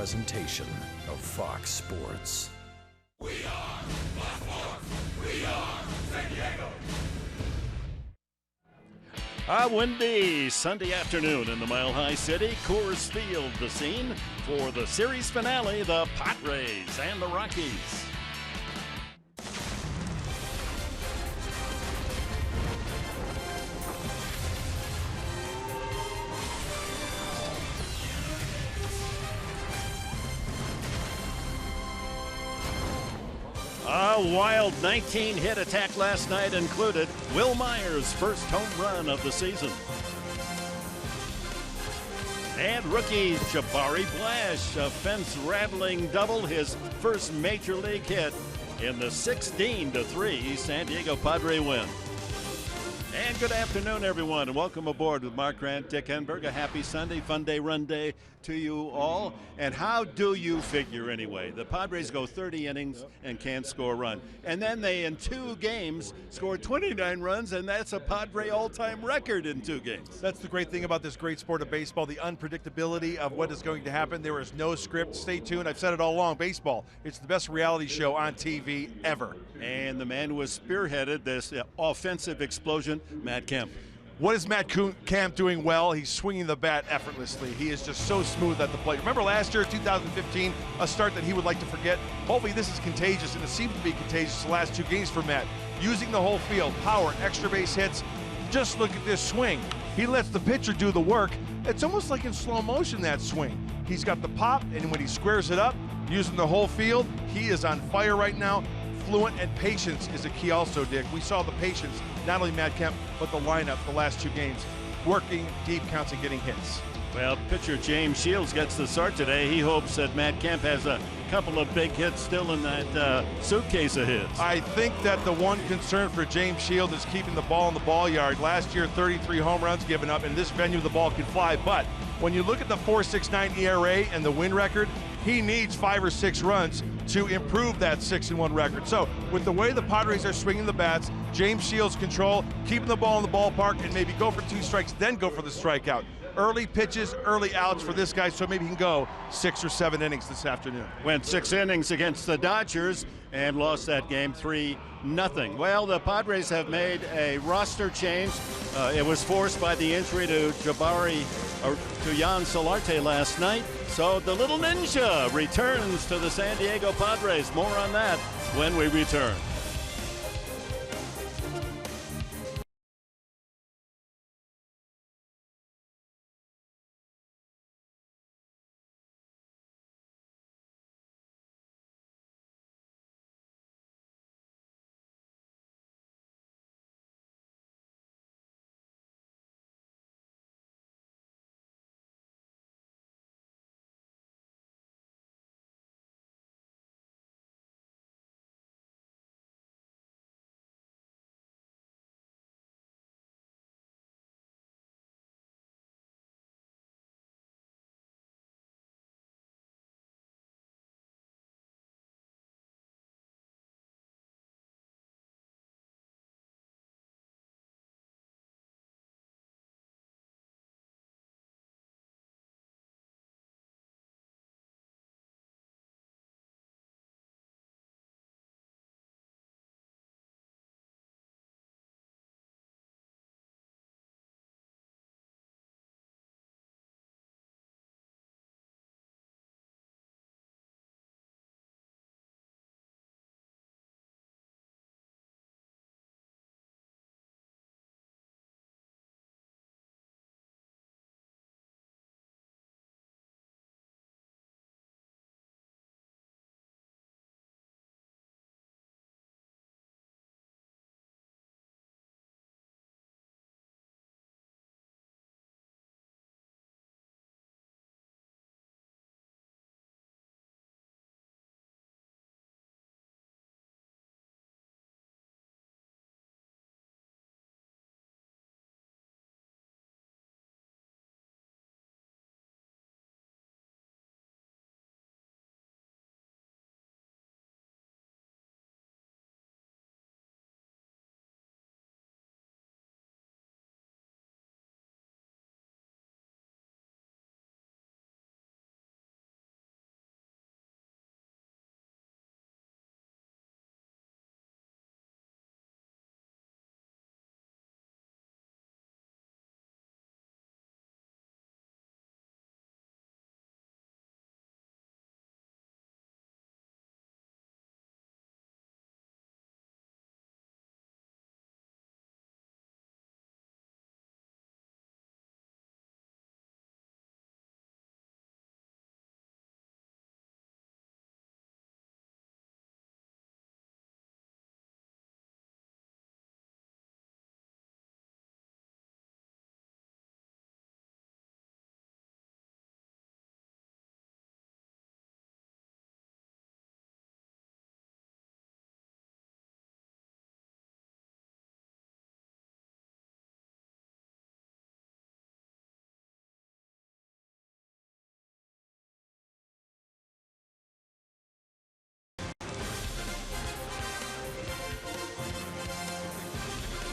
presentation of Fox Sports. We are Baltimore. We are San Diego. A windy Sunday afternoon in the Mile High City. Coors Field, the scene for the series finale, the Padres and the Rockies. A wild 19-hit attack last night included Will Myers' first home run of the season. And rookie Jabari Blash, a fence-rattling double, his first major league hit in the 16-3 San Diego Padre win. And good afternoon, everyone, and welcome aboard with Mark Grant, Dick Henberg. A happy Sunday, fun day, run day to you all. And how do you figure, anyway? The Padres go 30 innings and can't score a run. And then they, in 2 games, scored 29 runs, and that's a Padre all-time record in 2 games. That's the great thing about this great sport of baseball, the unpredictability of what is going to happen. There is no script. Stay tuned. I've said it all along. Baseball, it's the best reality show on TV ever. And the man who has spearheaded this offensive explosion, Matt Kemp. What is Matt Kemp doing well? He's swinging the bat effortlessly. He is just so smooth at the plate. Remember last year, 2015, a start that he would like to forget? Hopefully this is contagious, and it seems to be contagious the last 2 games for Matt. Using the whole field, power, extra base hits. Just look at this swing. He lets the pitcher do the work. It's almost like in slow motion, that swing. He's got the pop, and when he squares it up, using the whole field, he is on fire right now. Fluent and patience is a key also, Dick. We saw the patience, not only Matt Kemp, but the lineup the last 2 games, working deep counts and getting hits. Well, pitcher James Shields gets the start today. He hopes that Matt Kemp has a couple of big hits still in that suitcase of his. I think that the one concern for James Shields is keeping the ball in the ball yard. Last year, 33 home runs given up. In this venue, the ball can fly. But when you look at the 4.69 ERA and the win record, he needs 5 or 6 runs to improve that 6-1 record. So with the way the Padres are swinging the bats, James Shields control, keeping the ball in the ballpark, and maybe go for 2 strikes, then go for the strikeout. Early pitches, early outs for this guy, so maybe he can go 6 or 7 innings this afternoon. Went 6 innings against the Dodgers and lost that game 3-0. Well, the Padres have made a roster change. It was forced by the injury to Jan Solarte last night. So the little ninja returns to the San Diego Padres. More on that when we return.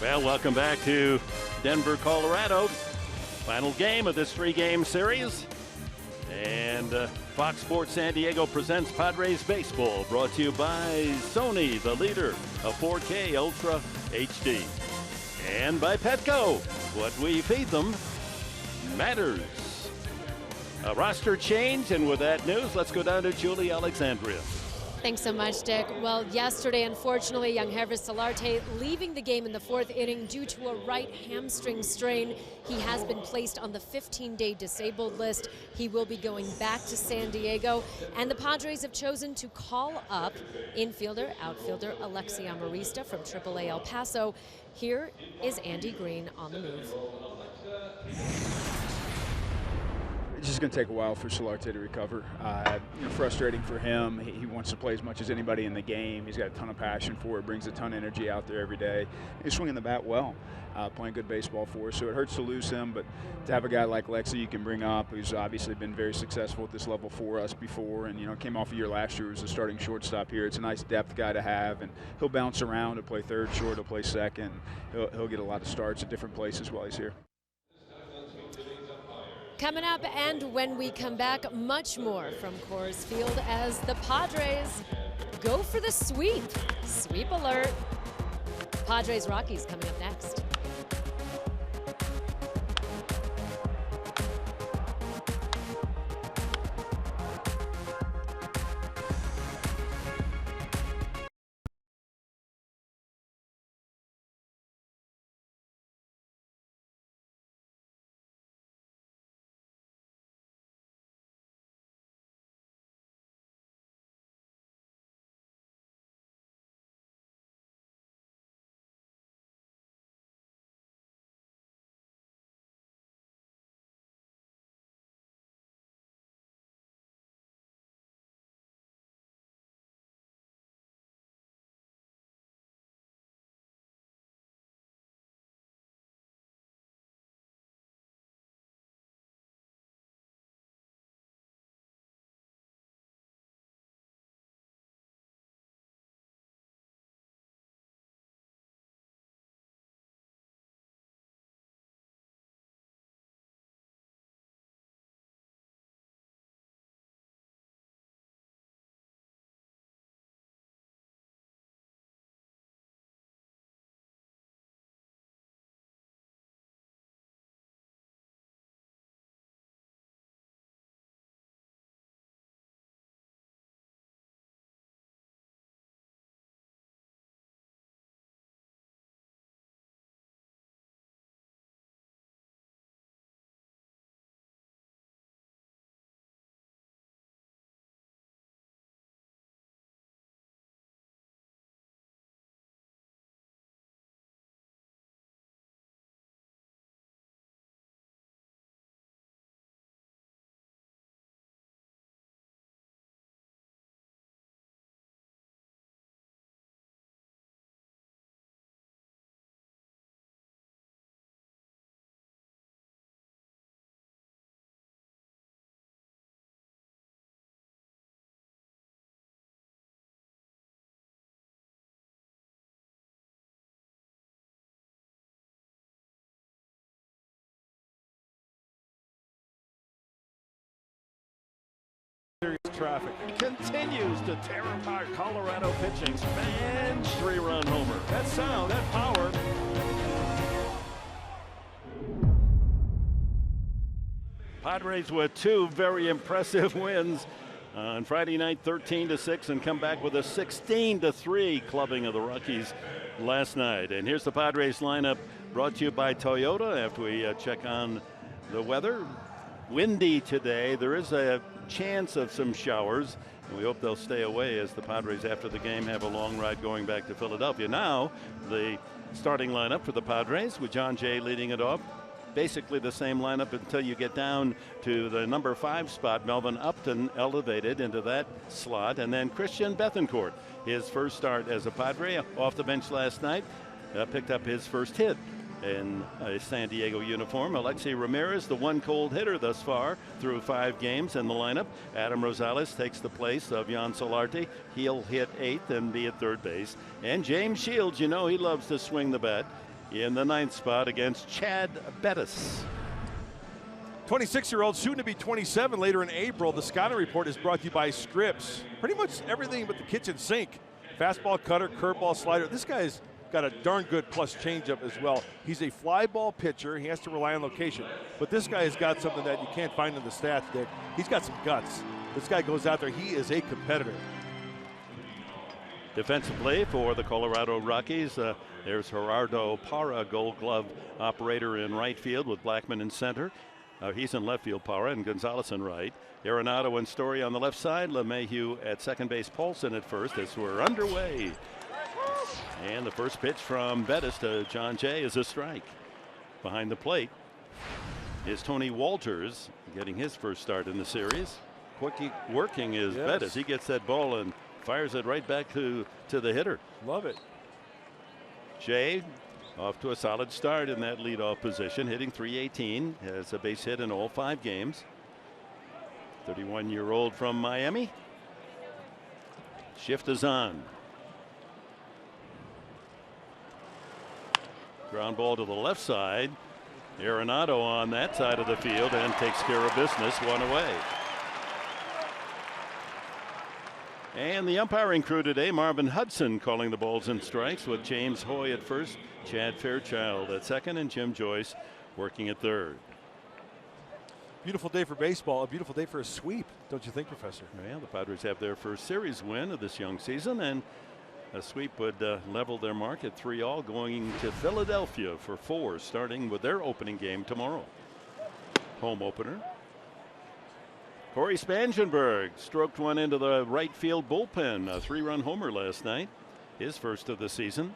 Well, welcome back to Denver, Colorado. Final game of this 3-game series. And Fox Sports San Diego presents Padres Baseball, brought to you by Sony, the leader of 4K Ultra HD. And by Petco, what we feed them matters. A roster change, and with that news, let's go down to Julie Alexandria. Thanks so much, Dick. Well, yesterday, unfortunately, young Hervis Solarte leaving the game in the 4th inning due to a right hamstring strain. He has been placed on the 15-day disabled list. He will be going back to San Diego, and the Padres have chosen to call up infielder, outfielder Alexi Amarista from AAA El Paso. Here is Andy Green on the move. It's just going to take a while for Solarte to recover. Frustrating for him. He wants to play as much as anybody in the game. He's got a ton of passion for it, brings a ton of energy out there every day. He's swinging the bat well, playing good baseball for us. So it hurts to lose him, but to have a guy like Lexi you can bring up, who's obviously been very successful at this level for us before, and came off a year last year as a starting shortstop here. It's a nice depth guy to have, and he'll bounce around. He'll play third, short, he'll play second. He'll get a lot of starts at different places while he's here. Coming up, and when we come back, much more from Coors Field as the Padres go for the sweep. Sweep alert. Padres Rockies coming up next. Traffic continues to tear apart Colorado pitching's bench 3-run homer. That sound, that power. Padres with 2 very impressive wins on Friday night, 13-6, and come back with a 16-3 clubbing of the Rockies last night. And here's the Padres lineup, brought to you by Toyota. After we check on the weather, windy today. There is a chance of some showers, and we hope they'll stay away as the Padres after the game have a long ride going back to Philadelphia. Now the starting lineup for the Padres, with John Jay leading it off. Basically the same lineup until you get down to the number 5 spot. Melvin Upton elevated into that slot, and then Christian Bethancourt, his first start as a Padre off the bench last night, picked up his first hit in a San Diego uniform. Alexi Ramirez, the one cold hitter thus far through 5 games in the lineup. Adam Rosales takes the place of Jan Solarte. He'll hit 8th and be at third base. And James Shields, he loves to swing the bat. in the 9th spot against Chad Bettis. 26-year-old, soon to be 27 later in April. The scouting report is brought to you by Scripps. Pretty much everything but the kitchen sink. Fastball, cutter, curveball, slider. This guy's got a darn good plus changeup as well. He's a fly ball pitcher. He has to rely on location. But this guy has got something that you can't find in the stats, Dick. He's got some guts. This guy goes out there. He is a competitor. Defensively for the Colorado Rockies, there's Gerardo Parra, Gold Glove operator in right field with Blackman in center. He's in left field, Parra, and Gonzalez in right. Arenado and Story on the left side. LeMahieu at second base, Paulson at first as we're underway. And the first pitch from Bettis to John Jay is a strike. Behind the plate is Tony Walters, getting his first start in the series. Quick working is Bettis. He gets that ball and fires it right back to the hitter. Love it. Jay off to a solid start in that leadoff position, hitting .318, has a base hit in all 5 games. 31-year-old from Miami. Shift is on. Ground ball to the left side. Arenado on that side of the field and takes care of business, 1 away. And the umpiring crew today, Marvin Hudson calling the balls and strikes with James Hoy at first, Chad Fairchild at second, and Jim Joyce working at third. Beautiful day for baseball, a beautiful day for a sweep, don't you think, Professor? Well, the Padres have their first series win of this young season, and a sweep would level their mark at 3-all, going to Philadelphia for 4, starting with their opening game tomorrow. Home opener. Corey Spangenberg stroked one into the right field bullpen, a 3-run homer last night, his first of the season.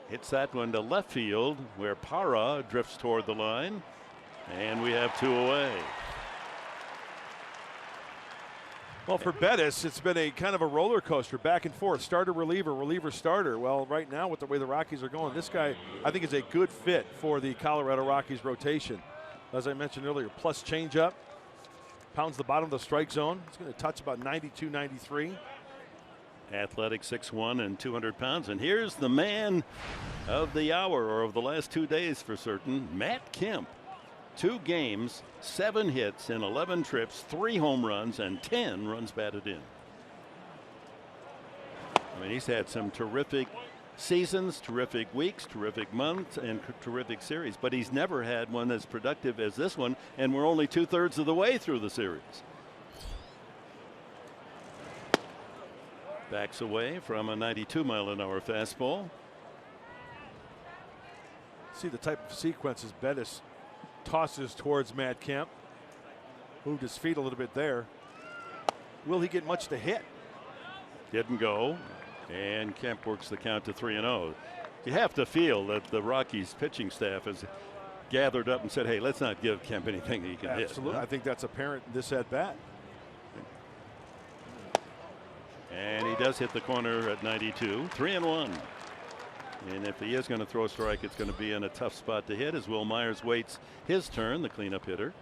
Hits that one to left field where Parra drifts toward the line, and we have 2 away. Well, for Bettis, it's been a kind of a roller coaster, back and forth, starter, reliever, reliever, starter. Well, right now with the way the Rockies are going, this guy I think is a good fit for the Colorado Rockies rotation. As I mentioned earlier, plus changeup, pounds the bottom of the strike zone. It's going to touch about 92, 93. Athletic, 6'1" and 200 pounds. And here's the man of the hour, or of the last 2 days for certain, Matt Kemp. 2 games, 7 hits in 11 trips, 3 home runs, and 10 runs batted in. I mean, he's had some terrific seasons, terrific weeks, terrific months, and terrific series, but he's never had one as productive as this one, and we're only 2/3 of the way through the series. Backs away from a 92-mile-an-hour fastball. See the type of sequences Bettis tosses towards Matt Kemp. Moved his feet a little bit there. Will he get much to hit? Didn't go. And Kemp works the count to 3-0. You have to feel that the Rockies pitching staff has gathered up and said, hey, let's not give Kemp anything he can hit. Absolutely. I think that's apparent this at bat. And he does hit the corner at 92. 3-1. And if he is going to throw a strike, it's going to be in a tough spot to hit as Will Myers waits his turn, the cleanup hitter.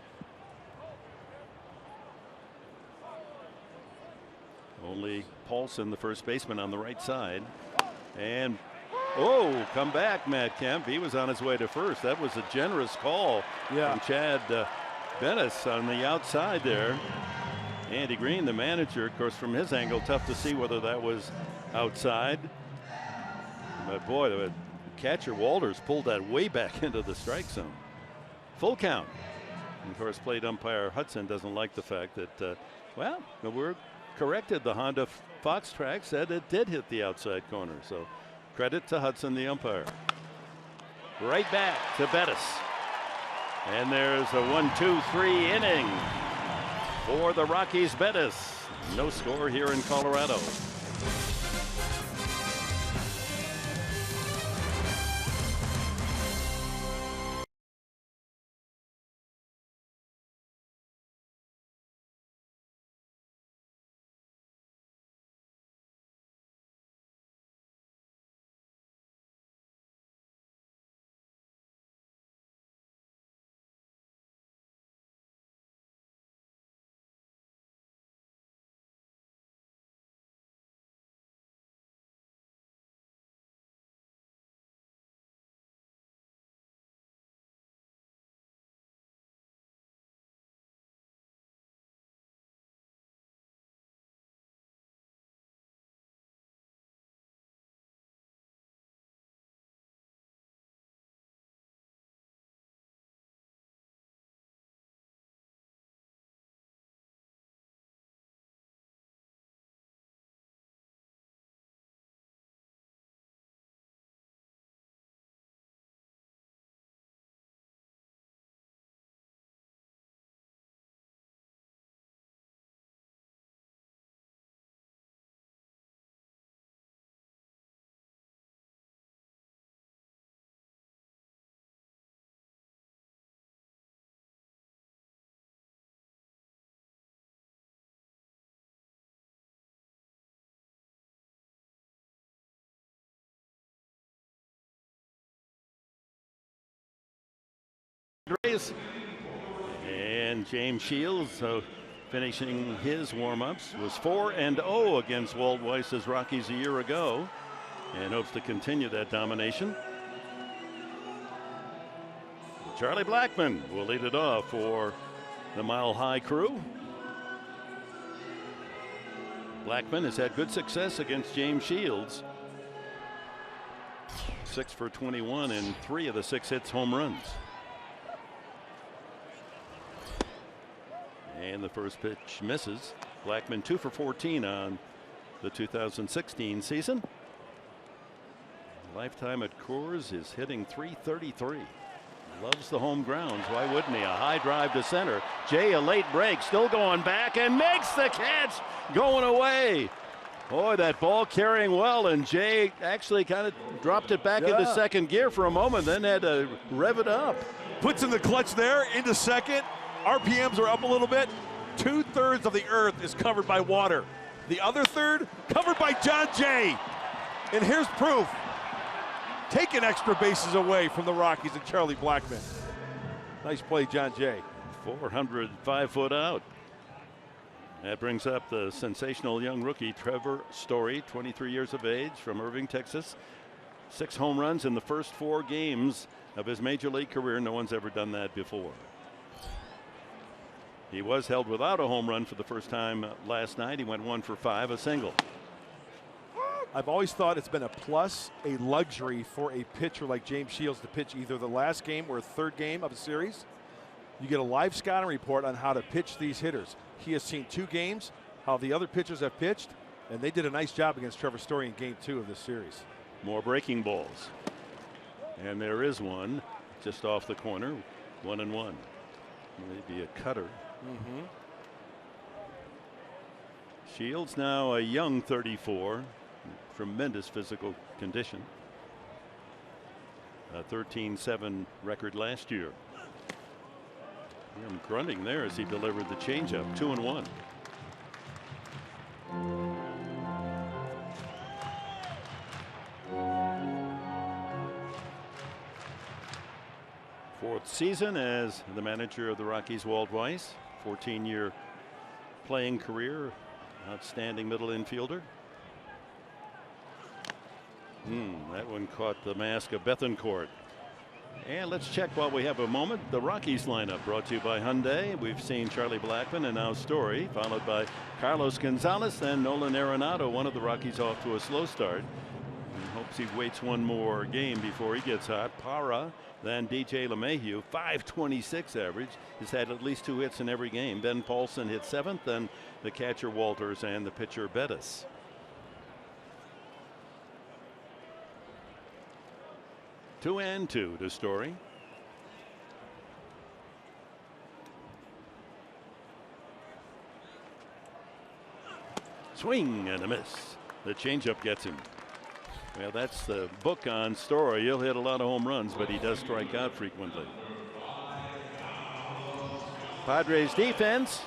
Only Paulson, the first baseman, on the right side. And, oh, come back, Matt Kemp. He was on his way to first. That was a generous call from Chad Bettis on the outside there. Andy Green, the manager, of course, from his angle, tough to see whether that was outside. But boy, the catcher Walters pulled that way back into the strike zone. Full count. And of course, plate umpire Hudson doesn't like the fact that, well, we're corrected. The Honda Fox track said it did hit the outside corner. So credit to Hudson, the umpire. Right back to Bettis. And there's a 1-2-3 inning for the Rockies. Bettis. No score here in Colorado. Padres. And James Shields finishing his warm-ups was 4-0 against Walt Weiss's Rockies a year ago and hopes to continue that domination. Charlie Blackmon will lead it off for the Mile High crew. Blackmon has had good success against James Shields. 6 for 21 and 3 of the 6 hits home runs. And the first pitch misses. Blackmon 2 for 14 on the 2016 season. Lifetime at Coors is hitting .333. Loves the home grounds. Why wouldn't he? A high drive to center. Jay, a late break, still going back and makes the catch, going away. Boy, that ball carrying well, and Jay actually kind of dropped it back into second gear for a moment, then had to rev it up. Puts in the clutch there into second. RPMs are up a little bit. 2/3 of the earth is covered by water. The other third covered by John Jay. And here's proof. Taking extra bases away from the Rockies and Charlie Blackmon. Nice play, John Jay. 405 foot out. That brings up the sensational young rookie Trevor Story, 23 years of age, from Irving, Texas. 6 home runs in the first 4 games of his major league career. No one's ever done that before. He was held without a home run for the first time last night. He went 1 for 5, a single. I've always thought it's been a plus, a luxury for a pitcher like James Shields to pitch either the last game or 3rd game of a series. You get a live scouting report on how to pitch these hitters. He has seen 2 games, how the other pitchers have pitched, and they did a nice job against Trevor Story in game 2 of this series. More breaking balls. And there is one just off the corner, 1-1. Maybe a cutter. Shields now a young 34. Tremendous physical condition. A 13-7 record last year. I'm grunting there as he delivered the changeup. 2-1. Fourth season as the manager of the Rockies, Walt Weiss. 14-year playing career. Outstanding middle infielder. That one caught the mask of Bethancourt. And let's check while we have a moment. The Rockies lineup brought to you by Hyundai. We've seen Charlie Blackmon and now Story, followed by Carlos Gonzalez, then Nolan Arenado. One of the Rockies off to a slow start. He hopes he waits one more game before he gets hot. Parra, then DJ LeMahieu, .526 average. He's had at least 2 hits in every game. Ben Paulson hit 7th, then the catcher Walters and the pitcher Bettis. 2-2 to Story. Swing and a miss. The changeup gets him. Well, that's the book on Story. He'll hit a lot of home runs, but he does strike out frequently. Padres defense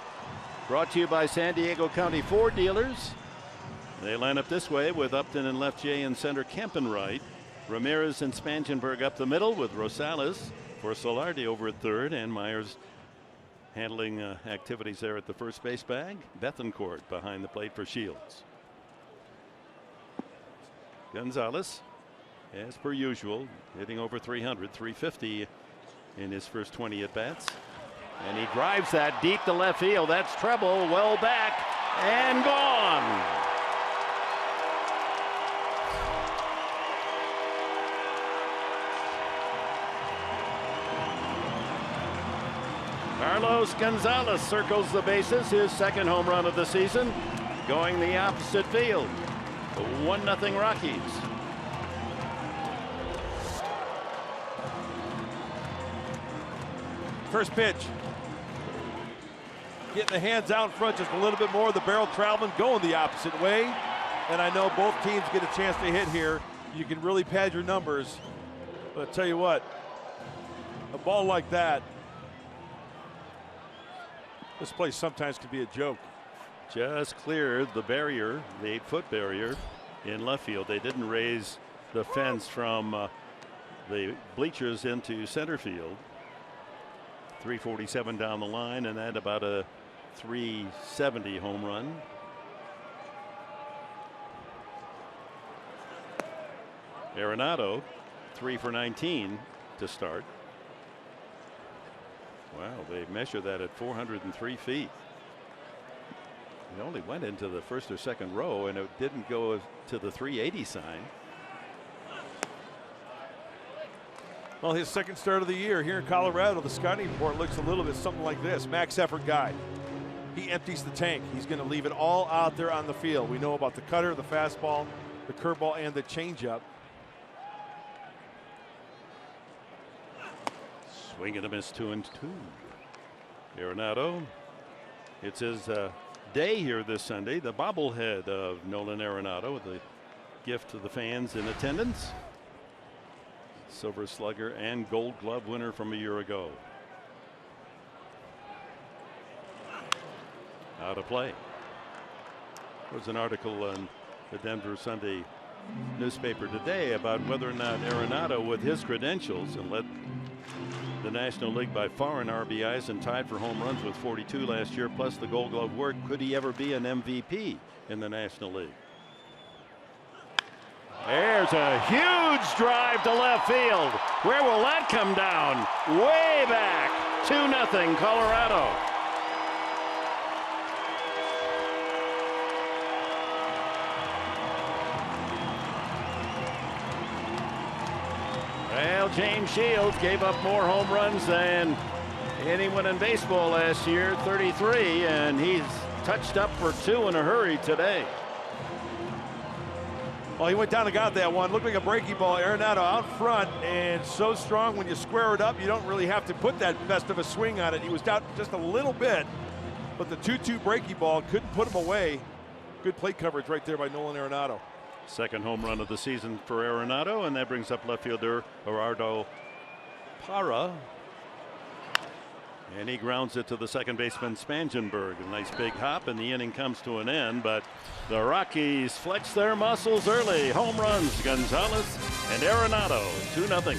brought to you by San Diego County Ford dealers. They line up this way with Upton and left, Jay in center, Kemp in right. Ramirez and Spangenberg up the middle with Rosales for Solardi over at third, and Myers handling activities there at the first base bag. Bethancourt behind the plate for Shields. Gonzalez, as per usual, hitting over 300, 350 in his first 20 at bats. And he drives that deep to left field. That's treble, well back and gone. Carlos Gonzalez circles the bases, his 2nd home run of the season, going the opposite field. 1-0 Rockies. First pitch. Getting the hands out in front just a little bit more. The barrel traveling, going the opposite way. And I know both teams get a chance to hit here. You can really pad your numbers. But I tell you what, a ball like that, this place sometimes can be a joke. Just cleared the barrier, the 8-foot barrier in left field. They didn't raise the fence from the bleachers into center field. 347 down the line, and that about a 370 home run. Arenado 3 for 19 to start. Wow, they measure that at 403 feet. It only went into the first or second row, and it didn't go to the 380 sign. Well, his second start of the year here in Colorado, the scouting report looks a little bit something like this. Max effort guy. He empties the tank. He's going to leave it all out there on the field. We know about the cutter, the fastball, the curveball, and the changeup. Swing and a miss, 2-2. Arenado, it's his day here this Sunday. The bobblehead of Nolan Arenado, the gift to the fans in attendance. Silver Slugger and Gold Glove winner from a year ago. Out of play. There was an article in the Denver Sunday newspaper today about whether or not Arenado, with his credentials, and led the National League by far in RBIs and tied for home runs with 42 last year, plus the Gold Glove work, could he ever be an MVP in the National League? There's a huge drive to left field. Where will that come down? Way back. 2-0 Colorado. Well, James Shields gave up more home runs than anyone in baseball last year, 33, and he's touched up for 2 in a hurry today. Well, he went down and got that one. Looked like a breaky ball. Arenado out front, and so strong when you square it up, you don't really have to put that best of a swing on it. He was down just a little bit, but the 2-2 breaky ball couldn't put him away. Good plate coverage right there by Nolan Arenado. Second home run of the season for Arenado, and that brings up left fielder Gerardo Parra. And he grounds it to the second baseman Spangenberg. A nice big hop, and the inning comes to an end, but the Rockies flex their muscles early. Home runs, Gonzalez and Arenado, 2-0.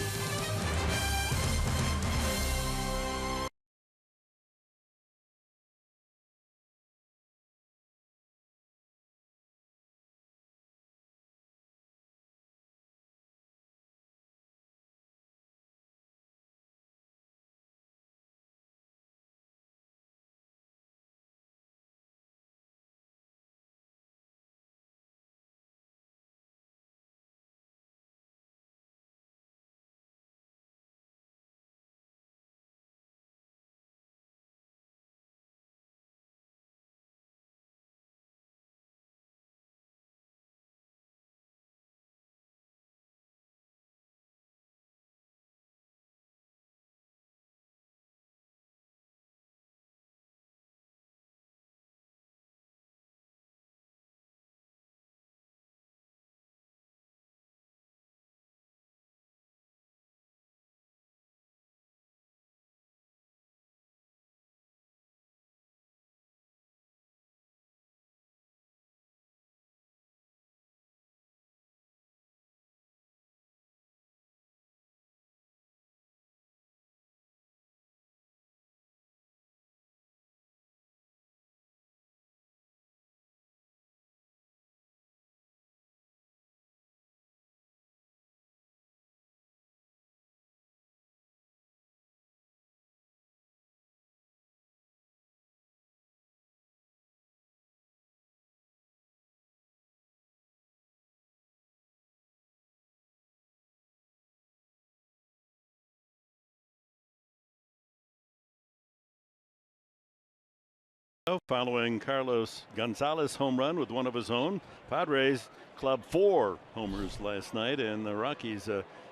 Following Carlos Gonzalez home run with one of his own, Padres clubbed 4 homers last night, and the Rockies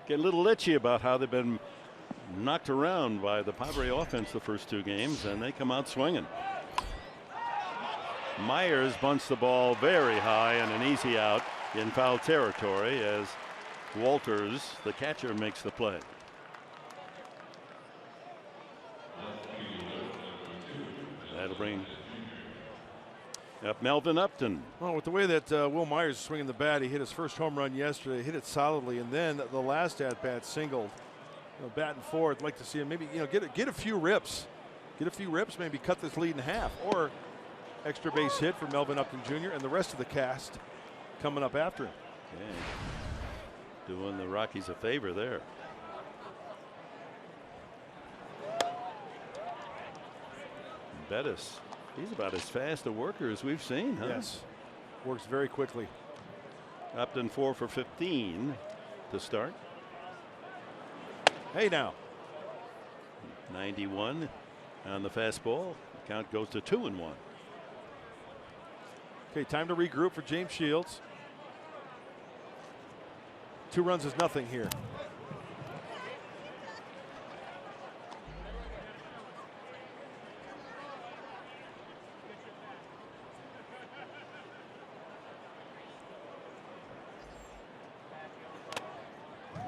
get a little itchy about how they've been knocked around by the Padre offense the first 2 games, and they come out swinging. Myers bunts the ball very high and an easy out in foul territory as Walters, the catcher, makes the play. That'll bring up Melvin Upton. Well, with the way that Will Myers is swinging the bat, he hit his first home run yesterday, hit it solidly, and then the last at-bat singled. Batting forward, like to see him maybe get a few rips, maybe cut this lead in half, or extra base hit for Melvin Upton Jr. and the rest of the cast coming up after him. Okay. Doing the Rockies a favor there. Bettis, he's about as fast a worker as we've seen, huh? Yes, works very quickly. Upton 4 for 15 to start. Hey now. 91 on the fastball. Count goes to 2-1. Okay, time to regroup for James Shields. 2 runs is nothing here.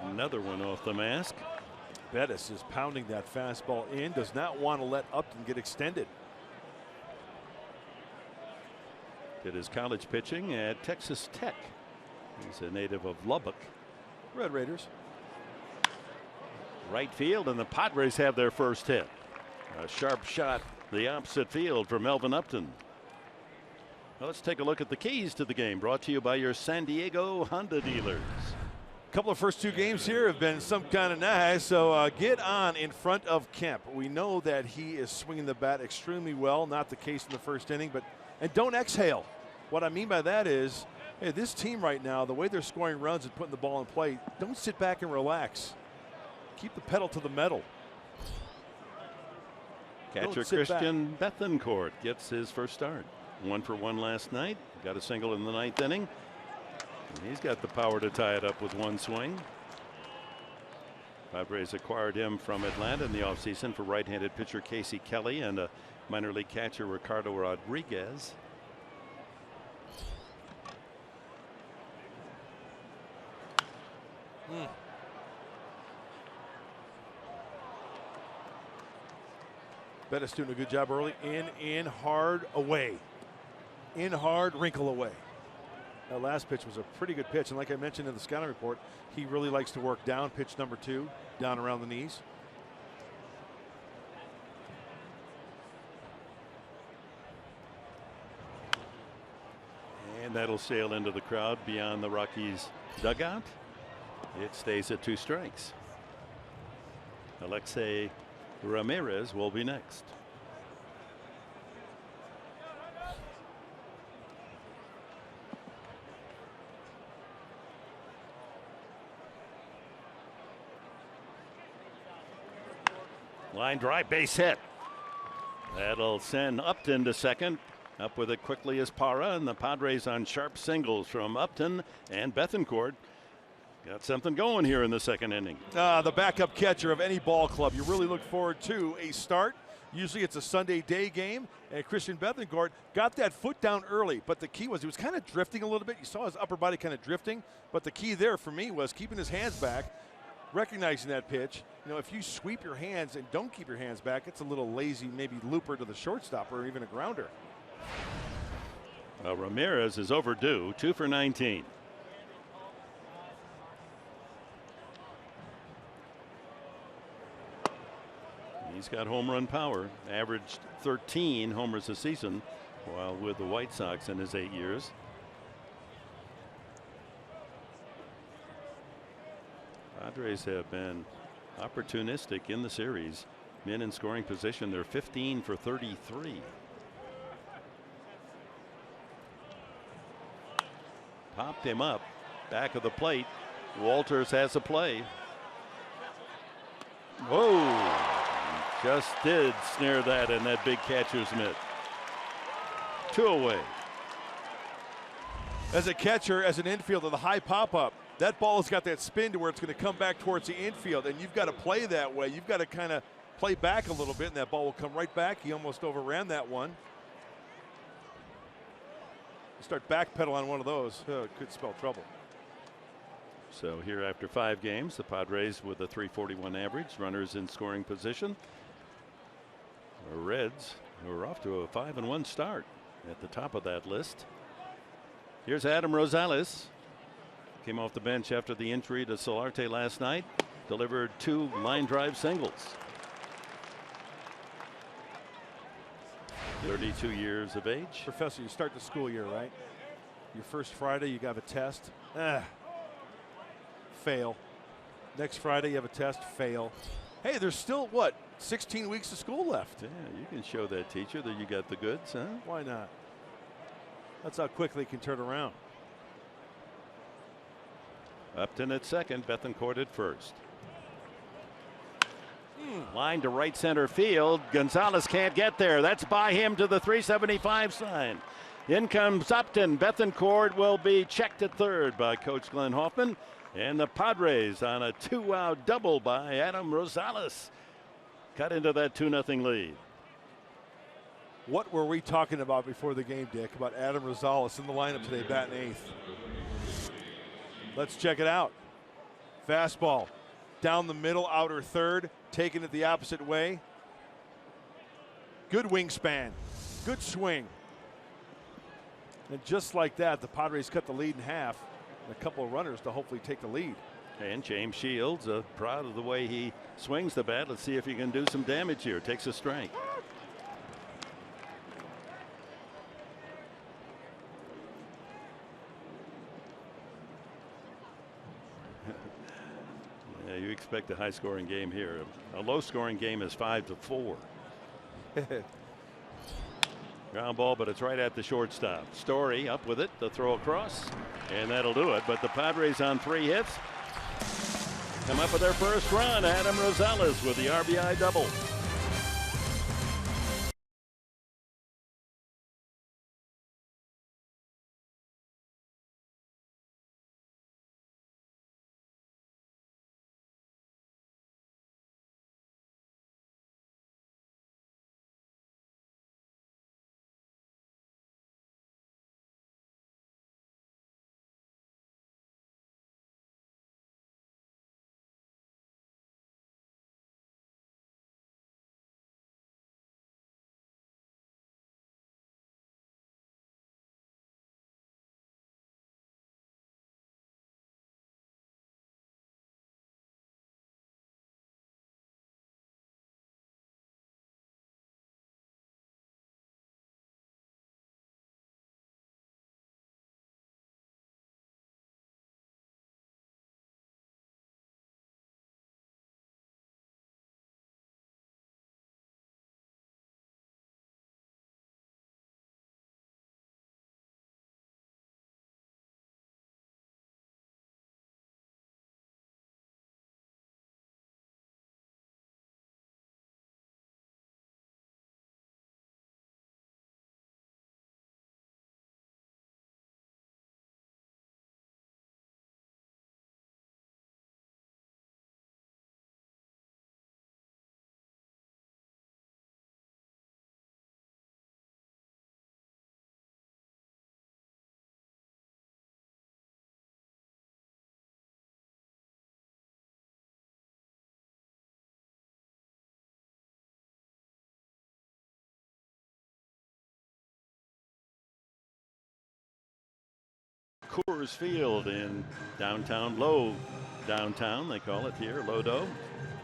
Another one off the mask. Bettis is pounding that fastball in, does not want to let Upton get extended. Did his college pitching at Texas Tech. He's a native of Lubbock. Red Raiders. Right field, and the Padres have their first hit. A sharp shot the opposite field for Melvin Upton. Well, let's take a look at the keys to the game, brought to you by your San Diego Honda dealers. Couple of first 2 games here have been some kind of nice, so get on in front of Kemp. We know that he is swinging the bat extremely well, not the case in the first inning, and don't exhale. What I mean by that is, hey, this team right now, the way they're scoring runs and putting the ball in play, don't sit back and relax. Keep the pedal to the metal. Catcher Christian Bethencourt gets his first start. 1 for 1 last night. Got a single in the 9th inning. He's got the power to tie it up with 1 swing. Padres acquired him from Atlanta in the offseason for right-handed pitcher Casey Kelly and a minor league catcher Ricardo Rodriguez. Bettis doing a good job early. In, hard, away. In hard, wrinkle away. That last pitch was a pretty good pitch, and like I mentioned in the scouting report, he really likes to work down. Pitch number 2, down around the knees. And that'll sail into the crowd beyond the Rockies dugout. It stays at 2 strikes. Alexei Ramirez will be next. Line drive, base hit. That'll send Upton to second. Up with it quickly is Parra, and the Padres on sharp singles from Upton and Bethencourt. Got something going here in the 2nd inning. The backup catcher of any ball club. You really look forward to a start. Usually it's a Sunday day game, and Christian Bethencourt got that foot down early, but the key was he was kind of drifting a little bit. You saw his upper body kind of drifting, but the key there for me was keeping his hands back, recognizing that pitch. If you sweep your hands and don't keep your hands back, it's a little lazy, maybe looper to the shortstop or even a grounder. Ramirez is overdue, 2 for 19. He's got home run power, averaged 13 homers a season while with the White Sox in his 8 years. Padres have been opportunistic in the series. Men in scoring position, they're 15 for 33. Popped him up, back of the plate. Walters has a play. Whoa! Just did snare that in that big catcher's mitt. 2 away. As a catcher, as an infielder, the high pop-up, that ball has got that spin to where it's going to come back towards the infield, and you've got to play that way. You've got to kind of play back a little bit, and that ball will come right back. He almost overran that one. Start backpedal on one of those, it could spell trouble. So here after 5 games, the Padres with a .341 average, runners in scoring position. The Reds, who are off to a 5-1 start, at the top of that list. Here's Adam Rosales. Came off the bench after the injury to Solarte last night. delivered 2 line drive singles. 32 years of age. Professor, you start the school year, right? Your first Friday, you have a test. Fail. Next Friday, you have a test. Fail. Hey, there's still, what, 16 weeks of school left? Yeah, you can show that teacher that you got the goods, huh? Why not? That's how quickly it can turn around. Upton at second, Bethancourt at first. Line to right center field. Gonzalez can't get there. That's by him to the 375 sign. In comes Upton. Bethancourt will be checked at third by Coach Glenn Hoffman. And the Padres on a 2-out double by Adam Rosales cut into that 2-0 lead. What were we talking about before the game, Dick, about Adam Rosales in the lineup today, batting eighth? Let's check it out. Fastball down the middle, outer third, taking it the opposite way. Good wingspan, good swing. And just like that, the Padres cut the lead in half. And a couple of runners to hopefully take the lead. And James Shields, proud of the way he swings the bat. Let's see if he can do some damage here. Takes a strike. Yeah, you expect a high-scoring game here. A low-scoring game is 5-4. Ground ball, but it's right at the shortstop. Story up with it, the throw across, and that'll do it. But the Padres on 3 hits come up with their first run. Adam Rosales with the RBI double. Coors Field in downtown, low downtown, they call it here, Lodo.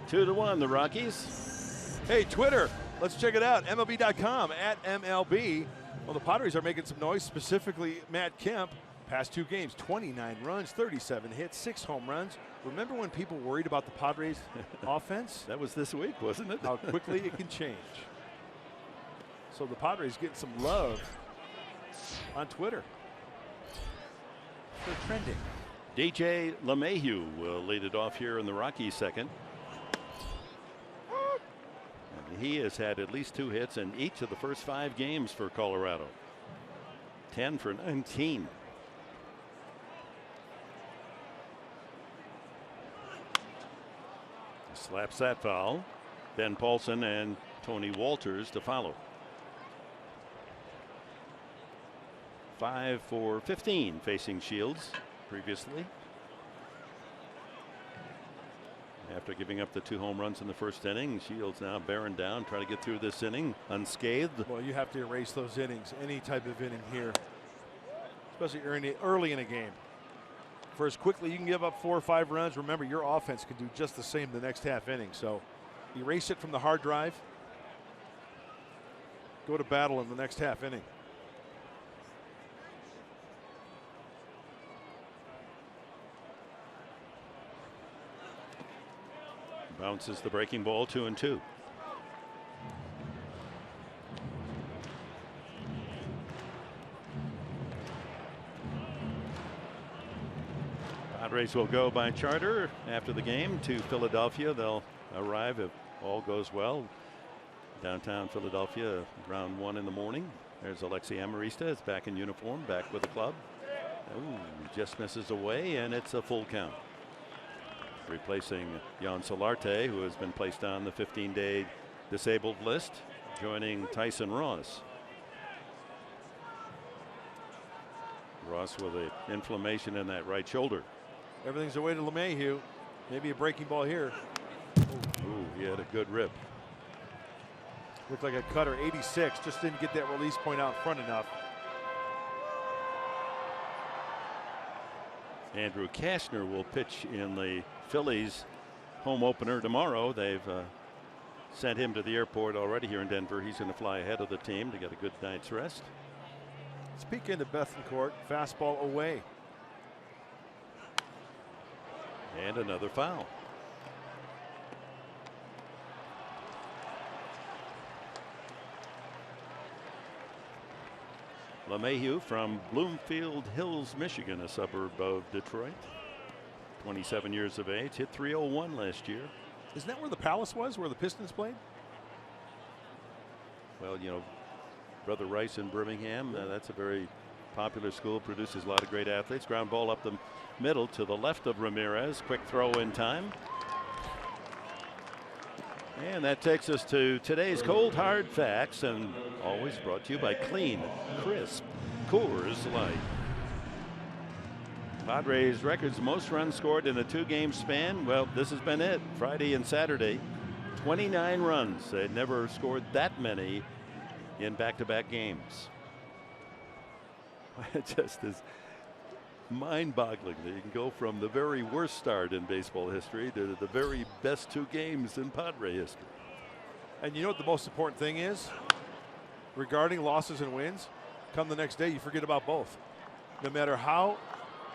2-1, the Rockies. Hey, Twitter, let's check it out. MLB.com @MLB. Well, the Padres are making some noise, specifically Matt Kemp. Past 2 games, 29 runs, 37 hits, 6 home runs. Remember when people worried about the Padres offense? That was this week, wasn't it? How quickly it can change. So the Padres getting some love on Twitter. They're trending. DJ LeMahieu will lead it off here in the Rockies second. And he has had at least 2 hits in each of the first 5 games for Colorado. 10 for 19. Slaps that foul. Ben Paulson and Tony Walters to follow. 5 for 15 facing Shields previously. After giving up the 2 home runs in the first inning, Shields now bearing down, trying to get through this inning unscathed. Well, you have to erase those innings, any type of inning here, especially early in a game. For as quickly you can give up 4 or 5 runs, remember your offense can do just the same the next half inning. So erase it from the hard drive. Go to battle in the next half inning. Bounces the breaking ball, 2-2. Padres will go by charter after the game to Philadelphia. They'll arrive if all goes well. Downtown Philadelphia around 1 in the morning. There's Alexi Amarista. It's back in uniform, back with the club. Ooh, just misses away, and it's a full count. Replacing Jan Solarte, who has been placed on the 15-day disabled list, joining Tyson Ross. Ross with an inflammation in that right shoulder. Everything's away to LeMahieu. Maybe a breaking ball here. Ooh, he had a good rip. Looked like a cutter, 86. Just didn't get that release point out front enough. Andrew Kashner will pitch in the Phillies home opener tomorrow. They've sent him to the airport already here in Denver. He's going to fly ahead of the team to get a good night's rest. Let's peek into Bethencourt. Fastball away. And another foul. LeMahieu from Bloomfield Hills, Michigan, a suburb of Detroit. 27 years of age, hit .301 last year. Isn't that where the Palace was, where the Pistons played? Well, you know, Brother Rice in Birmingham, that's a very popular school, produces a lot of great athletes. Ground ball up the middle to the left of Ramirez. Quick throw in time. And that takes us to today's cold hard facts, and always brought to you by Clean, Crisp, Coors Light. Padres records most runs scored in a 2-game span. Well, this has been it. Friday and Saturday, 29 runs. They never scored that many in back-to-back games. It just is mind-boggling that you can go from the very worst start in baseball history to the very best 2 games in Padre history. And you know what the most important thing is? Regarding losses and wins, come the next day, you forget about both. No matter how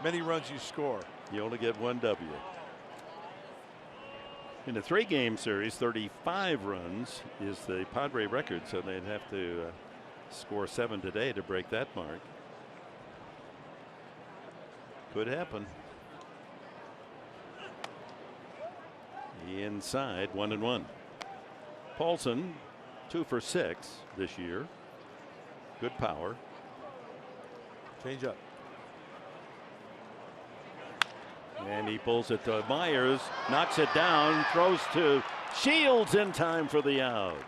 many runs you score, you only get 1 W. In a 3-game series, 35 runs is the Padre record, so they'd have to score 7 today to break that mark. Could happen. Inside, 1-1. Paulson, 2 for 6 this year. Good power. Change up. And he pulls it to Myers, knocks it down, throws to Shields in time for the out.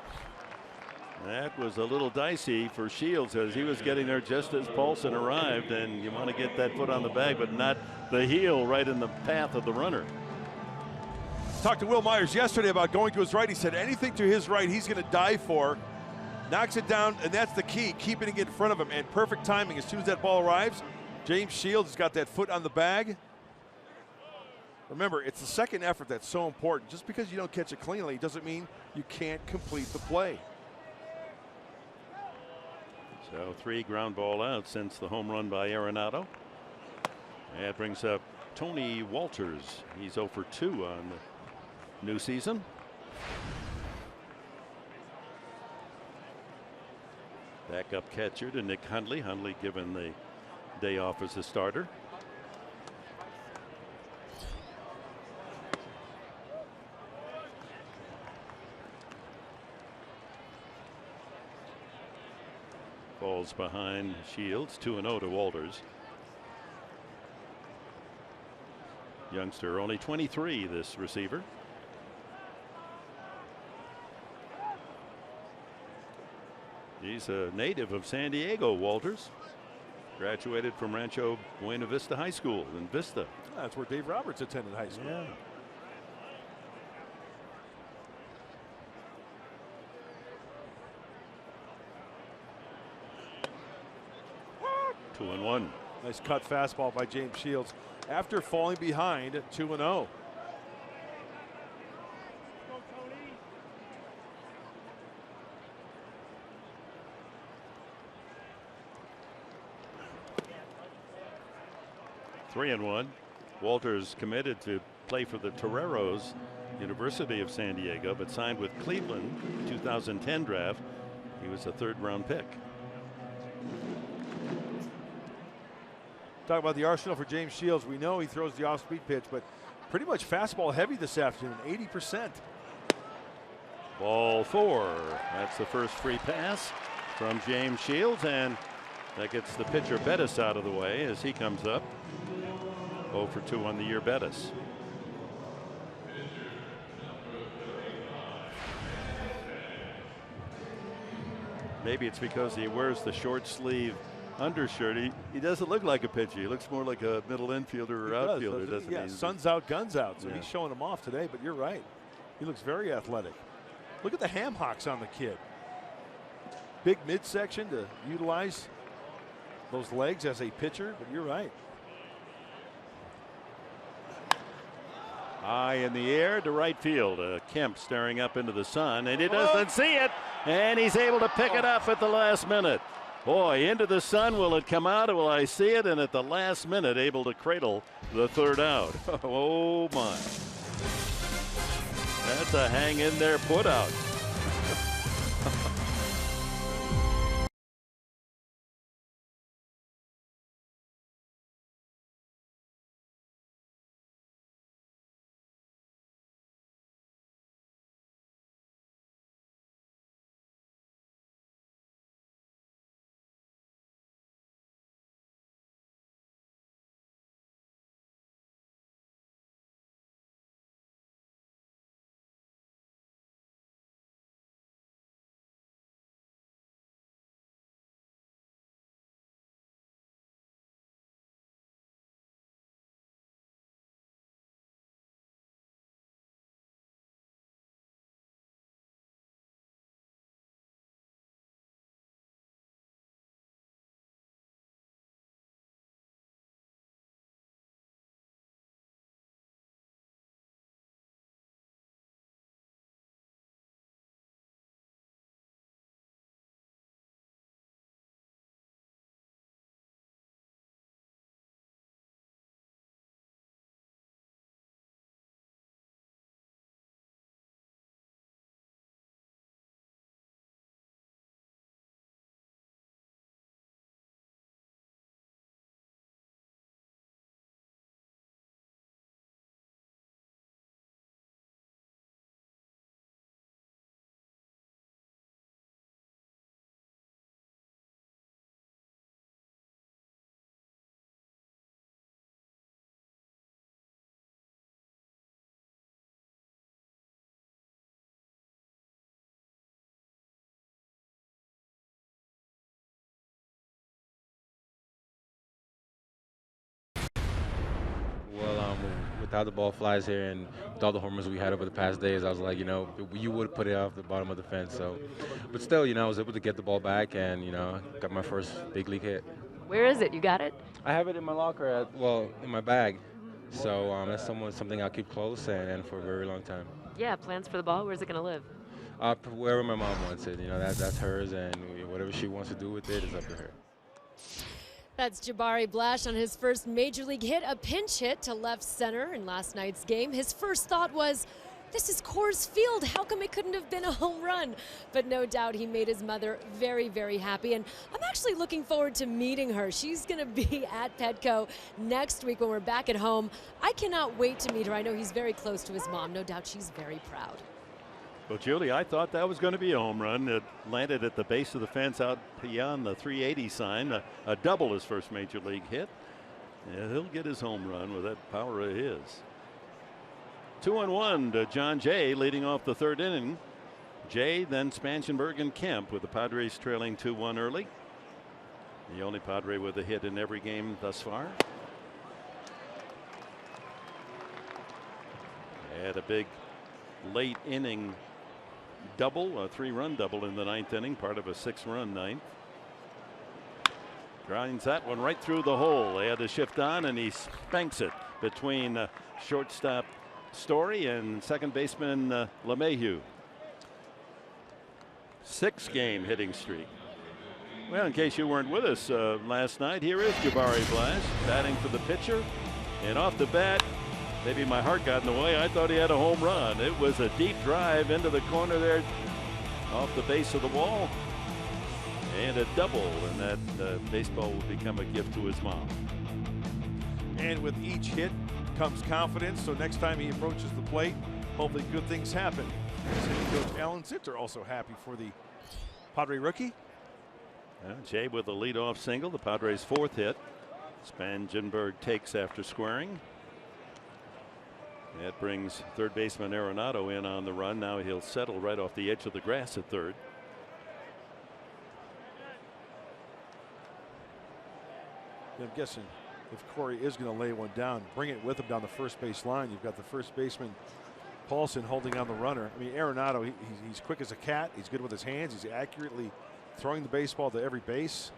That was a little dicey for Shields as he was getting there just as Paulson arrived, and you want to get that foot on the bag, but not the heel right in the path of the runner. Talked to Will Myers yesterday about going to his right. He said anything to his right he's going to dive for. Knocks it down, and that's the key, keeping it in front of him, and perfect timing. As soon as that ball arrives, James Shields has got that foot on the bag. Remember, it's the second effort that's so important. Just because you don't catch it cleanly doesn't mean you can't complete the play. So 3 ground ball outs since the home run by Arenado. That brings up Tony Walters. He's 0 for 2 on the new season. Backup catcher to Nick Hundley. Hundley given the day off as a starter. Falls behind Shields. 2-0 to Walters. Youngster, only 23, this receiver. He's a native of San Diego, Walters. Graduated from Rancho Buena Vista High School in Vista. That's where Dave Roberts attended high school. Yeah. Two and one. Nice cut fastball by James Shields. after falling behind 2-0. Three and one. Walters committed to play for the Toreros, University of San Diego, but signed with Cleveland 2010 draft. He was a third-round pick. Talk about the arsenal for James Shields. We know he throws the off-speed pitch, but pretty much fastball heavy this afternoon, 80%. Ball four. That's the first free pass from James Shields, and that gets the pitcher Bettis out of the way as he comes up. 0 for 2 on the year, Bettis. Maybe it's because he wears the short sleeve undershirt. He doesn't look like a pitcher. He looks more like a middle infielder or outfielder, doesn't he? Yeah, sun's out, guns out. So he's showing him off today, but you're right. He looks very athletic. Look at the ham hocks on the kid. Big midsection to utilize those legs as a pitcher, but you're right. High in the air to right field. Kemp staring up into the sun, and he doesn't see it, and he's able to pick it up at the last minute. Boy, into the sun, will it come out, or will I see it? And at the last minute, able to cradle the third out. Oh, my. That's a hang in there put out. With how the ball flies here and with all the homers we had over the past days, I was like, you would put it off the bottom of the fence. So, but still, I was able to get the ball back and, got my first big league hit. Where is it? You got it? I have it in my locker, in my bag. So that's something I'll keep close and for a very long time. Yeah, plans for the ball. Where's it going to live? Wherever my mom wants it. That's hers, and whatever she wants to do with it is up to her. That's Jabari Blash on his first major league hit, a pinch hit to left center in last night's game. His first thought was, this is Coors Field. How come it couldn't have been a home run? But no doubt he made his mother very, very happy. And I'm actually looking forward to meeting her. She's going to be at Petco next week when we're back at home. I cannot wait to meet her. I know he's very close to his mom. No doubt she's very proud. Well, Julie, I thought that was going to be a home run. It landed at the base of the fence out beyond the 380 sign. A double, his first major league hit. Yeah, he'll get his home run with that power of his. 2-1 to John Jay leading off the third inning. Jay, then Spanshenberg and Kemp with the Padres trailing 2-1 early. The only Padre with a hit in every game thus far. Had a big late inning double, a 3-run double in the ninth inning, part of a 6-run ninth. Grinds that one right through the hole. They had to shift on, and he spanks it between shortstop Story and second baseman LeMahieu. 6-game hitting streak. Well, in case you weren't with us last night, here is Jabari Blash batting for the pitcher, and off the bat, maybe my heart got in the way. I thought he had a home run. It was a deep drive into the corner there, off the base of the wall, and a double, and that baseball will become a gift to his mom. And with each hit comes confidence, so next time he approaches the plate, hopefully good things happen. Coach Alan Zitter also happy for the Padre rookie. Jay with a leadoff single, the Padres' 4th hit. Spangenberg takes after squaring. That brings third baseman Arenado in on the run. Now he'll settle right off the edge of the grass at third. I'm guessing if Corey is going to lay one down, bring it with him down the first base line. You've got the first baseman Paulson holding on the runner. I mean, Arenado, he's quick as a cat. He's good with his hands. He's accurately throwing the baseball to every base.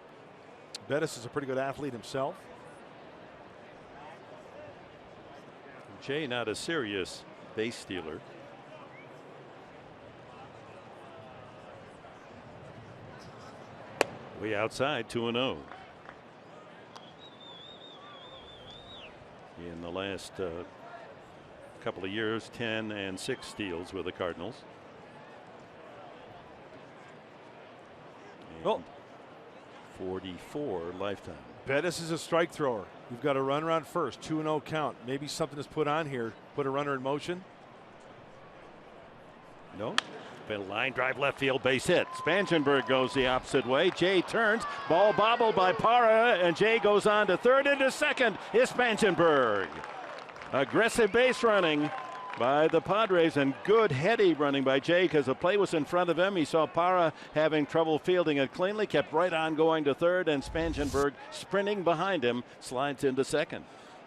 Bettis is a pretty good athlete himself. Jay not a serious base stealer. Way outside, 2-0. In the last couple of years, 10 and 6 steals with the Cardinals. And 44 lifetime. Bettis is a strike thrower. You've got a runner on first, 2-0 count. Maybe something is put on here. Put a runner in motion. No. Been line drive left field, base hit. Spangenberg goes the opposite way. Jay turns, ball bobbled by Parra, and Jay goes on to third. Into second is Spangenberg. Aggressive base running by the Padres, and good heady running by Jay because the play was in front of him. He saw Parra having trouble fielding it cleanly, kept right on going to third, and Spangenberg sprinting behind him slides into second.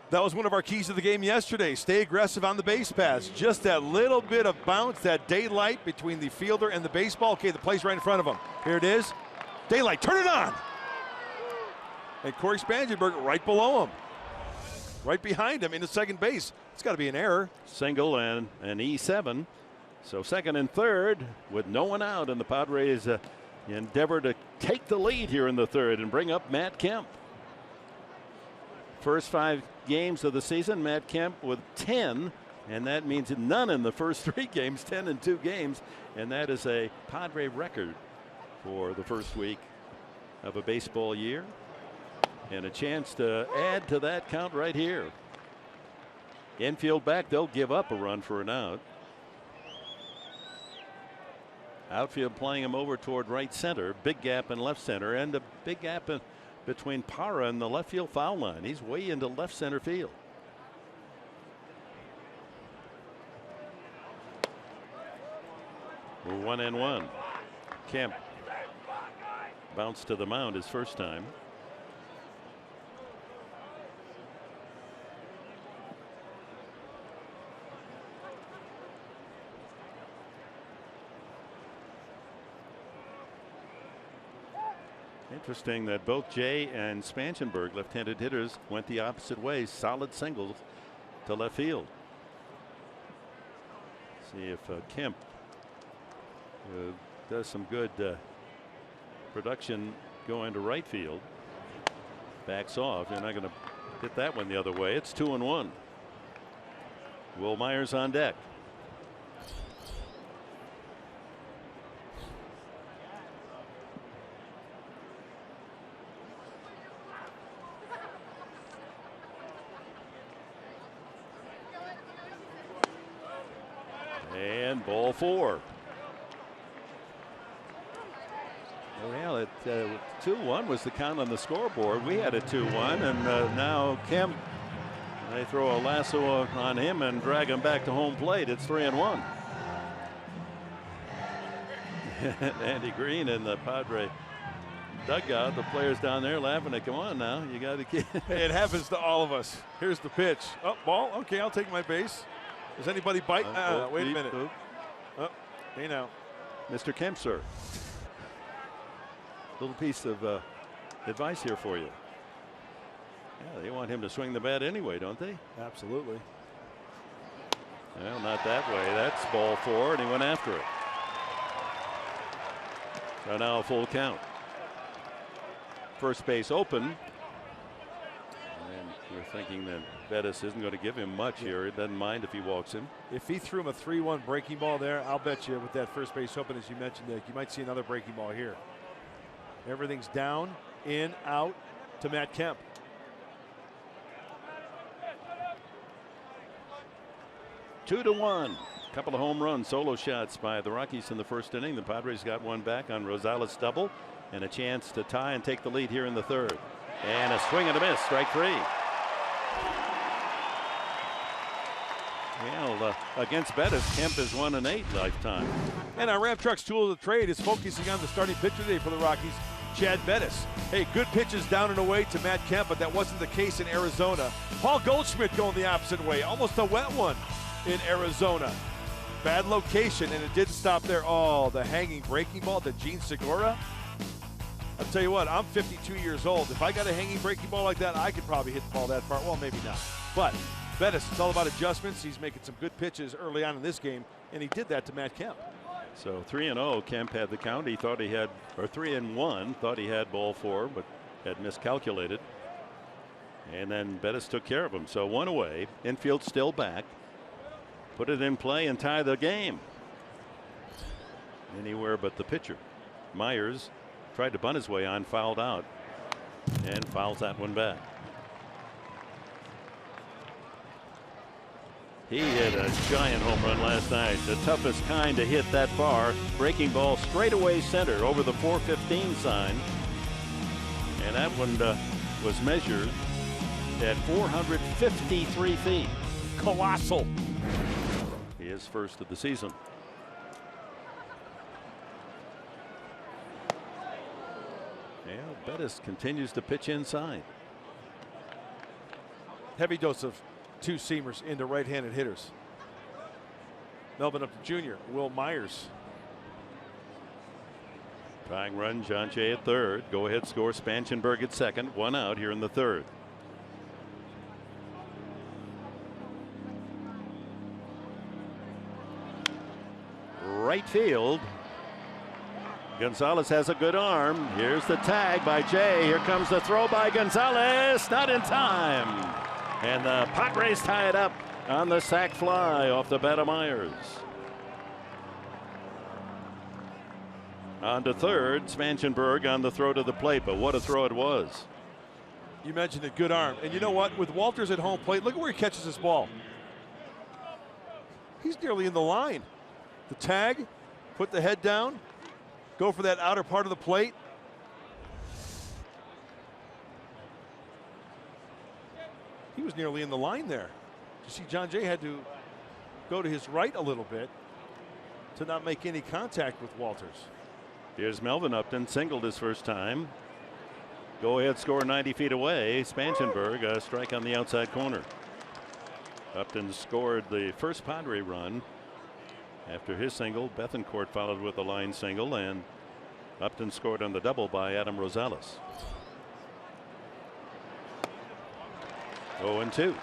That was one of our keys to the game yesterday. Stay aggressive on the base paths. Just that little bit of bounce, that daylight between the fielder and the baseball. Okay, the play's right in front of him. Here it is. Daylight, turn it on. And Corey Spangenberg right below him. Right behind him into second base. It's got to be an error. Single and an E7. So second and third with no one out, and the Padres endeavor to take the lead here in the third and bring up Matt Kemp. First 5 games of the season, Matt Kemp with 10, and that means none in the first 3 games, 10 in 2 games, and that is a Padre record for the first week of a baseball year, and a chance to add to that count right here. Infield back, they'll give up a run for an out. Outfield playing him over toward right center, big gap in left center, and a big gap in between Parra and the left field foul line. He's way into left center field. We're 1-1. Kemp bounced to the mound his first time. Interesting that both Jay and Spangenberg, left-handed hitters, went the opposite way. Solid singles to left field. See if Kemp does some good production going to right field. Backs off. You're not going to hit that one the other way. It's 2-1. Will Myers on deck. And ball 4. Well, 2-1 was the count on the scoreboard. We had a 2-1, and now Kemp, they throw a lasso on him and drag him back to home plate. It's 3-1. Andy Green in the Padre dugout. The players down there laughing at, come on now, you got to keep. It happens to all of us. Here's the pitch. Oh, ball. Okay, I'll take my base. Does anybody bite? Wait a minute. Oh, hey now. Mr. Kemp, sir. Little piece of advice here for you. Yeah, they want him to swing the bat anyway, don't they? Absolutely. Well, not that way. That's ball 4, and he went after it. So now a full count. First base open. And we're thinking that Bettis isn't going to give him much here. He doesn't mind if he walks him. If he threw him a 3-1 breaking ball there, I'll bet you with that first base open, as you mentioned, Nick, you might see another breaking ball here. Everything's down, in, out to Matt Kemp. Two to one. Couple of home runs, solo shots by the Rockies in the first inning. The Padres got one back on Rosales' double, and a chance to tie and take the lead here in the third. And a swing and a miss, strike 3. Well, against Bettis, Kemp is 1-8 lifetime. And our Ram Trucks tool of the trade is focusing on the starting pitcher today for the Rockies, Chad Bettis. Hey, good pitches down and away to Matt Kemp, but that wasn't the case in Arizona. Paul Goldschmidt going the opposite way, almost a wet one in Arizona. Bad location, and it didn't stop there. Oh, the hanging breaking ball to Gene Segura. I'll tell you what, I'm 52 years old. If I got a hanging breaking ball like that, I could probably hit the ball that far. Well, maybe not. But Bettis, it's all about adjustments. He's making some good pitches early on in this game, and he did that to Matt Kemp. So 3-0, Kemp had the count. He thought he had, or 3-1, thought he had ball 4, but had miscalculated. And then Bettis took care of him. So 1 away, infield still back. Put it in play and tie the game. Anywhere but the pitcher. Myers tried to bunt his way on, fouled out, and fouls that one back. He hit a giant home run last night, the toughest kind to hit that far. Breaking ball straight away center over the 415 sign. And that one was measured at 453 feet. Colossal. His first of the season. And Bettis continues to pitch inside. Heavy dose of two-seamers into right-handed hitters. Melvin Upton Jr., Will Myers. Tying run, John Jay at third. Go ahead score, Spanchenberg at second. 1 out here in the third. Right field. Gonzalez has a good arm. Here's the tag by Jay. Here comes the throw by Gonzalez. Not in time. And the Padres tie it up on the sac fly off the bat of Myers. On to third, Spanchenberg on the throw to the plate, but what a throw it was. You mentioned a good arm. And you know what? With Walters at home plate, look at where he catches this ball. He's nearly in the line. The tag, put the head down, go for that outer part of the plate. He was nearly in the line there. You see, John Jay had to go to his right a little bit to not make any contact with Walters. Here's Melvin Upton, singled his first time. Go ahead, score 90 feet away. Spanchenberg, a strike on the outside corner. Upton scored the first Padre run. After his single, Bethancourt followed with a line single, and Upton scored on the double by Adam Rosales. 0-2.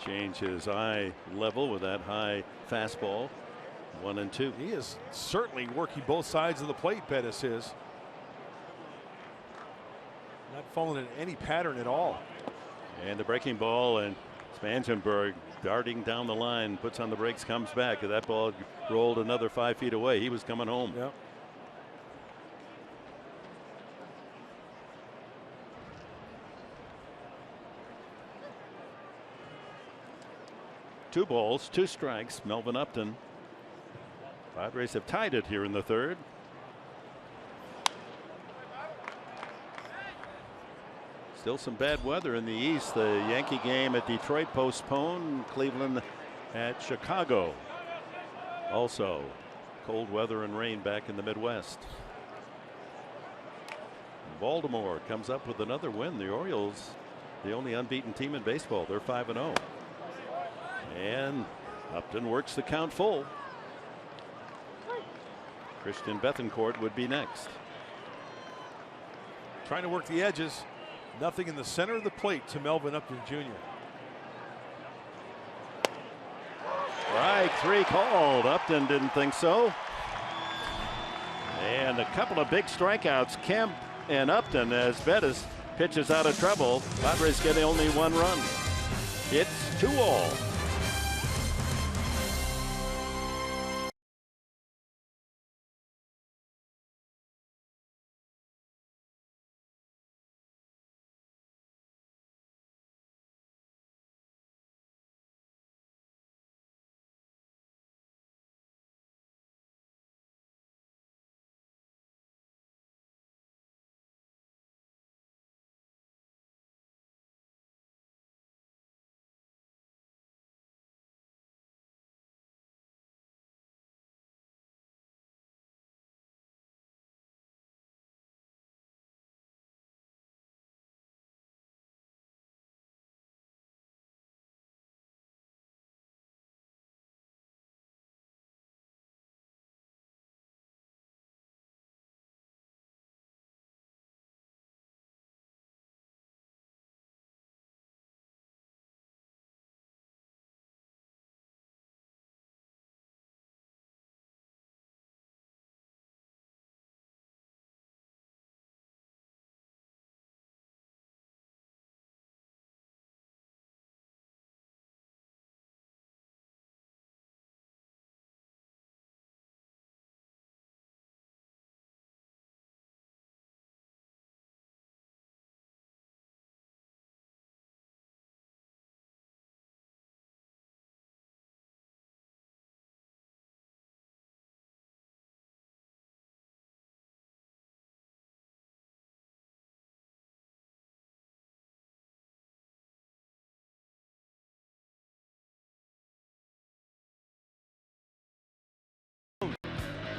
Change his eye level with that high fastball. 1-2. He is certainly working both sides of the plate, Bettis is. Not falling in any pattern at all. And the breaking ball, and Spanchenberg darting down the line, puts on the brakes, comes back. That ball rolled another 5 feet away. He was coming home. Yep. Two balls, 2 strikes. Melvin Upton. Padres have tied it here in the third. Still some bad weather in the east. The Yankee game at Detroit postponed. Cleveland at Chicago also cold weather and rain back in the Midwest. Baltimore comes up with another win. The Orioles, the only unbeaten team in baseball. They're 5-0. And Upton works the count full. Christian Bethancourt would be next. Trying to work the edges. Nothing in the center of the plate to Melvin Upton Jr. Strike 3 called. Upton didn't think so. And a couple of big strikeouts. Kemp and Upton as Bettis pitches out of trouble. Padres get only 1 run. It's 2-all.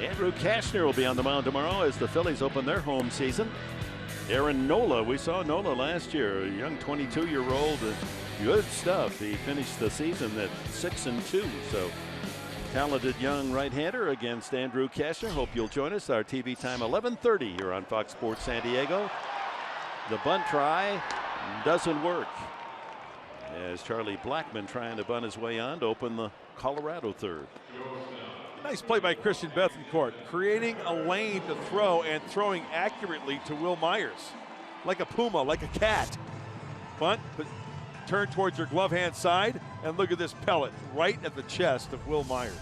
Andrew Kashner will be on the mound tomorrow as the Phillies open their home season. Aaron Nola, we saw Nola last year, a young 22-year-old, good stuff. He finished the season at 6-2, so talented young right-hander against Andrew Kashner. Hope you'll join us. Our TV time 11:30 here on Fox Sports San Diego. The bunt try doesn't work as Charlie Blackmon trying to bunt his way on to open the Colorado third. Nice play by Christian Bethancourt, creating a lane to throw and throwing accurately to Will Myers. Like a puma, like a cat. Bunt, but turn towards your glove hand side, and look at this pellet right at the chest of Will Myers.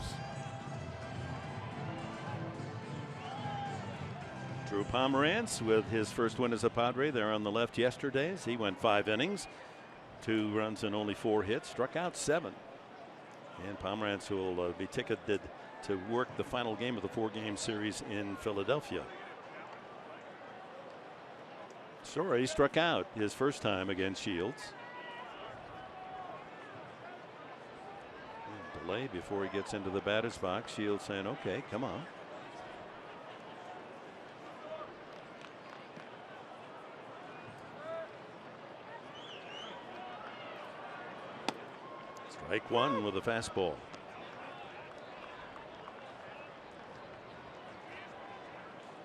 Drew Pomerantz with his first win as a Padre there on the left yesterday as he went 5 innings, 2 runs and only 4 hits, struck out 7. And Pomerantz will be ticketed to work the final game of the 4-game series in Philadelphia. Story struck out his first time against Shields. And delay before he gets into the batter's box. Shields saying, okay, come on. Strike 1 with a fastball.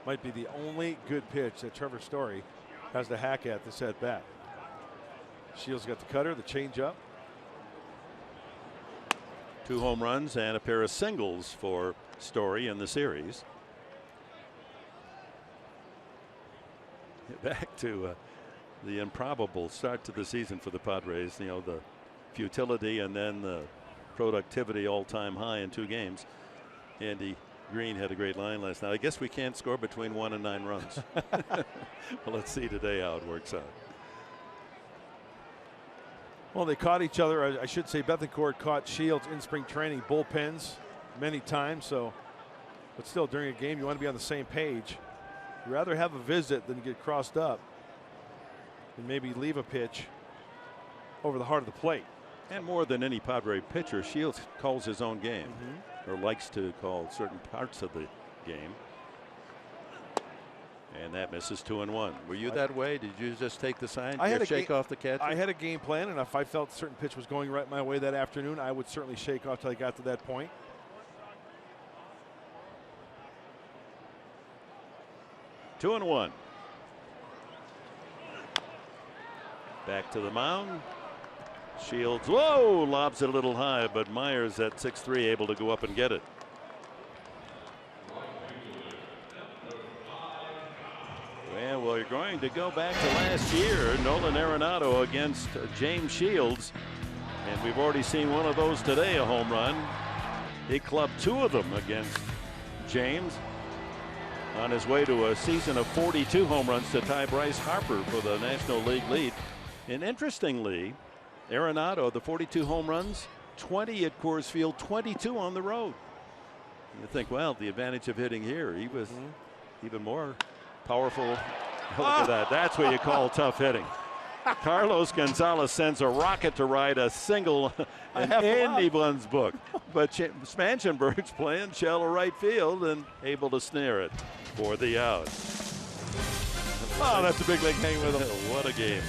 Might be the only good pitch that Trevor Story has to hack at this at bat. Shields got the cutter, the changeup. 2 home runs and a pair of singles for Story in the series. Back to the improbable start to the season for the Padres. You know, the futility and then the productivity all-time high in 2 games. Andy Green had a great line last night. I guess we can't score between 1 and 9 runs. Well, let's see today how it works out. Well, they caught each other. I should say Bethancourt caught Shields in spring training bullpens many times. So, but still, during a game, you want to be on the same page. You'd rather have a visit than get crossed up and maybe leave a pitch over the heart of the plate. And more than any Padre pitcher, Shields calls his own game, or likes to call certain parts of the game. And that misses 2-1. Were you that way? Did you just take the sign? I had to shake off the catcher? I had a game plan, and if I felt a certain pitch was going right my way that afternoon, I would certainly shake off till I got to that point. Two and one. Back to the mound. Shields, whoa, lobs it a little high, but Myers at 6'3", able to go up and get it. Well, we're going to go back to last year. Nolan Arenado against James Shields. And we've already seen one of those today, a home run. He clubbed 2 of them against James on his way to a season of 42 home runs to tie Bryce Harper for the National League lead. And interestingly, Arenado, the 42 home runs, 20 at Coors Field, 22 on the road. You think, well, the advantage of hitting here, he was even more powerful. Look at that. That's what you call tough hitting. Carlos Gonzalez sends a rocket to right, a single in anyone's book. But Spangenberg's playing shallow right field and able to snare it for the out. Oh, that's a big league hang with him. What a game.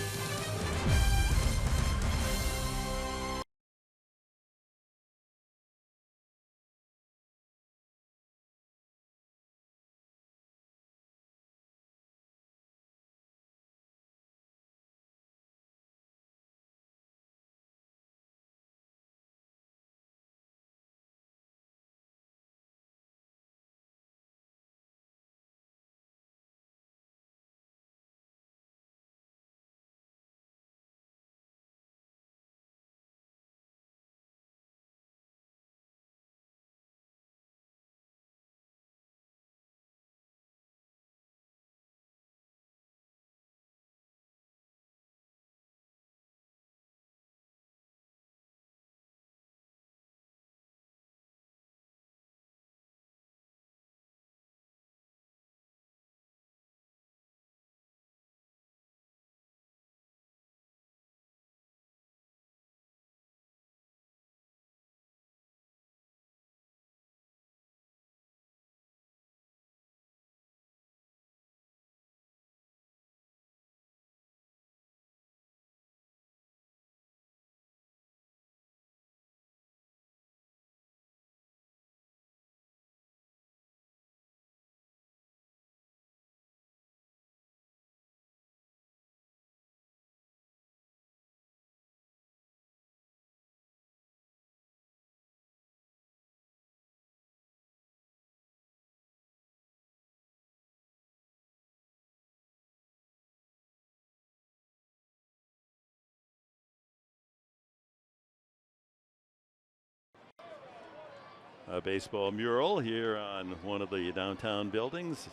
A baseball mural here on one of the downtown buildings,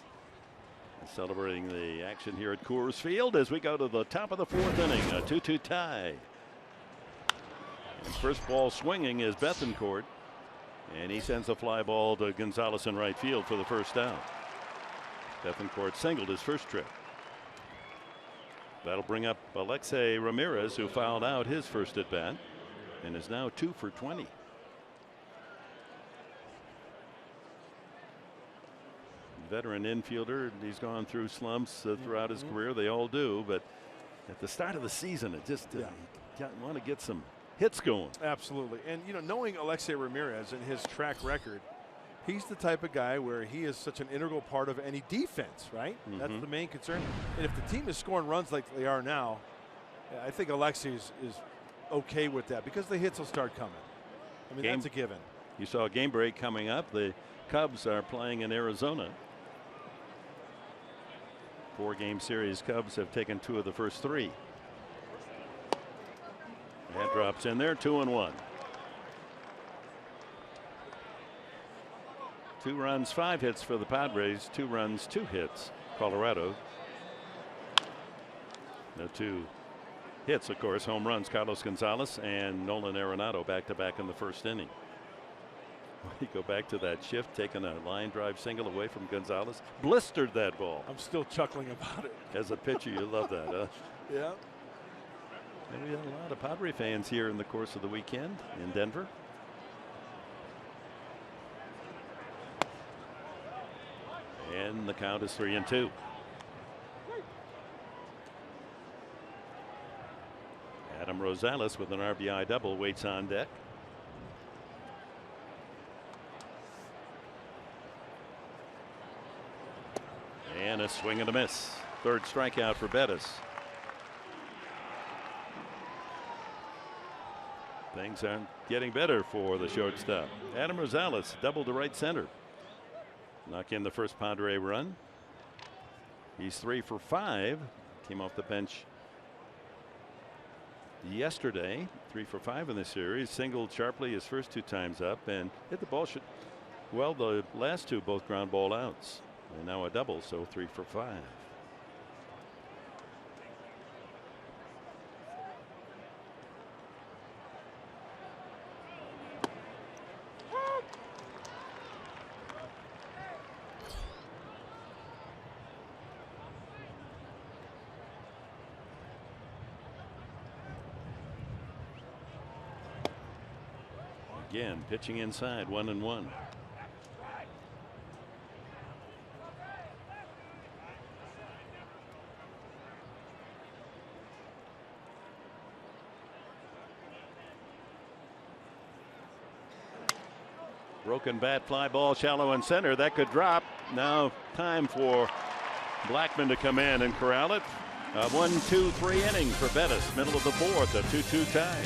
celebrating the action here at Coors Field as we go to the top of the 4th inning, a 2-2 tie. And first ball swinging is Bethancourt, and he sends a fly ball to Gonzalez in right field for the first out. Bethancourt singled his first trip. That'll bring up Alexei Ramirez, who fouled out his first at bat and is now 2 for 20. Veteran infielder. He's gone through slumps throughout his career. They all do, but at the start of the season, it just you want to get some hits going. Absolutely. And you know, knowing Alexei Ramirez and his track record, he's the type of guy where he is such an integral part of any defense, right? That's the main concern. And if the team is scoring runs like they are now, I think Alexei is okay with that because the hits will start coming. I mean, that's a given. You saw a game break coming up. The Cubs are playing in Arizona. 4-game series. Cubs have taken 2 of the first 3. That drops in there, 2-1. 2 runs, 5 hits for the Padres. 2 runs, 2 hits. Colorado. The 2 hits, of course, home runs. Carlos Gonzalez and Nolan Arenado back-to-back in the first inning. You go back to that shift, taking a line drive single away from Gonzalez. Blistered that ball. I'm still chuckling about it. As a pitcher, you love that, huh? Yeah. And we had a lot of Padre fans here in the course of the weekend in Denver. And the count is 3-2. Adam Rosales with an RBI double waits on deck. And a swing and a miss. Third strikeout for Bettis. Things aren't getting better for the shortstop. Adam Rosales double to right center. Knock in the first Padre run. He's 3 for 5. Came off the bench yesterday. 3 for 5 in the series. Singled sharply his first 2 times up and hit the ball. Well, the last 2 both ground ball outs. And now a double, so 3 for 5. Again, pitching inside, 1-1. Broken bat, fly ball, shallow and center. That could drop. Now time for Blackman to come in and corral it. 1-2-3 inning for Bettis. Middle of the 4th, a 2-2 tie.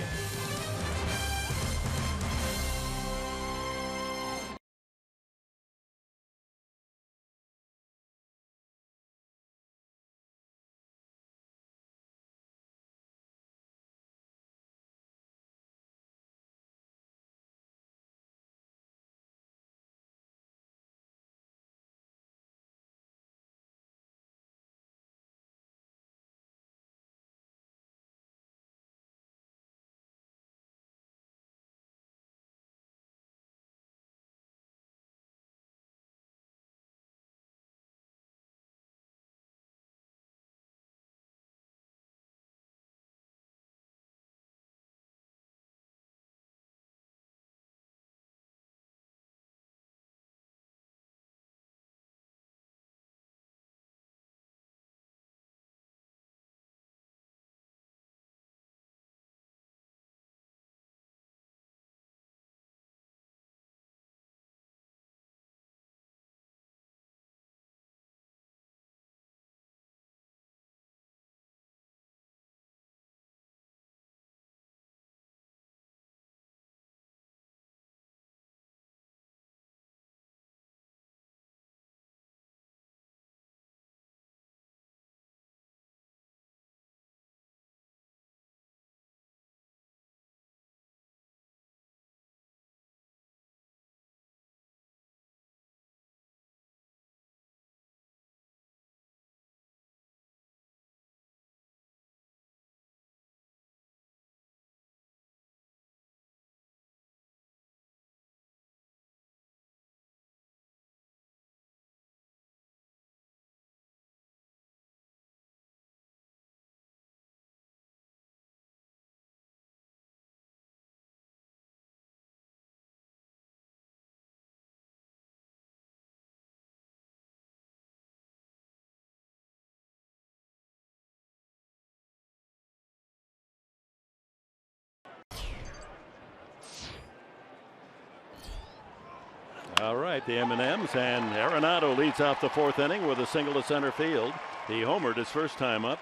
All right, the M&Ms, and Arenado leads off the 4th inning with a single to center field. He homered his first time up.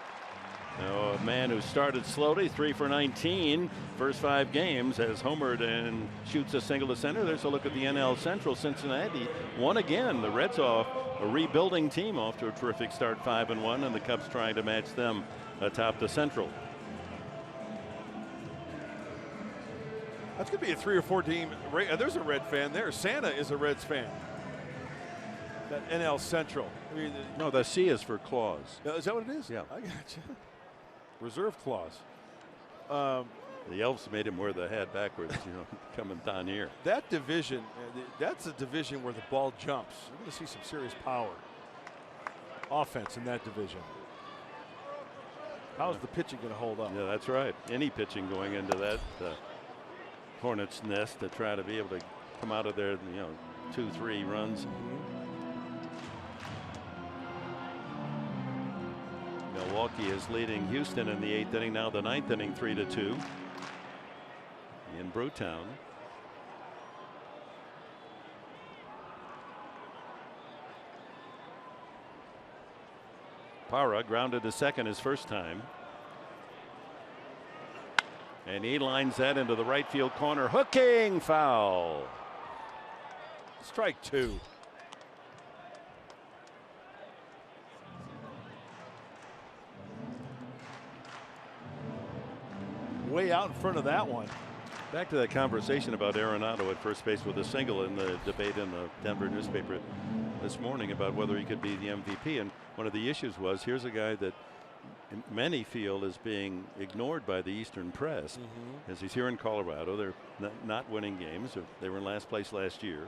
Now, a man who started slowly, 3 for 19, first 5 games, has homered and shoots a single to center. There's a look at the NL Central. Cincinnati won again. The Reds off a rebuilding team, off to a terrific start, 5-1, and the Cubs trying to match them atop the Central. That's going to be a 3 or 4 team. There's a Red fan there. Santa is a Reds fan. That NL Central. I mean, no, the C is for clause. Is that what it is? Yeah. I got you. Reserve clause. The Elves made him wear the hat backwards, coming down here. That division, that's a division where the ball jumps. You're going to see some serious power. Offense in that division. How's the pitching going to hold up? Yeah, that's right. Any pitching going into that hornet's nest to try to be able to come out of there, 2-3 runs. Milwaukee is leading Houston in the 8th inning, now the 9th inning, 3-2 in Brewtown. Parra grounded to second his first time. And he lines that into the right field corner. Hooking foul. Strike 2. Way out in front of that one. Back to that conversation about Arenado at first base with a single in the debate in the Denver newspaper this morning about whether he could be the MVP. And one of the issues was, here's a guy that many feel is being ignored by the Eastern press, as he's here in Colorado. They're not winning games. They were in last place last year.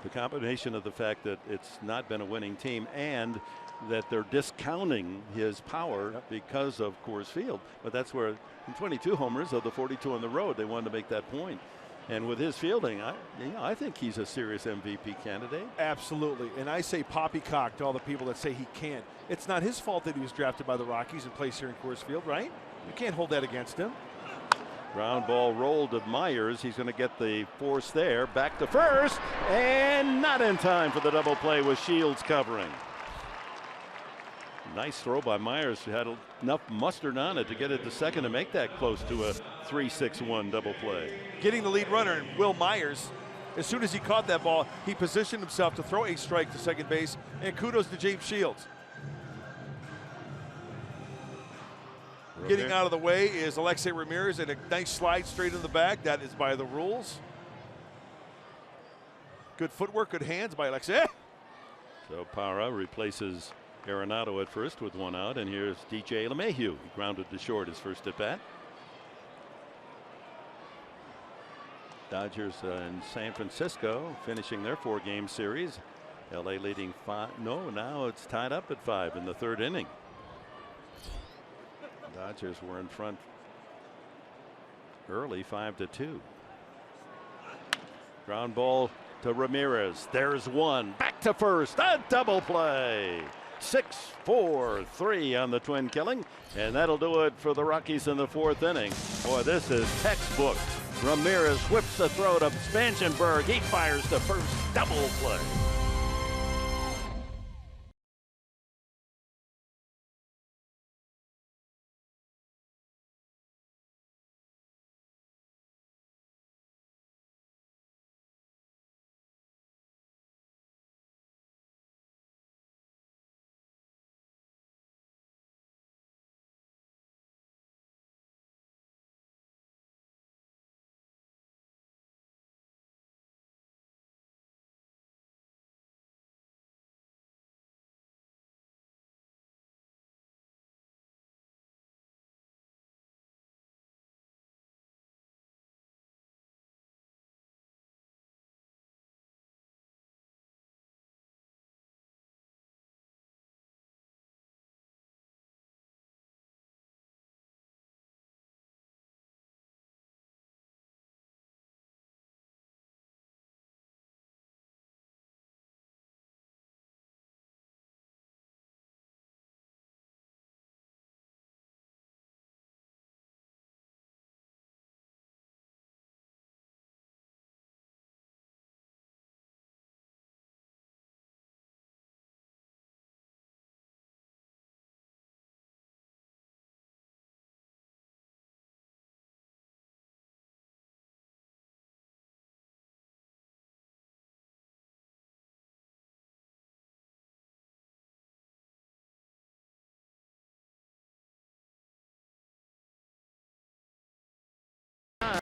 The combination of the fact that it's not been a winning team and that they're discounting his power because of Coors Field. But that's where, in 22 homers of the 42 on the road, they wanted to make that point. And with his fielding, I think he's a serious MVP candidate. Absolutely. And I say poppycock to all the people that say he can't. It's not his fault that he was drafted by the Rockies and placed here in Coors Field, right? You can't hold that against him. Ground ball rolled to Myers. He's going to get the force there. Back to first. And not in time for the double play with Shields covering. Nice throw by Myers, who had enough mustard on it to get it to second to make that close to a 3-6-1 double play. Getting the lead runner, Will Myers, as soon as he caught that ball, he positioned himself to throw a strike to second base, and kudos to James Shields. Getting out of the way is Alexei Ramirez, and a nice slide straight in the back. That is by the rules. Good footwork, good hands by Alexei. So Parra replaces Arenado at first with one out, and here's DJ LeMahieu. He grounded to short his first at bat. Dodgers in San Francisco finishing their 4-game series. LA leading 5. No, now it's tied up at 5 in the 3rd inning. Dodgers were in front early, 5-2. Ground ball to Ramirez. There's one. Back to first. A double play. 6-4-3 on the twin killing, and that'll do it for the Rockies in the 4th inning. Boy, this is textbook. Ramirez whips the throw to Spangenberg. He fires the first double play.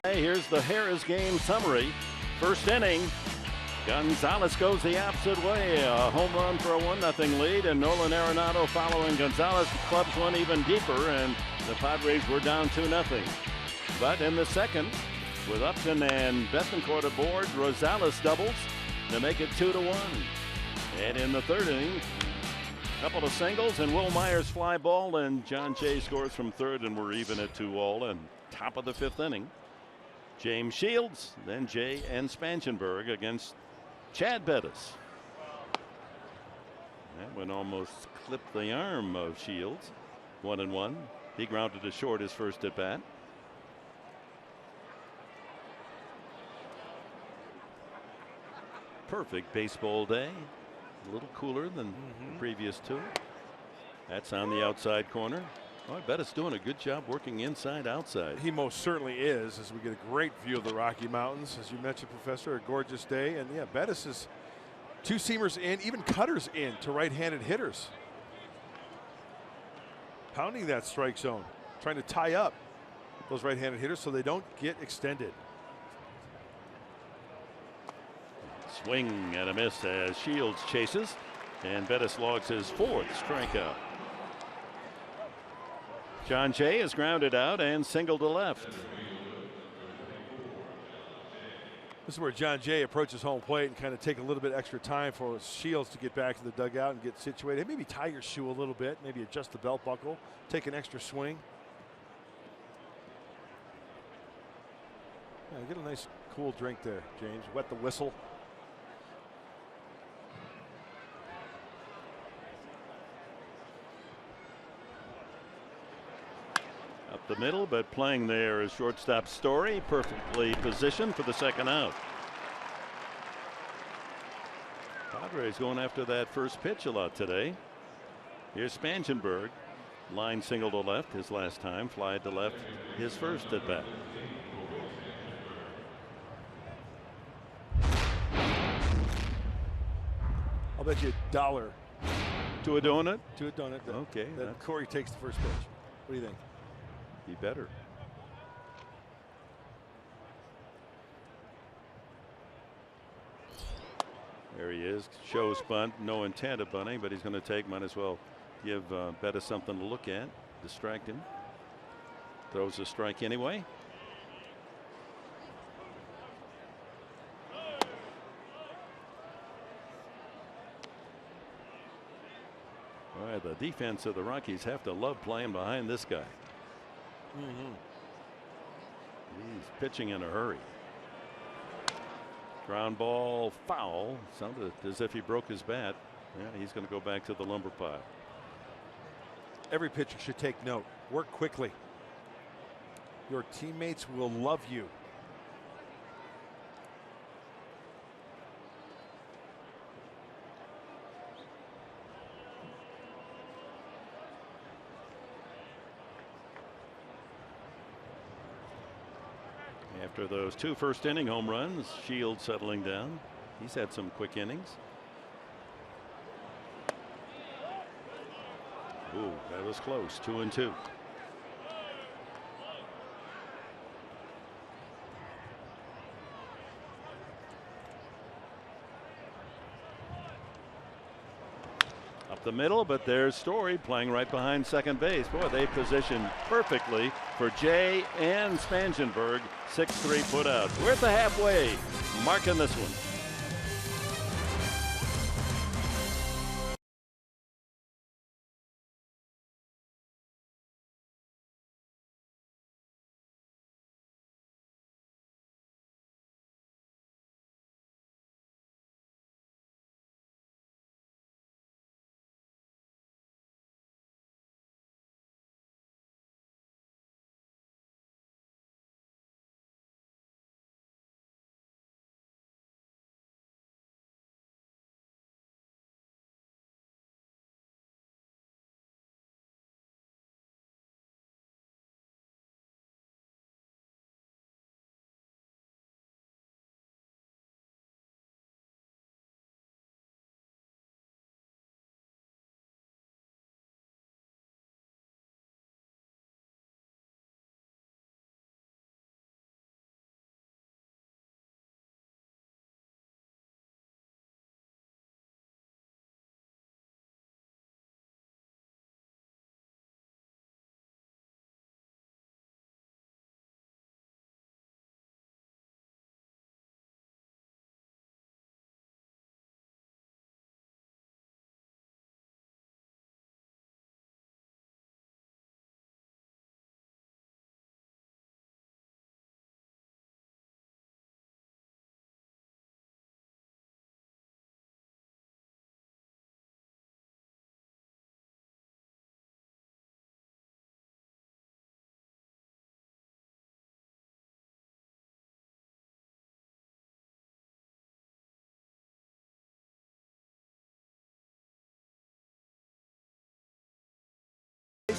Here's the Harris game summary. First inning, Gonzalez goes the opposite way. A home run for a 1-0 lead, and Nolan Arenado following Gonzalez clubs one even deeper, and the Padres were down 2-0. But in the second, with Upton and Betancourt aboard, Rosales doubles to make it 2-1. And in the 3rd inning, Couple of singles and Will Myers fly ball, and John Jay scores from third, and we're even at 2-all. And top of the 5th inning, James Shields, then Jay and Spangenberg against Chad Bettis. That one almost clipped the arm of Shields. 1-1. He grounded to short his first at bat. Perfect baseball day. A little cooler than the previous two. That's on the outside corner. Oh, I bet it's doing a good job working inside outside. He most certainly is, as we get a great view of the Rocky Mountains. As you mentioned, Professor, a gorgeous day. And yeah, Bettis is two-seamers in, even cutters in to right-handed hitters. Pounding that strike zone, trying to tie up those right-handed hitters so they don't get extended. Swing and a miss as Shields chases, and Bettis logs his 4th strikeout. John Jay is grounded out and single to left. This is where John Jay approaches home plate and kind of take a little bit extra time for Shields to get back to the dugout and get situated. Maybe tie your shoe a little bit, maybe adjust the belt buckle, take an extra swing. Yeah, get a nice cool drink there, James. Wet the whistle. Up the middle, but playing there is shortstop Story, perfectly positioned for the second out. Padres going after that first pitch a lot today. Here's Spangenberg, line single to left his last time, fly to left his first at bat. I'll bet you $1 to a donut. To a donut. Okay. That Corey takes the first pitch. What do you think? He better. There he is. Shows bunt. No intent of bunting, but he's going to take. Might as well give Bettis something to look at. Distract him. Throws a strike anyway. All right, the defense of the Rockies have to love playing behind this guy. He's pitching in a hurry. Ground ball foul. Sounded as if he broke his bat. Yeah, he's going to go back to the lumber pile. Every pitcher should take note. Work quickly. Your teammates will love you. After those 2 first-inning home runs, Shields settling down. He's had some quick innings. Ooh, that was close. 2-2. Up the middle, but there's Story playing right behind second base. Boy, they positioned perfectly for Jay and Spangenberg. 6-3 put out. We're at the halfway mark in this one.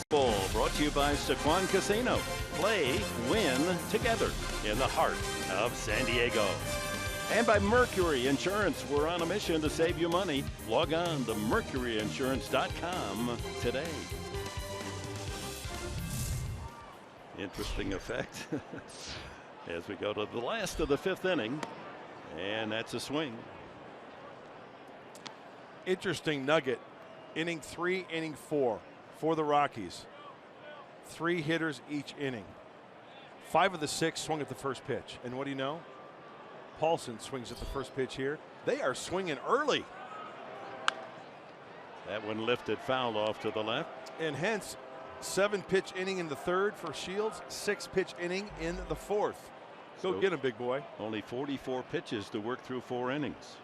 Bowl brought to you by Sequan Casino. Play, win together in the heart of San Diego. And by Mercury Insurance. We're on a mission to save you money. Log on to mercuryinsurance.com today. Interesting effect as we go to the last of the 5th inning. And that's a swing. Interesting nugget. Inning 3, inning 4 for the Rockies. 3 hitters each inning. 5 of the 6 swung at the first pitch. And what do you know? Paulson swings at the first pitch here. They are swinging early. That one lifted foul off to the left. And hence 7-pitch inning in the 3rd for Shields. 6-pitch inning in the 4th. Go get him, big boy. Only 44 pitches to work through 4 innings.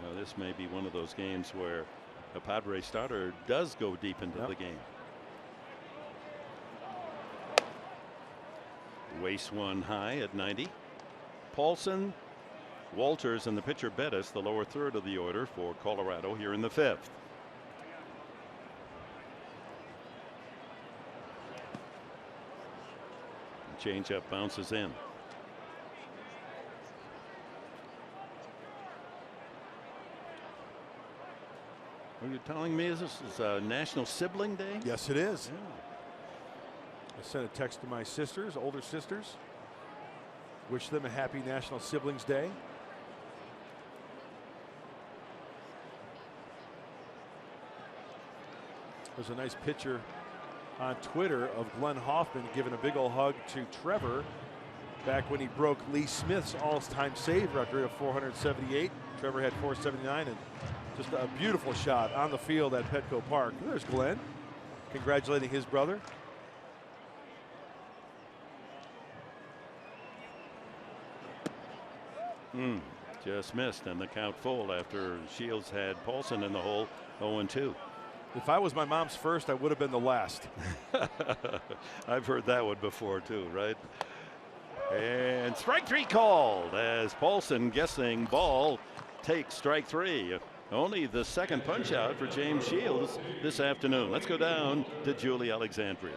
Now, this may be one of those games where a Padre starter does go deep into the game. Waste one high at 90. Paulson, Walters, and the pitcher Bettis, the lower third of the order for Colorado here in the 5th. Changeup bounces in. Are you telling me this is National Sibling Day? Yes, it is. Yeah. I sent a text to my sisters, older sisters. Wish them a happy National Siblings Day. There's a nice picture on Twitter of Glenn Hoffman giving a big old hug to Trevor back when he broke Lee Smith's all-time save record of 478. Trevor had 479, and just a beautiful shot on the field at Petco Park. There's Glenn congratulating his brother. Just missed, and the count full after Shields had Paulson in the hole. 0-2. If I was my mom's first, I would have been the last. I've heard that one before too, right? And strike 3 called as Paulson, guessing ball, takes strike 3. Only the 2nd punch out for James Shields this afternoon. Let's go down to Julie Alexandria.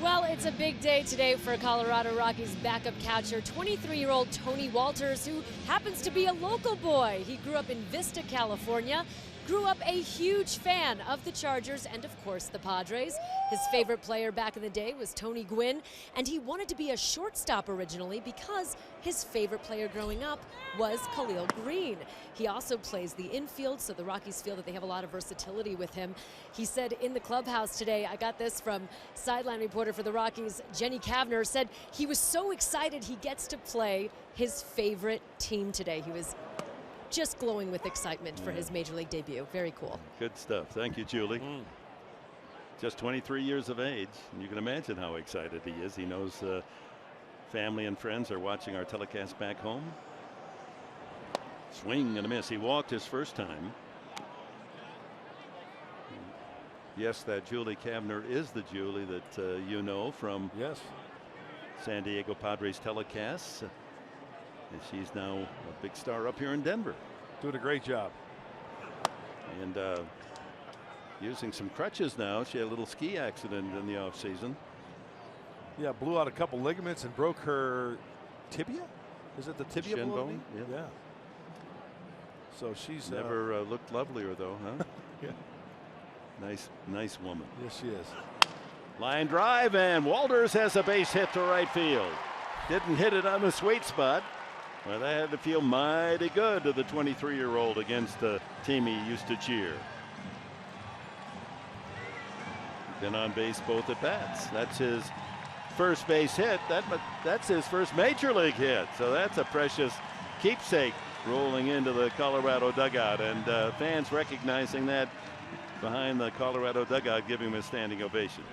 Well, it's a big day today for Colorado Rockies backup catcher, 23-year-old Tony Walters, who happens to be a local boy. He grew up in Vista, California. Grew up a huge fan of the Chargers and, of course, the Padres. His favorite player back in the day was Tony Gwynn, and he wanted to be a shortstop originally because his favorite player growing up was Khalil Green. He also plays the infield, so the Rockies feel that they have a lot of versatility with him. He said in the clubhouse today, I got this from sideline reporter for the Rockies, Jenny Kavner, said he was so excited he gets to play his favorite team today. He was just glowing with excitement for his major league debut. Very cool. Good stuff. Thank you, Julie. Just 23 years of age, and you can imagine how excited he is. He knows family and friends are watching our telecast back home. Swing and a miss. He walked his first time. Yes, that Julie Kavner is the Julie that you know from San Diego Padres telecasts. And she's now a big star up here in Denver. Doing a great job. And using some crutches now. She had a little ski accident in the offseason. Yeah, blew out a couple ligaments and broke her tibia. Is it the tibia shin below bone? knee? Yeah. So she's never looked lovelier, though, huh? Yeah. Nice woman. Yes, she is. Line drive, and Walters has a base hit to right field. Didn't hit it on the sweet spot. Well, that had to feel mighty good to the 23-year-old against the team he used to cheer. Been on base both at bats. That's his first base hit. That's his first major league hit. So that's a precious keepsake rolling into the Colorado dugout. And fans recognizing that behind the Colorado dugout, giving him a standing ovation.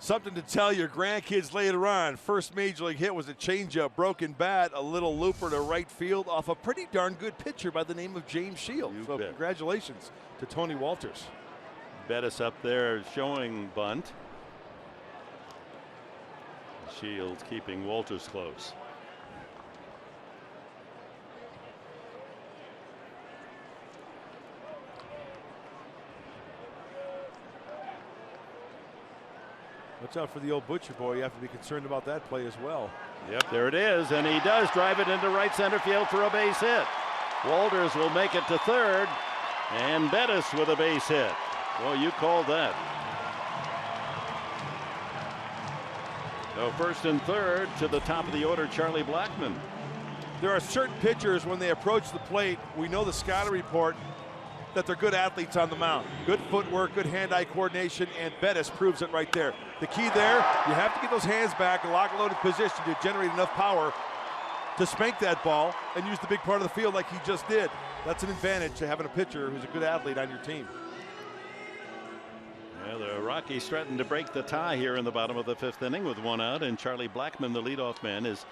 Something to tell your grandkids later on. First major league hit was a changeup, broken bat, a little looper to right field off a pretty darn good pitcher by the name of James Shields. So congratulations to Tony Walters. Bettis up there showing bunt. Shields keeping Walters close. Watch out for the old Butcher boy. You have to be concerned about that play as well. Yep, there it is, and he does drive it into right center field for a base hit. Walters will make it to third, and Bettis with a base hit. Well, you called that. So first and third to the top of the order, Charlie Blackmon. There are certain pitchers, when they approach the plate, we know the scouting report that they're good athletes on the mound. Good footwork, good hand-eye coordination, and Bettis proves it right there. The key there, you have to get those hands back in lock-loaded position to generate enough power to spank that ball and use the big part of the field like he just did. That's an advantage to having a pitcher who's a good athlete on your team. Well, the Rockies threatened to break the tie here in the bottom of the fifth inning with one out, and Charlie Blackmon, the leadoff man, is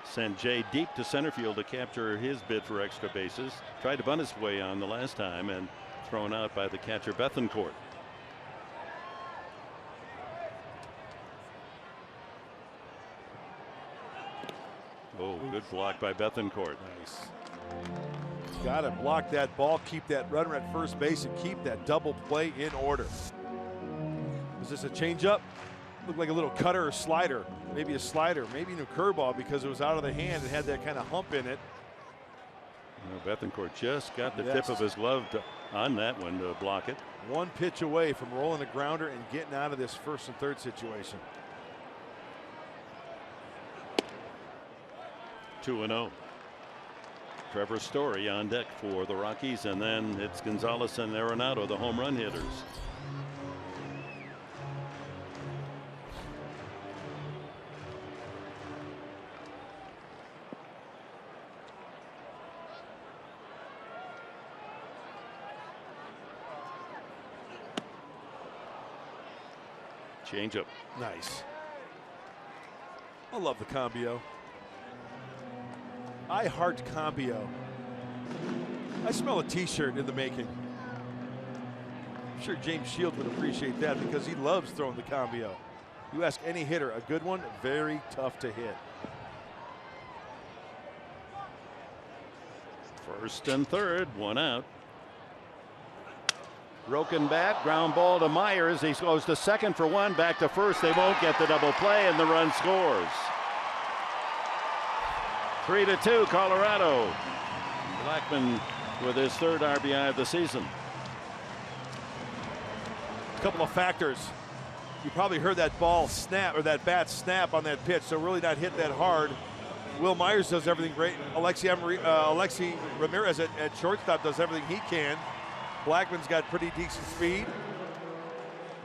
sent Jay deep to center field to capture his bid for extra bases. Tried to bunt his way on the last time and thrown out by the catcher Bethencourt. Oh, good block by Bethencourt. Nice. Got to block that ball, keep that runner at first base, and keep that double play in order. Was this a changeup? Looked like a little cutter or slider. Maybe a slider, maybe even a curveball because it was out of the hand and had that kind of hump in it. Well, Bethencourt just got the tip of his glove on that one to block it. One pitch away from rolling a grounder and getting out of this first and third situation. 2-0. Trevor Story on deck for the Rockies, and then it's Gonzalez and Arenado, the home run hitters. Changeup. Nice. I love the Cambio. I heart Cambio. I smell a t-shirt in the making. I'm sure James Shields would appreciate that because he loves throwing the Cambio. You ask any hitter, a good one, very tough to hit. First and third, one out. Broken bat, ground ball to Myers. He goes to second for one, back to first. They won't get the double play, and the run scores. 3-2, Colorado. Blackmon with his third RBI of the season. A couple of factors. You probably heard that ball snap, or that bat snap on that pitch, so really not hit that hard. Will Myers does everything great. Alexi Ramirez at shortstop does everything he can. Blackman's got pretty decent speed.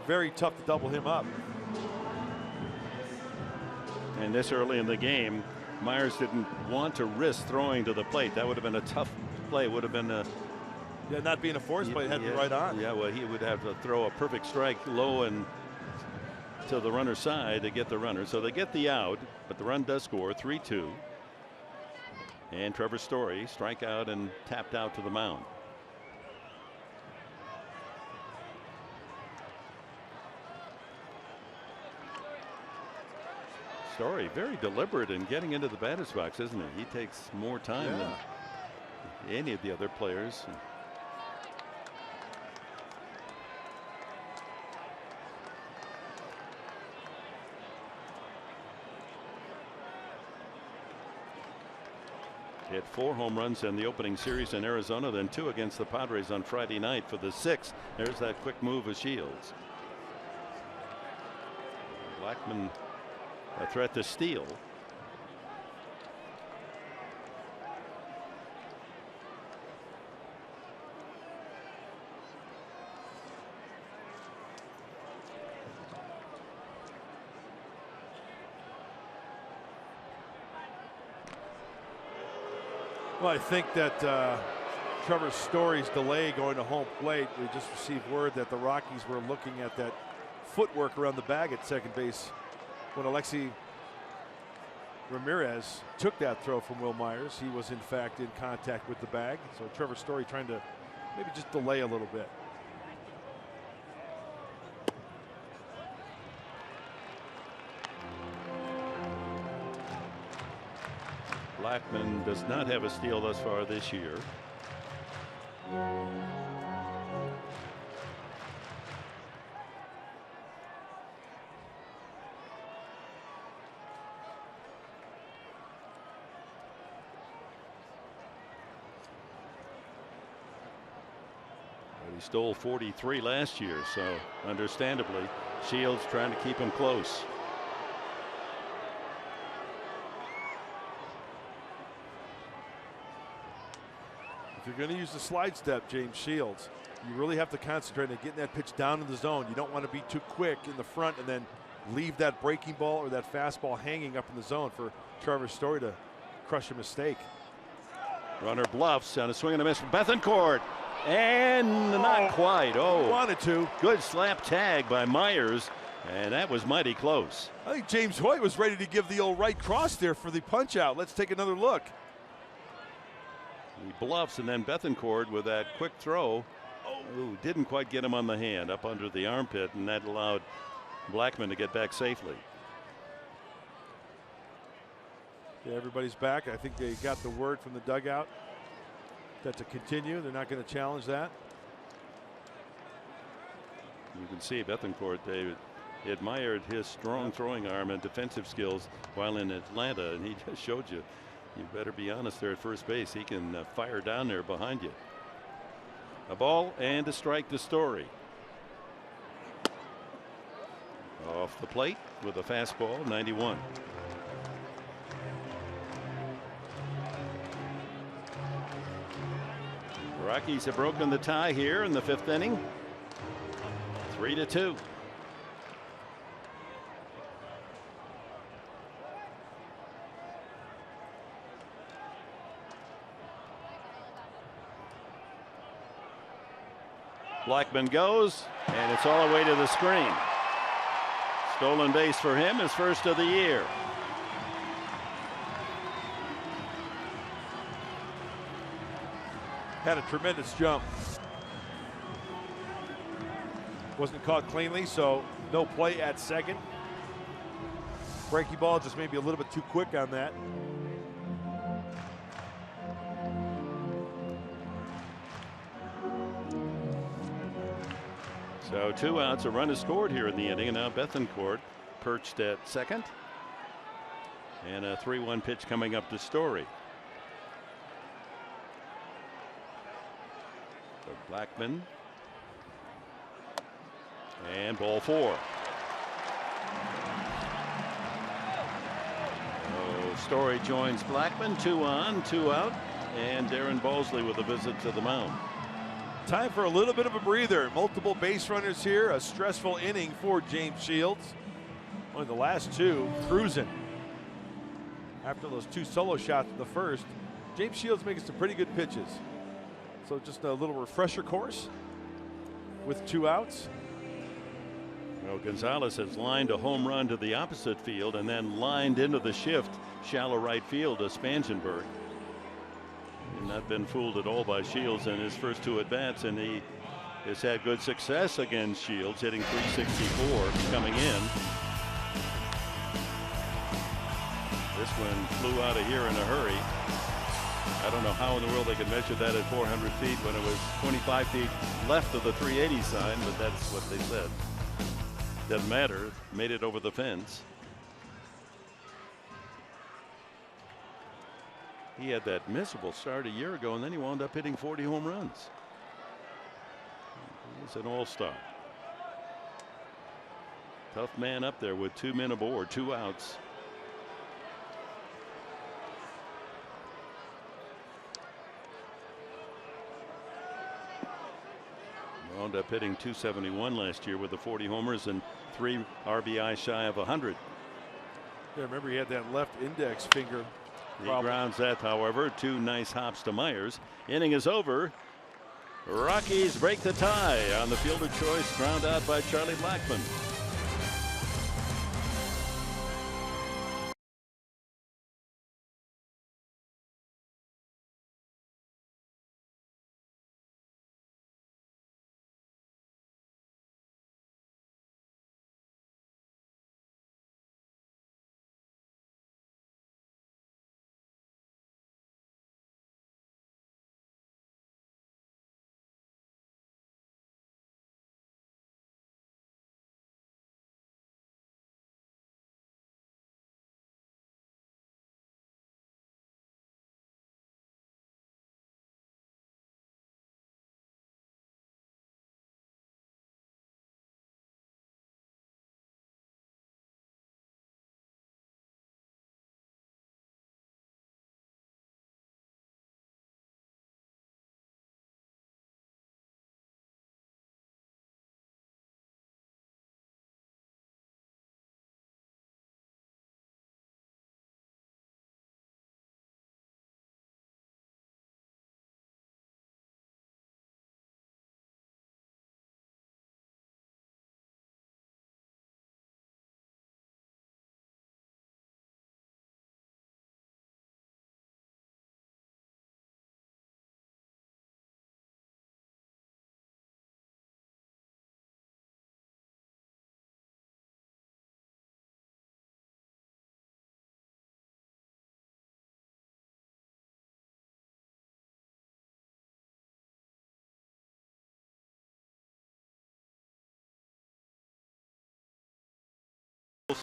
Very tough to double him up. And this early in the game, Myers didn't want to risk throwing to the plate. That would have been a tough play. Would have been a not being a force play, it had to be right on. Yeah, well, he would have to throw a perfect strike low and to the runner's side to get the runner. So they get the out, but the run does score. 3-2. And Trevor Story strikeout and tapped out to the mound. Story very deliberate in getting into the batter's box, isn't he? He takes more time than any of the other players. Hit 4 home runs in the opening series in Arizona, then 2 against the Padres on Friday night for the 6th. There's that quick move of Shields. Blackmon a threat to steal. Well, I think that Trevor Story's delay going to home plate, we just received word that the Rockies were looking at that footwork around the bag at second base when Alexi Ramirez took that throw from Will Myers. He was in fact in contact with the bag. So Trevor Story trying to maybe just delay a little bit. Blackmon does not have a steal thus far this year. He stole 43 last year, so understandably, Shields trying to keep him close. If you're going to use the slide step, James Shields, you really have to concentrate on getting that pitch down in the zone. You don't want to be too quick in the front and then leave that breaking ball or that fastball hanging up in the zone for Trevor Story to crush a mistake. Runner bluffs on a swing and a miss from Bethancourt. And not quite. Oh, wanted to. Good slap tag by Myers, and that was mighty close. I think James Hoyt was ready to give the old right cross there for the punch out. Let's take another look. He bluffs, and then Bethancourt with that quick throw. Oh, didn't quite get him on the hand, up under the armpit, and that allowed Blackmon to get back safely. Yeah, everybody's back. I think they got the word from the dugout that to continue. They're not going to challenge that. You can see Bethancourt, David, admired his strong throwing arm and defensive skills while in Atlanta, and he just showed you. You better be honest there at first base. He can fire down there behind you. A ball and a strike to Story. Off the plate with a fastball, 91. Rockies have broken the tie here in the 5th inning. 3-2. Blackmon goes, and it's all the way to the screen. Stolen base for him, his first of the year. Had a tremendous jump. Wasn't caught cleanly, so no play at second. Breaking ball just maybe a little bit too quick on that. So 2 outs, a run is scored here in the inning, and now Bethancourt perched at second. And a 3-1 pitch coming up to Story. So Blackmon. And ball 4. So Story joins Blackmon, 2 on, 2 out, and Darren Balsley with a visit to the mound. Time for a little bit of a breather. Multiple base runners here. A stressful inning for James Shields. One of the last 2 cruising. After those 2 solo shots in the first, James Shields making some pretty good pitches. So just a little refresher course with 2 outs. Well, Gonzalez has lined a home run to the opposite field and then lined into the shift shallow right field to Spangenberg. Not been fooled at all by Shields in his first 2 at-bats, and he has had good success against Shields, hitting .364 coming in. This one flew out of here in a hurry. I don't know how in the world they could measure that at 400 feet when it was 25 feet left of the 380 sign, but that's what they said. Doesn't matter. Made it over the fence. He had that miserable start a year ago, and then he wound up hitting 40 home runs. He's an all-star. Tough man up there with 2 men aboard, 2 outs. Wound up hitting .271 last year with the 40 homers and 3 RBI shy of 100. Yeah, remember he had that left index finger. He grounds that, however. 2 nice hops to Myers. Inning is over. Rockies break the tie on the fielder choice, ground out by Charlie Blackmon.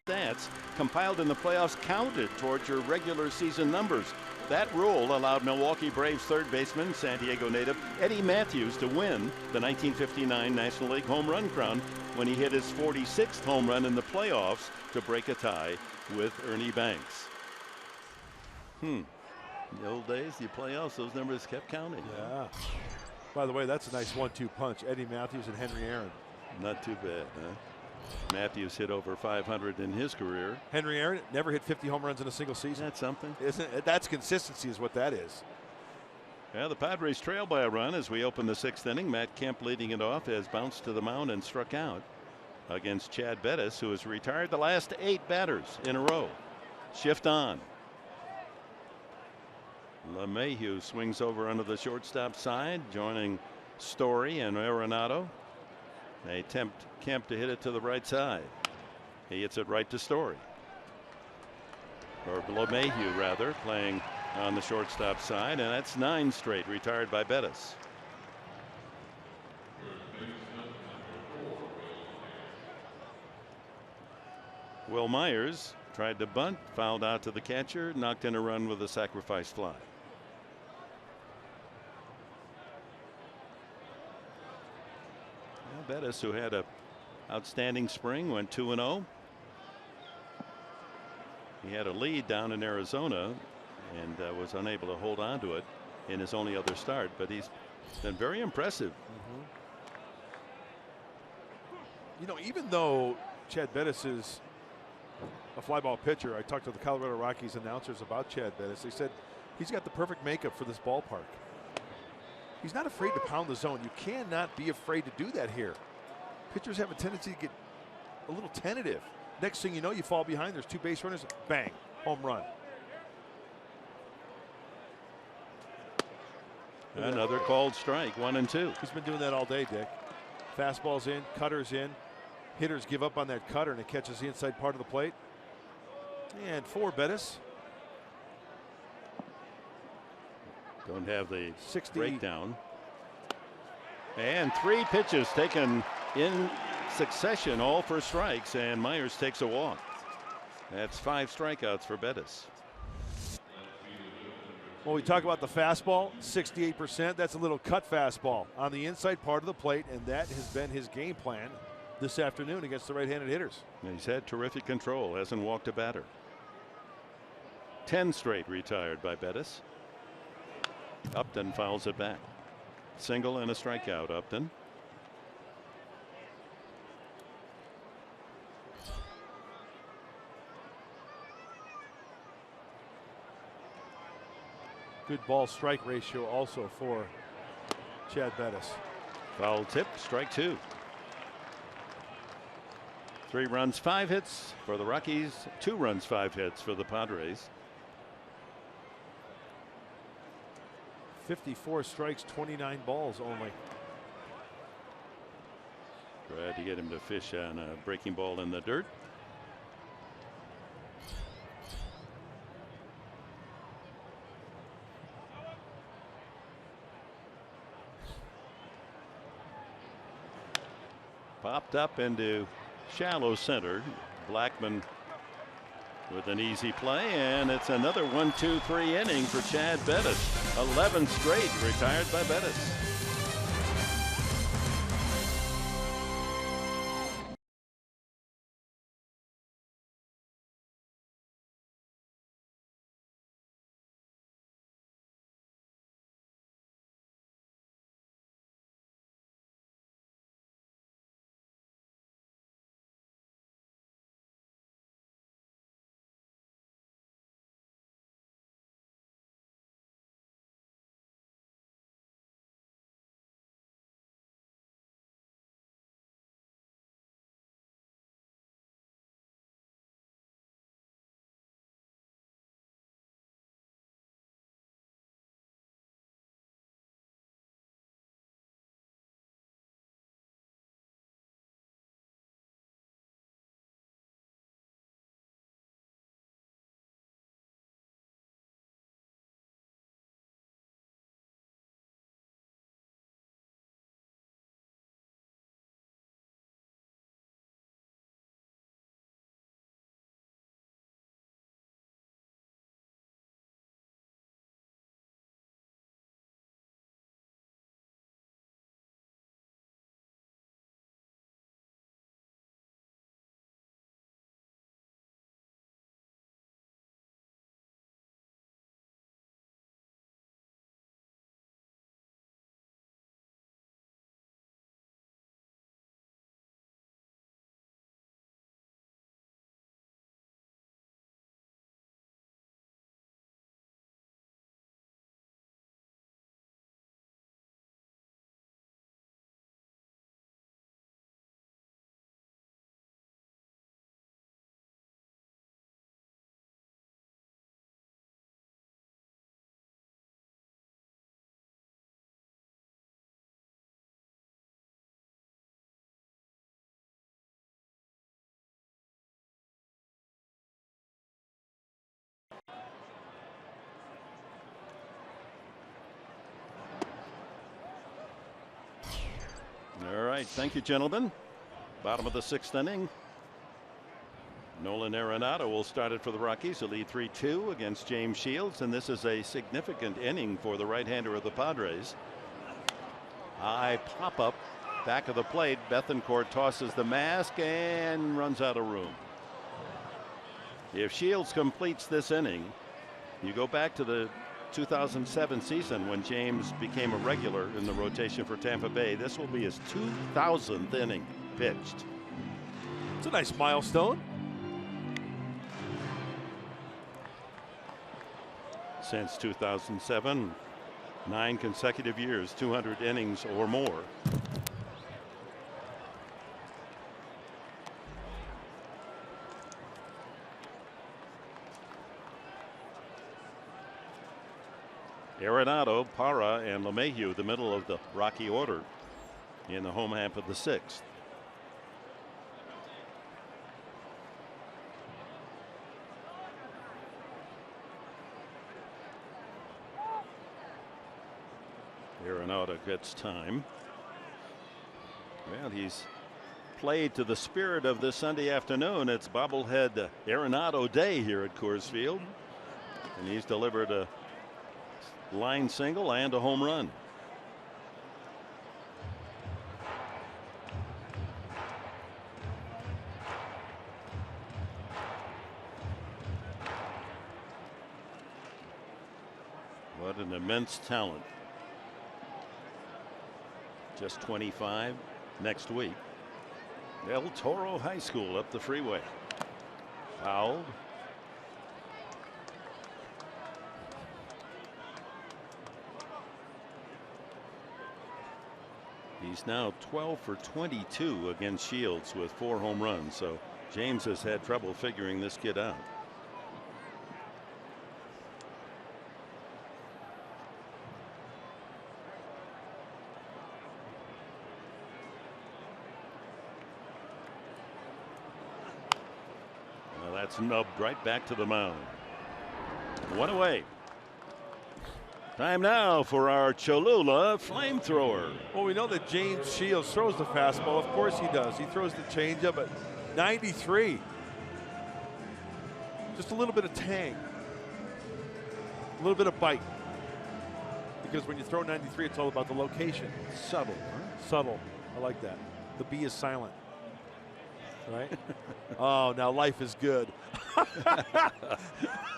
stats compiled in the playoffs counted towards your regular season numbers. That rule allowed Milwaukee Braves third baseman, San Diego native Eddie Matthews to win the 1959 National League home run crown when he hit his 46th home run in the playoffs to break a tie with Ernie Banks. In the old days, the playoffs, those numbers kept counting. Yeah. By the way, that's a nice 1-2 punch. Eddie Matthews and Henry Aaron. Not too bad, huh? Matthews hit over 500 in his career. Henry Aaron never hit 50 home runs in a single season. That's something. Isn't it? That's consistency is what that is. Yeah, the Padres trail by a run as we open the 6th inning. Matt Kemp leading it off has bounced to the mound and struck out against Chad Bettis, who has retired the last 8 batters in a row. Shift on. LeMahieu swings over under the shortstop side, joining Story and Arenado. They attempt Kemp to hit it to the right side. He hits it right to Story. Or LeMahieu, rather, playing on the shortstop side, and that's 9 straight retired by Bettis. Will Myers tried to bunt, fouled out to the catcher, knocked in a run with a sacrifice fly. Bettis, who had a outstanding spring, went 2-0. He had a lead down in Arizona and was unable to hold on to it in his only other start, but he's been very impressive. You know, even though Chad Bettis is a fly ball pitcher, I talked to the Colorado Rockies announcers about Chad Bettis. They said he's got the perfect makeup for this ballpark. He's not afraid to pound the zone. You cannot be afraid to do that here. Pitchers have a tendency to get a little tentative. Next thing you know, you fall behind. There's 2 base runners. Bang, home run. Another called strike, 1-2. He's been doing that all day, Dick. Fastball's in, cutter's in. Hitters give up on that cutter and it catches the inside part of the plate. And for Bettis. Don't have the 60 breakdown. And 3 pitches taken in succession, all for strikes, and Myers takes a walk. That's 5 strikeouts for Bettis. When we talk about the fastball, 68%, that's a little cut fastball on the inside part of the plate, and that has been his game plan this afternoon against the right-handed hitters. He's had terrific control, hasn't walked a batter. 10 straight retired by Bettis. Upton fouls it back. Single and a strikeout, Upton. Good ball strike ratio also for Chad Bettis. Foul tip, strike 2. 3 runs, 5 hits for the Rockies, 2 runs, 5 hits for the Padres. 54 strikes, 29 balls only. Tried to get him to fish on a breaking ball in the dirt. Popped up into shallow center. Blackman with an easy play, and it's another 1-2-3 inning for Chad Bettis. 11 straight retired by Bettis. All right, thank you, gentlemen. Bottom of the 6th inning. Nolan Arenado will start it for the Rockies. He'll lead 3-2 against James Shields, and this is a significant inning for the right-hander of the Padres. High pop-up, back of the plate. Bethancourt tosses the mask and runs out of room. If Shields completes this inning, you go back to the 2007 season when James became a regular in the rotation for Tampa Bay. This will be his 2000th inning pitched. It's a nice milestone. Since 2007, 9 consecutive years, 200 innings or more. Arenado, Parra, and LeMahieu, the middle of the Rocky order in the home half of the 6th. Arenado gets time. Well, he's played to the spirit of this Sunday afternoon. It's bobblehead Arenado Day here at Coors Field, and he's delivered a line single and a home run. What an immense talent. Just 25 next week. El Toro High School up the freeway. Fouled. He's now 12 for 22 against Shields with 4 home runs. So James has had trouble figuring this kid out. Well, that's nubbed right back to the mound. 1 away. Time now for our Cholula flamethrower. Well, we know that James Shields throws the fastball. Of course he does. He throws the changeup at 93. Just a little bit of tang. A little bit of bite. Because when you throw 93, it's all about the location. Subtle, huh? Subtle. I like that. The B is silent. Right? Oh, now life is good.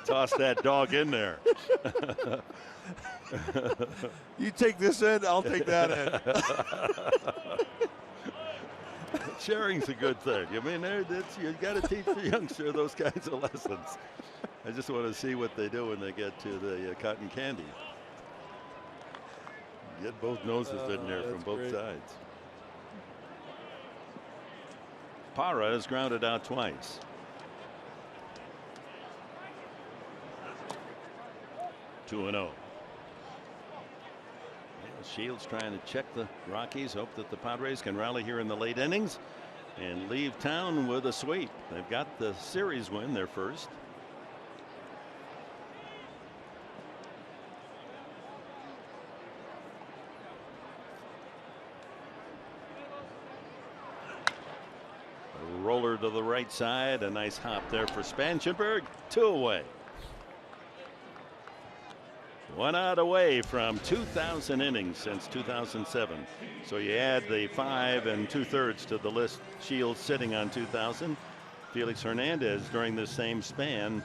Toss that dog in there. You take this end, I'll take that end. Sharing's a good thing. I mean, you got to teach the youngster those kinds of lessons. I just want to see what they do when they get to the cotton candy. Get both noses in there from both sides. Parra is grounded out twice. Two and 0. Shields trying to check the Rockies, hope that the Padres can rally here in the late innings and leave town with a sweep. They've got the series win, their first. A roller to the right side, a nice hop there for Spangenberg. 2 away. 1 out away from 2,000 innings since 2007. So you add the 5 2/3 to the list. Shields sitting on 2,000. Felix Hernandez during this same span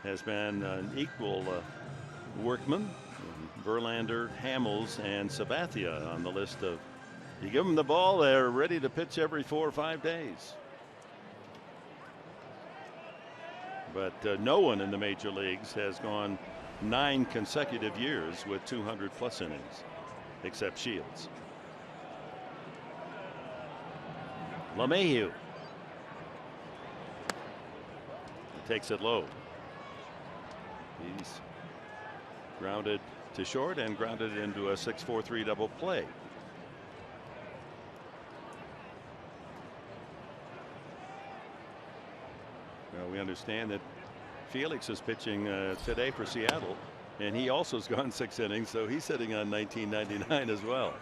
has been an equal workman. Verlander, Hamels, and Sabathia on the list of. You give them the ball, they're ready to pitch every 4 or 5 days. But no one in the major leagues has gone 9 consecutive years with 200+ innings, except Shields. LeMahieu. He takes it low. He's grounded to short and grounded into a 6-4-3 double play. Well, we understand that Felix is pitching today for Seattle, and he also has gone 6 innings, so he's sitting on 1999 as well.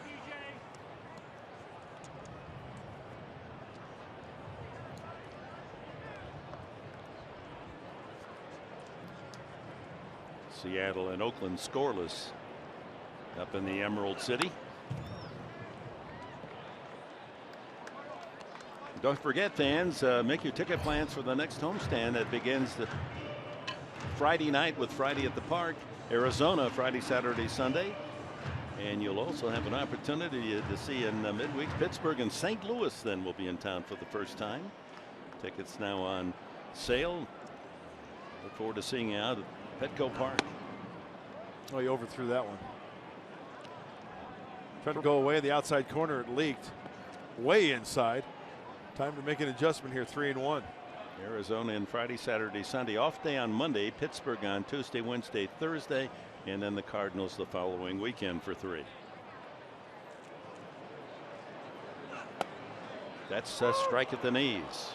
Seattle and Oakland scoreless up in the Emerald City. Don't forget, fans, make your ticket plans for the next homestand that begins the Friday night with Friday at the Park. Arizona Friday, Saturday, Sunday. And you'll also have an opportunity to see in midweek Pittsburgh and St. Louis then will be in town for the first time. Tickets now on sale. Look forward to seeing you out at Petco Park. Oh, he overthrew that one. Tried to go away the outside corner. It leaked way inside. Time to make an adjustment here. 3-1. Arizona in Friday, Saturday, Sunday. Off day on Monday. Pittsburgh on Tuesday, Wednesday, Thursday. And then the Cardinals the following weekend for 3. That's a strike at the knees.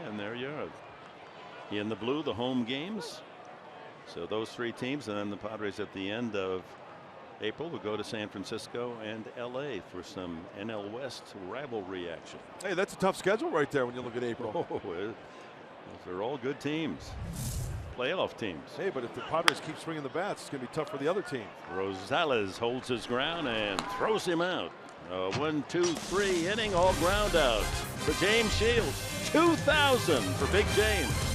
And there you are. In the blue, the home games. So those 3 teams, and then the Padres at the end of April will go to San Francisco and LA for some NL West rivalry action. Hey, that's a tough schedule right there when you look at April. Oh, those are all good teams. Playoff teams. Hey, but if the Padres keep swinging the bats, it's going to be tough for the other team. Rosales holds his ground and throws him out. 1, 2, 3 inning, all ground outs for James Shields. 2,000 for Big James.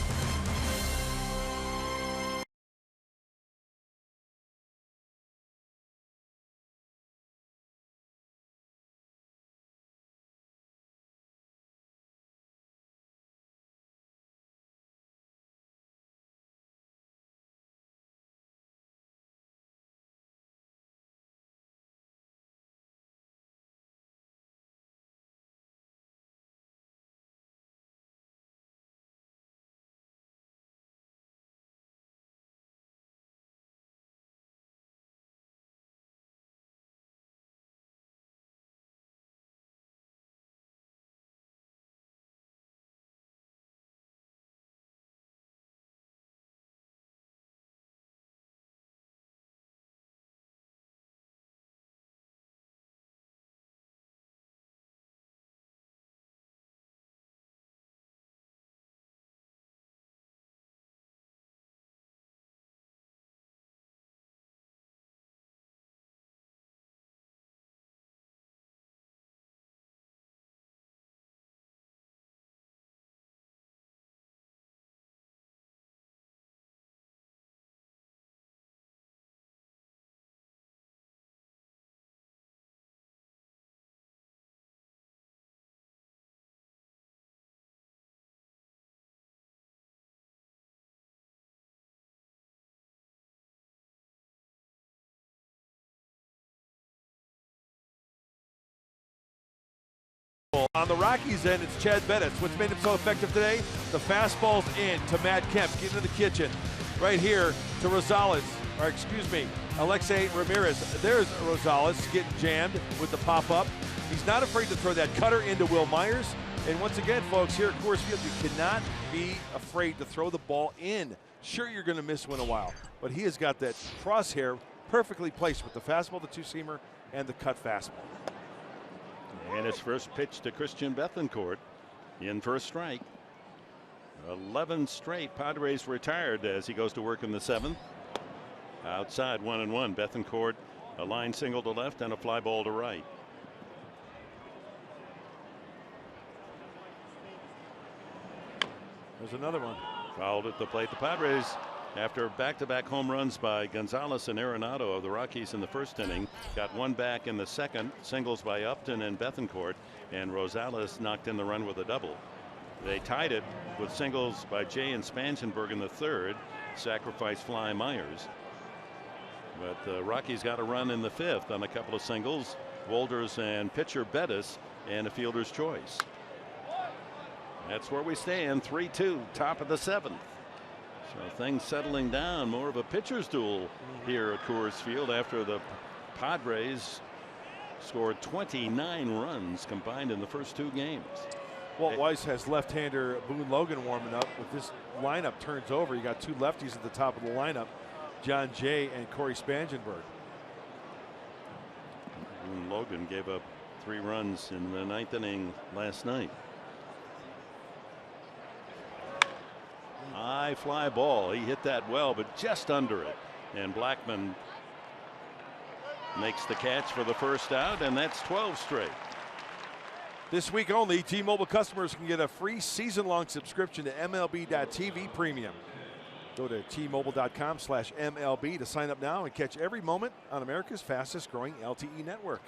On the Rockies end, it's Chad Bettis. What's made him so effective today? The fastball's in to Matt Kemp, getting to the kitchen. Right here to Rosales, or excuse me, Alexei Ramirez. There's Rosales getting jammed with the pop-up. He's not afraid to throw that cutter into Will Myers. And once again, folks, here at Coors Field, you cannot be afraid to throw the ball in. Sure, you're going to miss one in a while, but he has got that crosshair perfectly placed with the fastball, the two-seamer, and the cut fastball. And his first pitch to Christian Bethancourt in for a strike. 11 straight. Padres retired as he goes to work in the 7th. Outside 1-1. Bethancourt a line single to left and a fly ball to right. There's another one. Fouled at the plate. The Padres, after back-to-back home runs by Gonzalez and Arenado of the Rockies in the first inning, got one back in the second. Singles by Upton and Bethancourt, and Rosales knocked in the run with a double. They tied it with singles by Jay and Spangenberg in the third. Sacrifice fly Myers. But the Rockies got a run in the 5th on a couple of singles. Wolders and pitcher Bettis and a fielder's choice. That's where we stand. 3-2, top of the 7th. So things settling down, more of a pitcher's duel here at Coors Field after the Padres scored 29 runs combined in the first 2 games. Walt Weiss has left-hander Boone Logan warming up. If this lineup turns over, you got 2 lefties at the top of the lineup, John Jay and Corey Spangenberg. Boone Logan gave up 3 runs in the 9th inning last night. High high fly ball. He hit that well, but just under it. And Blackmon makes the catch for the first out, and that's 12 straight. This week only, T-Mobile customers can get a free season-long subscription to MLB.TV Premium. Go to T-Mobile.com/MLB to sign up now and catch every moment on America's fastest-growing LTE network.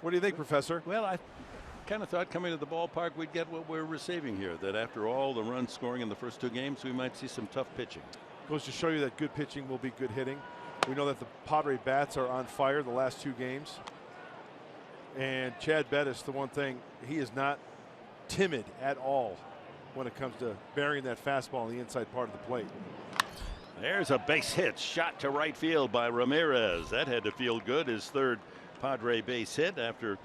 What do you think, Professor? Well, I kind of thought coming to the ballpark we'd get what we're receiving here, that after all the run scoring in the first 2 games, we might see some tough pitching. Goes to show you that good pitching will be good hitting. We know that the Padres bats are on fire the last 2 games. And Chad Bettis, the one thing, he is not timid at all when it comes to burying that fastball on the inside part of the plate. There's a base hit, shot to right field by Ramirez. That had to feel good, his 3rd Padre base hit after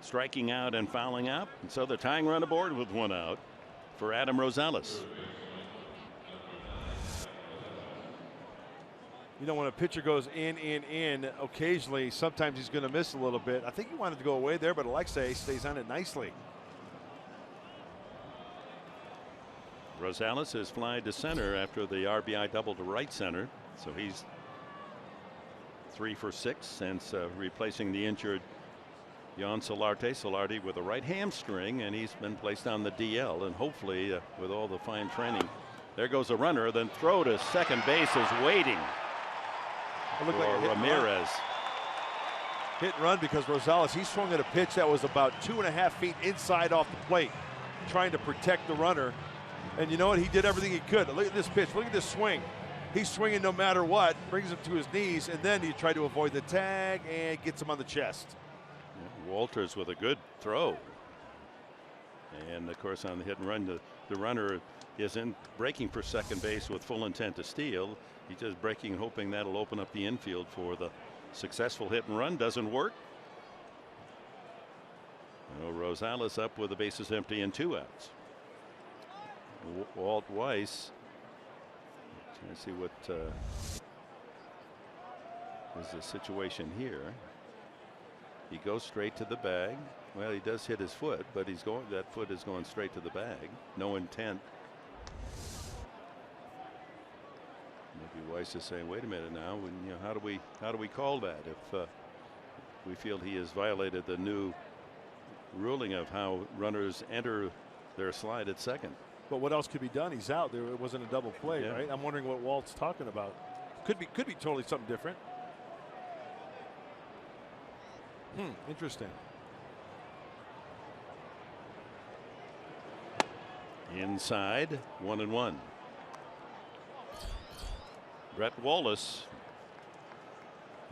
striking out and fouling out. And so the tying run aboard with 1 out for Adam Rosales. You know, when a pitcher goes in, occasionally, sometimes he's going to miss a little bit. I think he wanted to go away there, but Alexei stays on it nicely. Rosales has flied to center after the RBI double to right center. So he's 3 for 6 since replacing the injured Jan Solarte. Solarte with a right hamstring, and he's been placed on the DL. And hopefully, with all the fine training, there goes a runner. Then throw to second base is waiting. It looked like a Ramirez. Hit and run because Rosales, he swung at a pitch that was about 2.5 feet inside off the plate, trying to protect the runner. And you know what? He did everything he could. Look at this pitch. Look at this swing. He's swinging no matter what, brings him to his knees, and then he tried to avoid the tag and gets him on the chest. Walters with a good throw. And of course, on the hit and run, the runner isn't breaking for second base with full intent to steal. He's just breaking and hoping that'll open up the infield for the successful hit and run. Doesn't work. Rosales up with the bases empty and 2 outs. Walt Weiss. Trying to see what is the situation here. He goes straight to the bag. Well, he does hit his foot, but that foot is going straight to the bag. No intent. Maybe Weiss is saying, "Wait a minute now. How do we call that if we feel he has violated the new ruling of how runners enter their slide at second?" But what else could be done? He's out there. It wasn't a double play, right? I'm wondering what Walt's talking about. Could be totally something different. Interesting. Inside, 1-1. Brett Wallace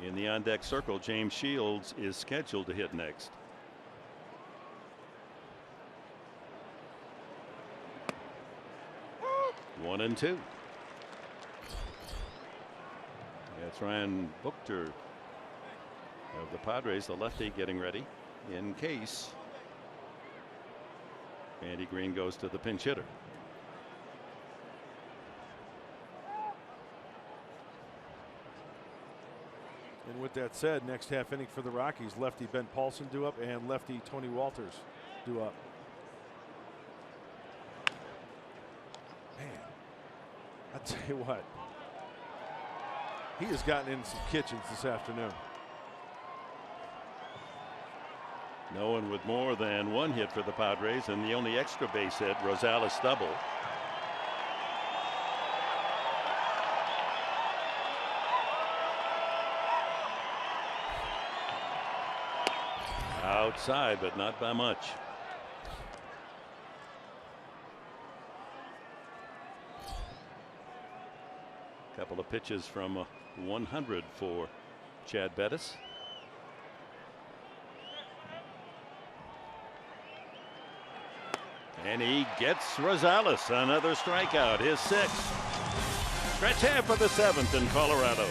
in the on deck circle. James Shields is scheduled to hit next. One and 2. That's Ryan Buchter of the Padres, the lefty, getting ready in case Andy Green goes to the pinch hitter. And with that said, next half inning for the Rockies, lefty Ben Paulson due up and lefty Tony Walters due up. Man, I tell you what, he has gotten in some kitchens this afternoon. No one with more than 1 hit for the Padres, and the only extra base hit, Rosales double. Outside, but not by much. Couple of pitches from 100 for Chad Bettis. And he gets Rosales another strikeout, his 6th. Stretch half of the 7th in Colorado.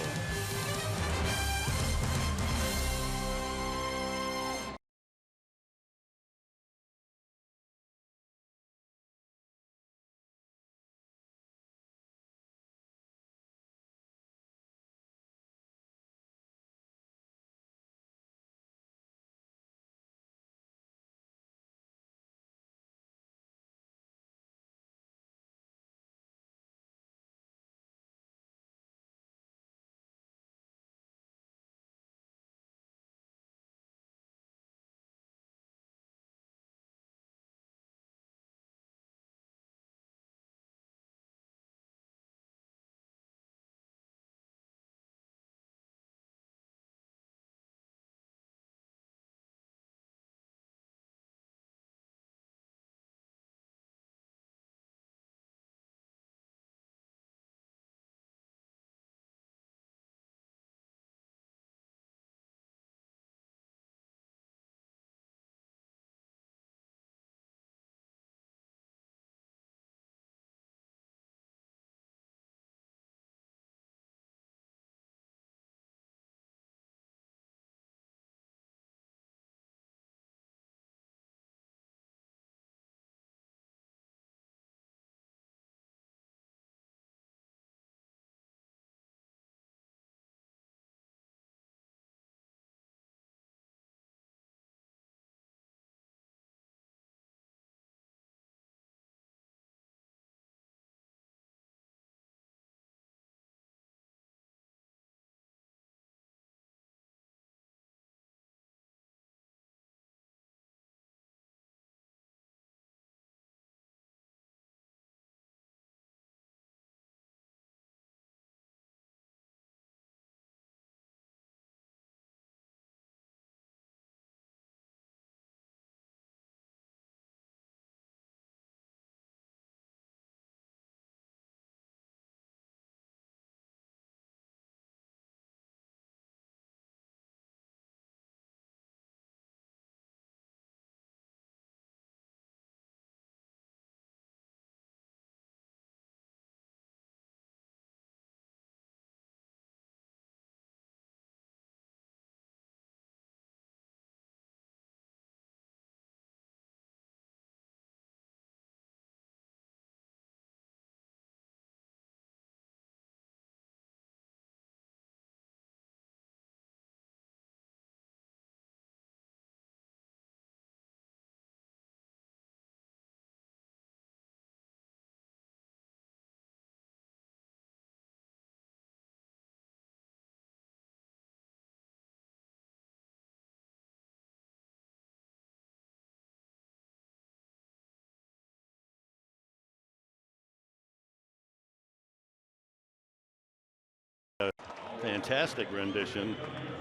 Fantastic rendition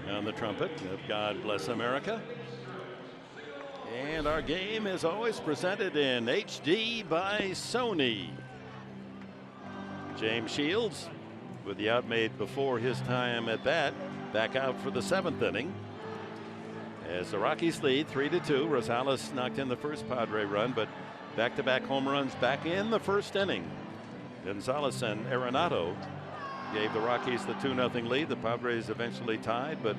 on the trumpet of God Bless America. And our game is always presented in HD by Sony. James Shields with the out made before his time at bat, back out for the 7th inning. As the Rockies lead 3-2, Rosales knocked in the first Padre run, but back-to-back home runs back in the first inning. Gonzalez and Arenado gave the Rockies the 2-0 lead. The Padres eventually tied, but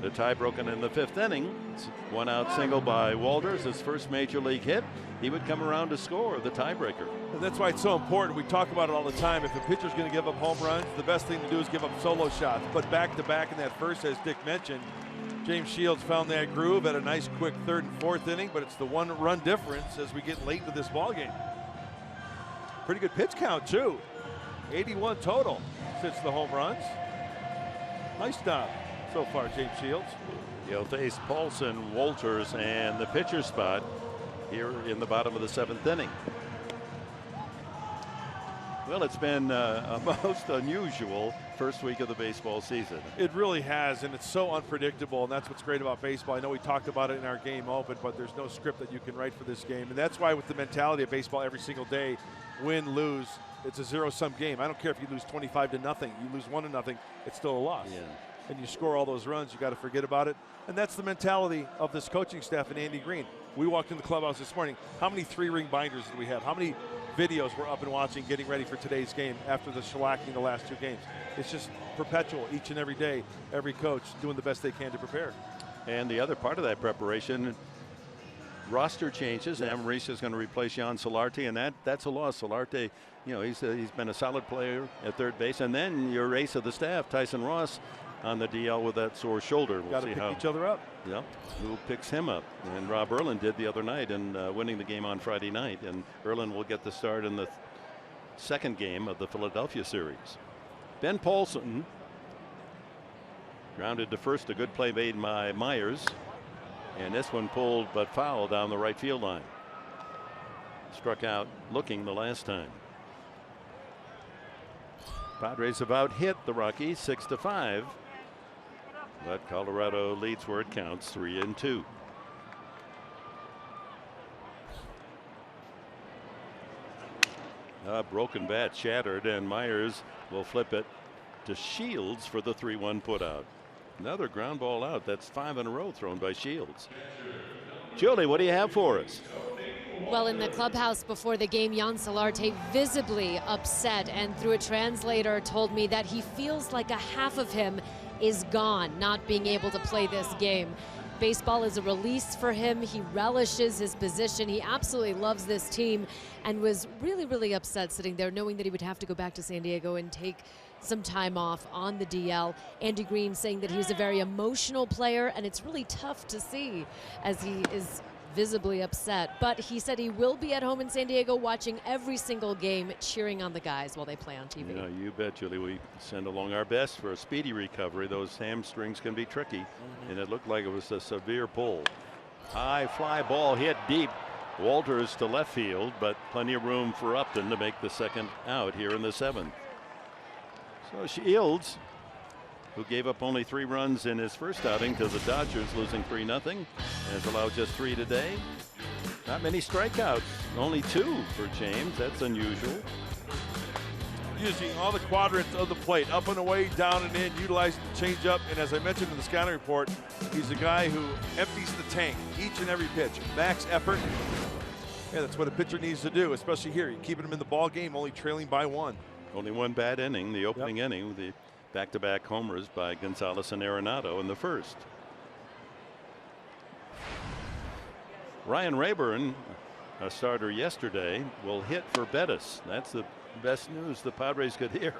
the tie broken in the 5th inning. It's 1-out single by Walters, his first major league hit. He would come around to score the tiebreaker. And that's why it's so important. We talk about it all the time. If a pitcher's going to give up home runs, the best thing to do is give up solo shots. But back-to-back in that first, as Dick mentioned, James Shields found that groove at a nice quick 3rd and 4th inning, but it's the 1-run difference as we get late into this ball game. Pretty good pitch count too. 81 total since the home runs. Nice job so far, James Shields. He'll face Paulson, Walters, and the pitcher spot here in the bottom of the 7th inning. Well, it's been a most unusual first week of the baseball season. It really has, and it's so unpredictable, and that's what's great about baseball. I know we talked about it in our game open, but there's no script that you can write for this game, and that's why with the mentality of baseball every single day, win, lose, it's a zero-sum game. I don't care if you lose 25-0, you lose 1-0, it's still a loss. Yeah. And you score all those runs, you got to forget about it. And that's the mentality of this coaching staff and Andy Green. We walked in the clubhouse this morning. How many 3-ring binders did we have? How many videos we're up and watching, getting ready for today's game after the shellacking the last 2 games? It's just perpetual each and every day, every coach doing the best they can to prepare. And the other part of that preparation, roster changes. Amarillo is going to replace Jan Solarte, and that's a loss. Solarte, you know, he's been a solid player at third base. And then your ace of the staff, Tyson Ross, on the DL with that sore shoulder. We'll got to pick each other up. Yeah, who picks him up? And Rob Erlin did the other night in winning the game on Friday night. And Erlin will get the start in the 2nd game of the Philadelphia series. Ben Paulson grounded to first, a good play made by Myers. And this one pulled but foul down the right field line. Struck out looking the last time. Padres about hit the Rockies 6-5. But Colorado leads where it counts, 3-2. A broken bat shattered, and Myers will flip it to Shields for the 3-1 putout. Another ground ball out. That's 5 in a row thrown by Shields. Julie, what do you have for us? Well, in the clubhouse before the game, Jan Solarte visibly upset, and through a translator told me that he feels like a half of him is gone, not being able to play this game. Baseball is a release for him. He relishes his position. He absolutely loves this team and was really, really upset sitting there knowing that he would have to go back to San Diego and take some time off on the DL. Andy Green saying that he's a very emotional player, and it's really tough to see as he is visibly upset, but he said he will be at home in San Diego watching every single game, cheering on the guys while they play on TV. Yeah, you bet, Julie. We send along our best for a speedy recovery. Those hamstrings can be tricky, and it looked like it was a severe pull. High fly ball hit deep. Walters to left field, but plenty of room for Upton to make the 2nd out here in the 7th. So Shields, who gave up only 3 runs in his first outing to the Dodgers, losing 3-0, has allowed just 3 today. Not many strikeouts, only 2 for James. That's unusual. Using all the quadrants of the plate, up and away, down and in, utilizing the changeup, and as I mentioned in the scouting report, he's a guy who empties the tank each and every pitch. Max effort. Yeah, that's what a pitcher needs to do, especially here. You're keeping him in the ball game, only trailing by 1. Only 1 bad inning, the opening inning, the back-to-back homers by Gonzalez and Arenado in the first. Ryan Rayburn, a starter yesterday, will hit for Bettis. That's the best news the Padres could hear.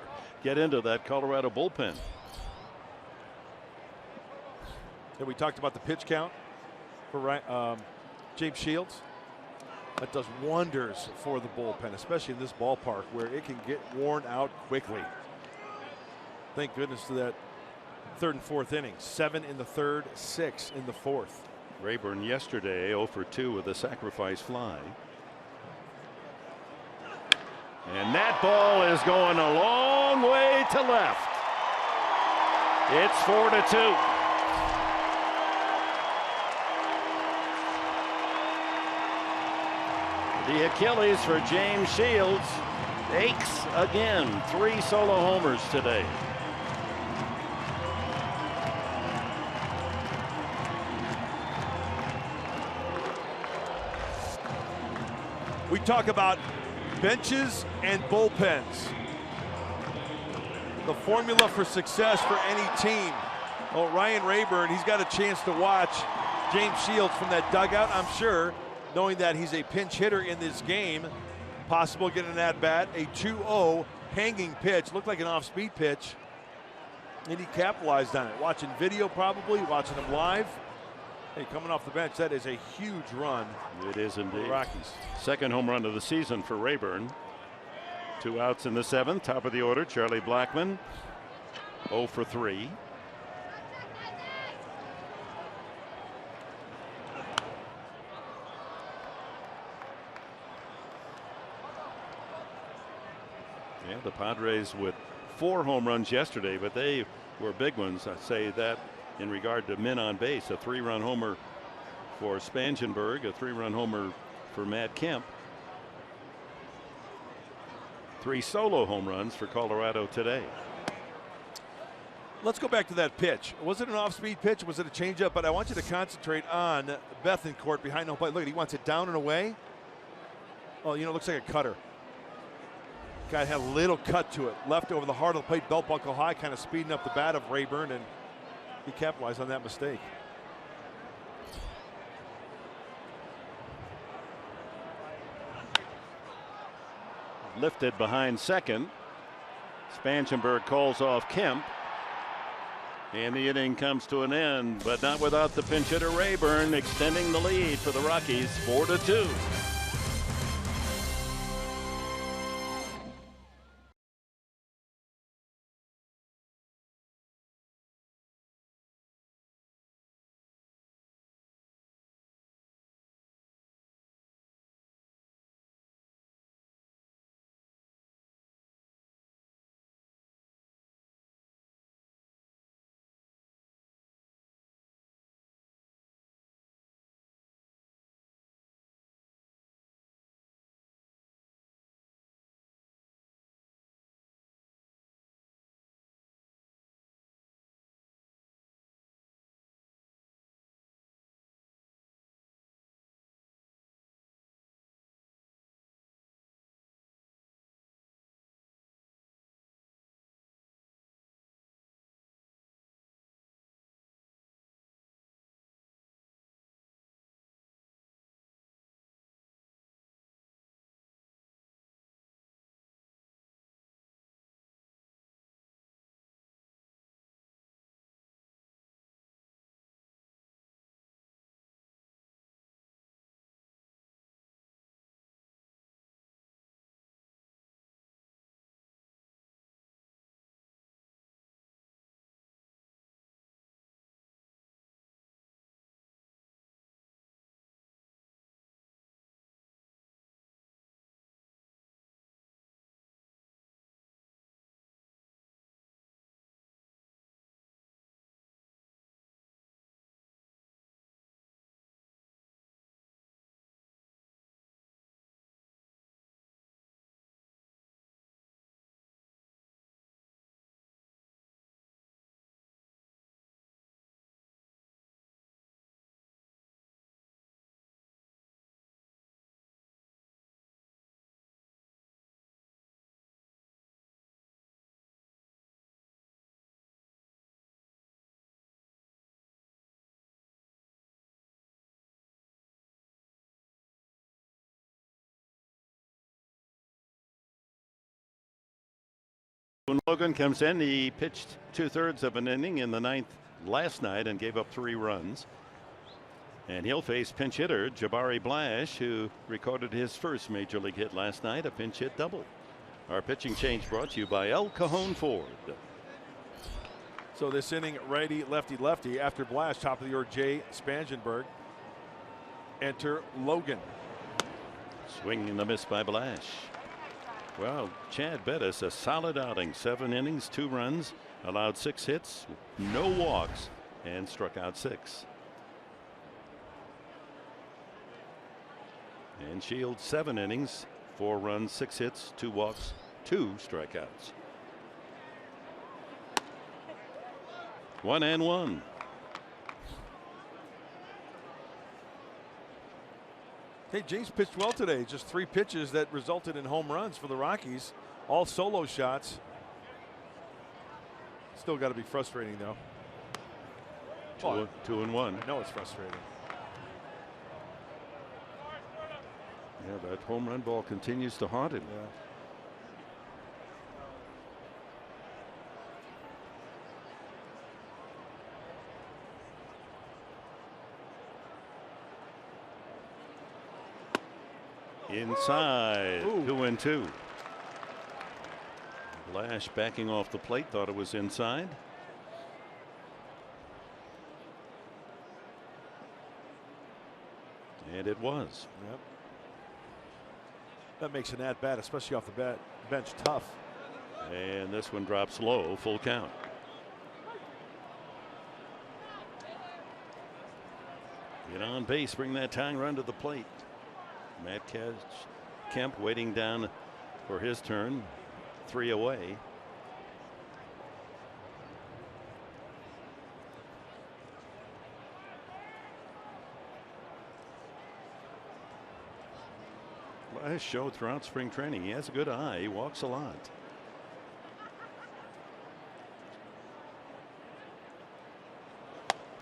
Get into that Colorado bullpen. And we talked about the pitch count for James Shields. That does wonders for the bullpen, especially in this ballpark where it can get worn out quickly. Thank goodness to that 3rd and 4th inning. 7 in the 3rd, 6 in the 4th. Rayburn yesterday 0 for 2 with a sacrifice fly. And that ball is going a long way to left. It's 4-2. The Achilles for James Shields aches again. 3 solo homers today. We talk about benches and bullpens. The formula for success for any team. Oh, Ryan Rayburn, he's got a chance to watch James Shields from that dugout, I'm sure, knowing that he's a pinch hitter in this game. Possible getting an at-bat, a 2-0 hanging pitch. Looked like an off-speed pitch, and he capitalized on it. Watching video probably, watching him live. Hey, coming off the bench, that is a huge run. It is indeed. For the Rockies. Second home run of the season for Rayburn. 2 outs in the 7th. Top of the order, Charlie Blackmon. 0 for 3. Yeah, the Padres with 4 home runs yesterday, but they were big ones. I say that in regard to men on base. A 3-run homer for Spangenberg, a 3-run homer for Matt Kemp. 3 solo home runs for Colorado today. Let's go back to that pitch. Was it an off-speed pitch? Was it a changeup? But I want you to concentrate on Bethancourt behind home plate. Look, he wants it down and away. Oh, you know, it looks like a cutter. Guy had a little cut to it. Left over the heart of the plate, belt buckle high, kind of speeding up the bat of Rayburn, and he capitalized on that mistake. Lifted behind second. Spangenberg calls off Kemp. And the inning comes to an end, but not without the pinch hitter Rayburn extending the lead for the Rockies, 4-2. When Logan comes in, he pitched 2/3 of an inning in the 9th last night and gave up 3 runs. And he'll face pinch hitter Jabari Blash, who recorded his first major league hit last night, a pinch hit double. Our pitching change brought to you by El Cajon Ford. So this inning, righty, lefty, lefty. After Blash, top of the order, Jay Spangenberg. Enter Logan. Swing and a miss by Blash. Well, Chad Bettis, a solid outing. 7 innings, 2 runs, allowed 6 hits, no walks, and struck out 6. And Shields 7 innings, 4 runs, 6 hits, 2 walks, 2 strikeouts. 1-1. Hey, James pitched well today. Just 3 pitches that resulted in home runs for the Rockies. All solo shots. Still got to be frustrating, though. 2-1. I know it's frustrating. Yeah, that home run ball continues to haunt him. Yeah. Inside. Ooh. 2-2. Lash backing off the plate, thought it was inside. And it was. Yep. That makes an at-bat, especially off the bench, tough. And this one drops low, full count. Get on base, bring that tying run to the plate. Matt Kemp waiting down for his turn. 3 away. Has showed throughout spring training he has a good eye. He walks a lot.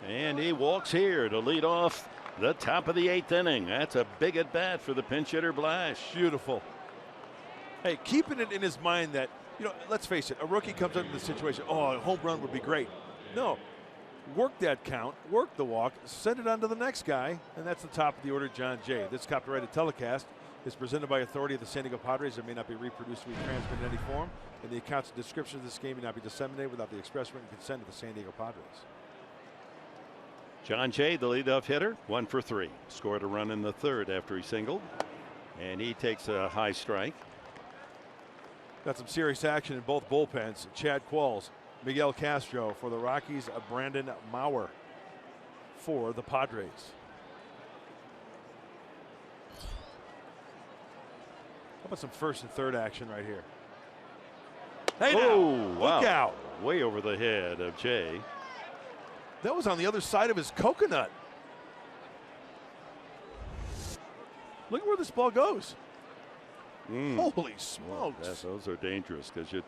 And he walks here to lead off the top of the 8th inning. That's a big at bat for the pinch hitter Blash. Beautiful. Hey, keeping it in his mind that, you know, let's face it, a rookie comes up in the situation, oh, a home run would be great. No, work that count, work the walk, send it on to the next guy, and that's the top of the order, John Jay. This copyrighted telecast is presented by authority of the San Diego Padres. It may not be reproduced or retransmitted in any form, and the accounts and description of this game may not be disseminated without the express written consent of the San Diego Padres. John Jay, the leadoff hitter, 1 for 3. Scored a run in the 3rd after he singled, and he takes a high strike. Got some serious action in both bullpens. Chad Qualls, Miguel Castro for the Rockies, Brandon Maurer for the Padres. How about some 1st and 3rd action right here? Hey, oh, wow. Look out. Way over the head of Jay. That was on the other side of his coconut. Look at where this ball goes. Holy smokes. Well, those are dangerous because your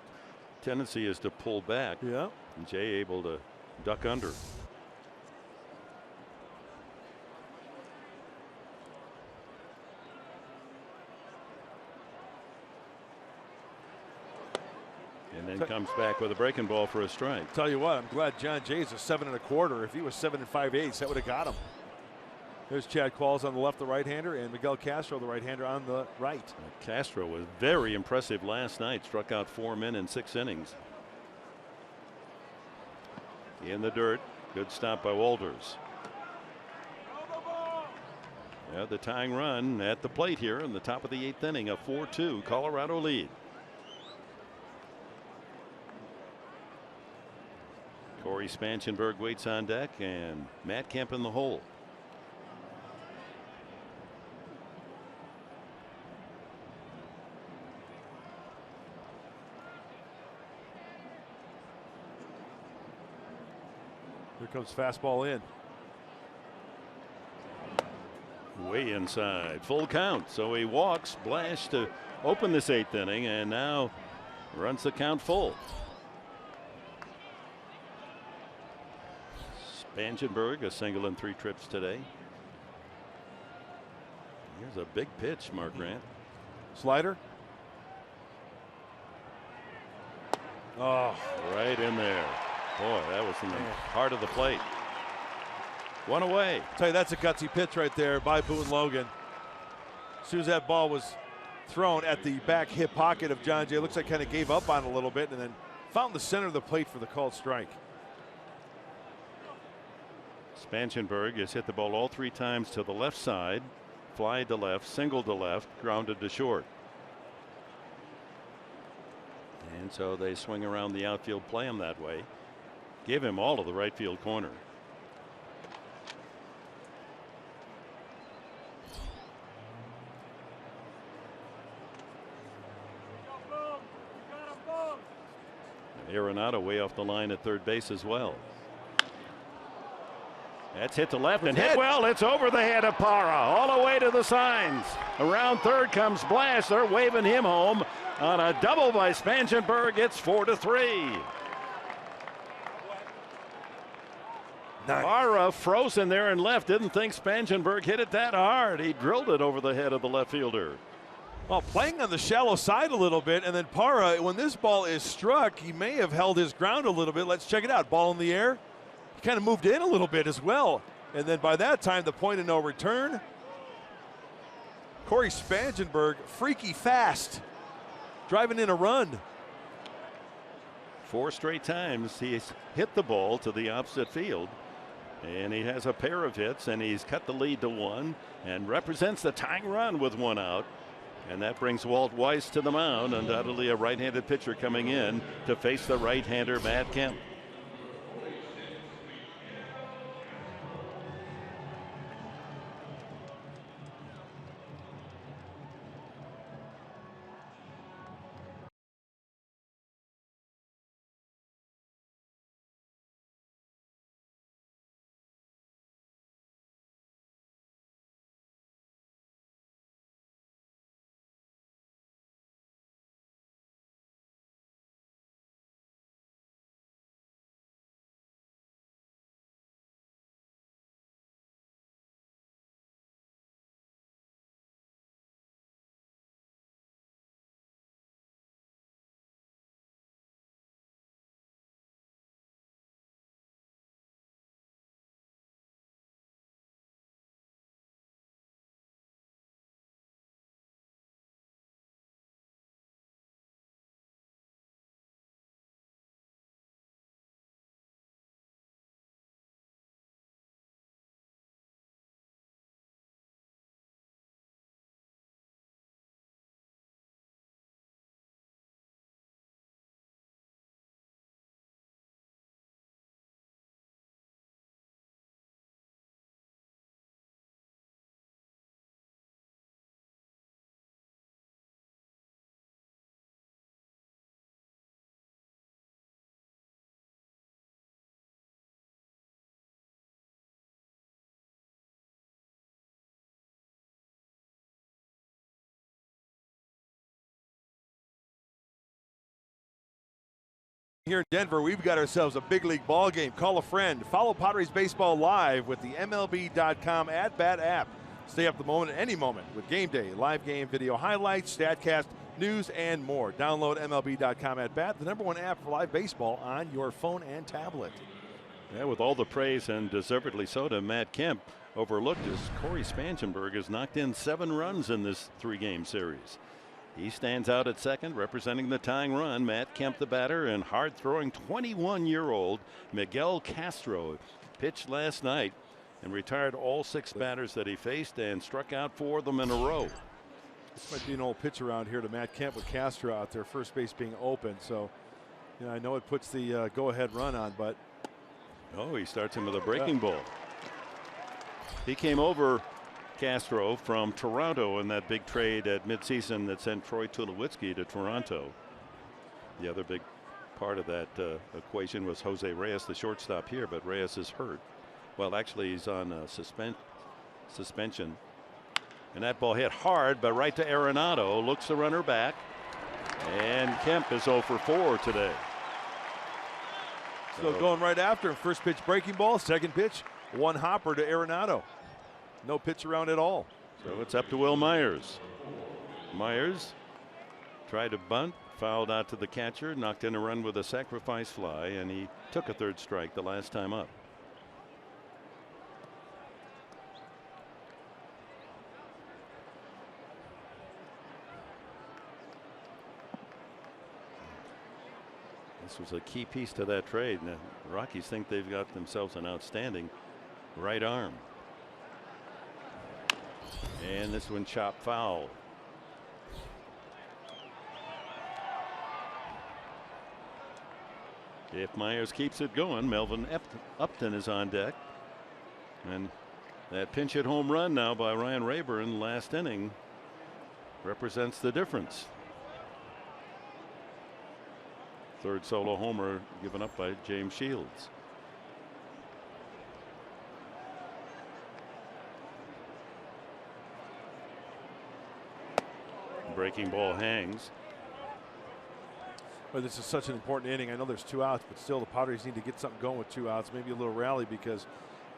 tendency is to pull back. Yeah. And Jay able to duck under. And then comes back with a breaking ball for a strike. Tell you what, I'm glad John Jay's a 7 1/4. If he was 7 5/8, that would have got him. There's Chad Qualls on the left, the right-hander, and Miguel Castro, the right-hander, on the right. Castro was very impressive last night. Struck out 4 men in 6 innings. In the dirt. Good stop by Walters. Yeah, the tying run at the plate here in the top of the 8th inning. A 4-2 Colorado lead. Corey Spanchenberg waits on deck, and Matt Kemp in the hole. Here comes fastball in. Way inside. Full count. So he walks Blash to open this 8th inning, and now runs the count full. Spanchenberg a single in 3 trips today. Here's a big pitch, Mark Grant. Slider. Oh, right in there. Boy, that was in the heart of the plate. 1 away. Tell you, that's a gutsy pitch right there by Boone Logan. As soon as that ball was thrown at the back hip pocket of John Jay, looks like kind of gave up on it a little bit and then found the center of the plate for the called strike. Spanchenberg has hit the ball all 3 times to the left side. Fly to left, single to left, grounded to short. And And so they swing around the outfield, play him that way. Give him all of the right field corner. Arenado way off the line at third base as well. That's hit to left and hit well. It's over the head of Parra, all the way to the signs. Around third comes Blash. They're waving him home on a double by Spangenberg. It's 4-3. Nice. Parra frozen there and left. Didn't think Spangenberg hit it that hard. He drilled it over the head of the left fielder. Well, playing on the shallow side a little bit, and then Parra, when this ball is struck, he may have held his ground a little bit. Let's check it out. Ball in the air. He kind of moved in a little bit as well. And then by that time, the point of no return. Corey Spangenberg, freaky fast, driving in a run. 4 straight times he's hit the ball to the opposite field. And he has a pair of hits, and he's cut the lead to 1 and represents the tying run with 1 out. And that brings Walt Weiss to the mound, undoubtedly a right-handed pitcher coming in to face the right-hander Matt Kemp. Here in Denver, we've got ourselves a big league ball game. Call a friend. Follow Padres Baseball live with the MLB.com at-bat app. Stay up the moment at any moment with game day, live game video highlights, StatCast, news, and more. Download MLB.com at-bat, the #1 app for live baseball on your phone and tablet. Yeah, with all the praise, and deservedly so, to Matt Kemp, overlooked as Corey Spangenberg has knocked in 7 runs in this 3-game series. He stands out at second, representing the tying run. Matt Kemp, the batter, and hard-throwing 21-year-old Miguel Castro pitched last night and retired all 6 batters that he faced and struck out 4 of them in a row. This might be an old pitch around here to Matt Kemp with Castro out there, first base being open. So, you know, I know it puts the go-ahead run on, but. Oh, he starts him with a breaking ball. He came over Castro from Toronto in that big trade at midseason that sent Troy Tulowitzki to Toronto. The other big part of that equation was Jose Reyes, the shortstop here, but Reyes is hurt. Well, actually, he's on suspension. And that ball hit hard, but right to Arenado. Looks the runner back. And Kemp is 0 for 4 today. So going right after him. First pitch breaking ball. Second pitch, 1 hopper to Arenado. No pitch around at all. So it's up to Will Myers. Myers tried to bunt, fouled out to the catcher, knocked in a run with a sacrifice fly, and he took a 3rd strike the last time up. This was a key piece to that trade. And the Rockies think they've got themselves an outstanding right arm. And this one chopped foul. If Myers keeps it going, Melvin Upton is on deck. And that pinch hit home run now by Ryan Rayburn last inning represents the difference. Third solo homer given up by James Shields. Breaking ball hangs. Well, this is such an important inning. I know there's 2 outs, but still the Padres need to get something going with 2 outs, maybe a little rally, because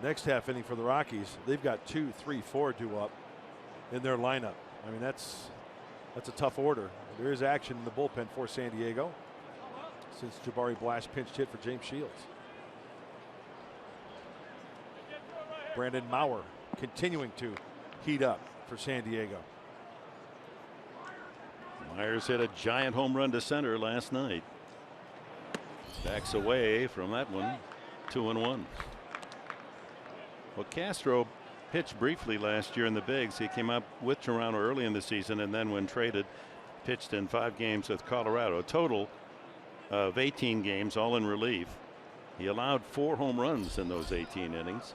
next half inning for the Rockies, they've got 2, 3, 4 due up in their lineup. I mean, that's a tough order. There is action in the bullpen for San Diego since Jabari Blash pinched hit for James Shields. Brandon Maurer continuing to heat up for San Diego. Myers hit a giant home run to center last night. Backs away from that one. 2-1. Well, Castro pitched briefly last year in the bigs. He came up with Toronto early in the season, and then when traded, pitched in 5 games with Colorado. A total of 18 games, all in relief. He allowed 4 home runs in those 18 innings.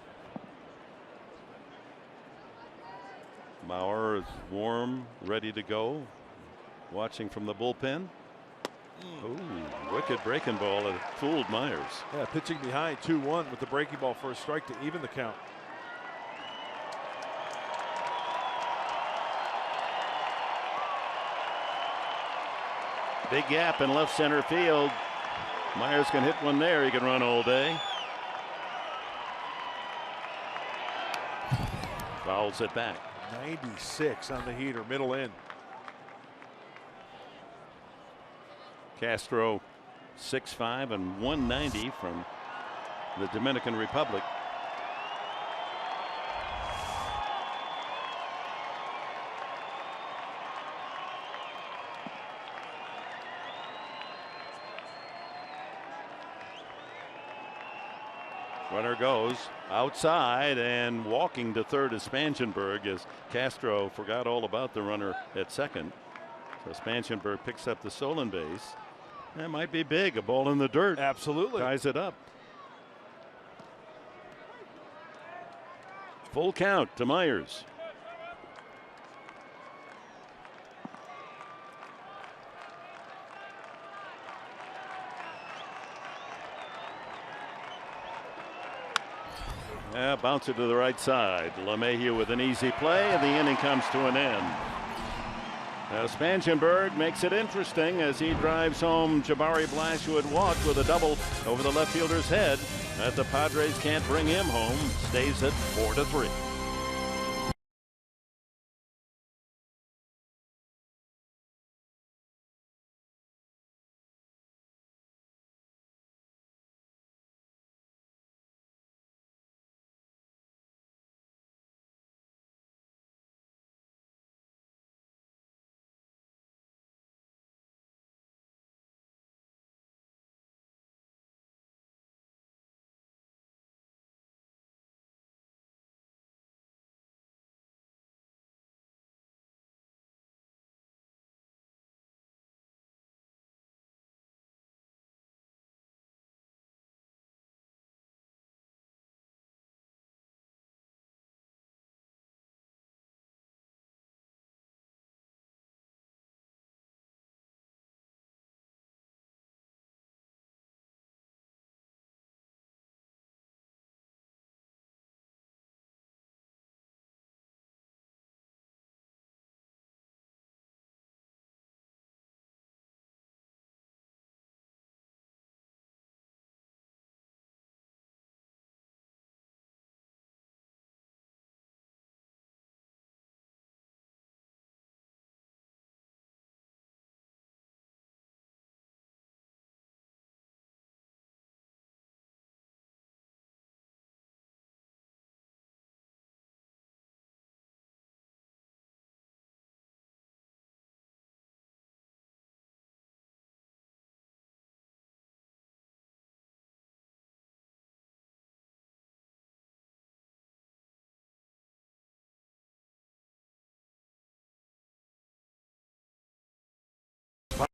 Maurer is warm, ready to go. Watching from the bullpen. Ooh, wicked breaking ball. It fooled Myers. Yeah, pitching behind 2-1 with the breaking ball for a strike to even the count. Big gap in left center field. Myers can hit one there. He can run all day. Fouls it back. 96 on the heater, middle in. Castro 6'5" and 190 from the Dominican Republic. Runner goes outside, and walking to third is Spangenberg, as Castro forgot all about the runner at second. So Spangenberg picks up the stolen base. That might be big. A ball in the dirt. Absolutely. Ties it up. Full count to Myers. Bounce it to the right side. LeMahieu with an easy play, and the inning comes to an end. Now Spangenberg makes it interesting as he drives home Jabari Blash, who had walked, with a double over the left fielder's head. But the Padres can't bring him home. Stays at 4-3.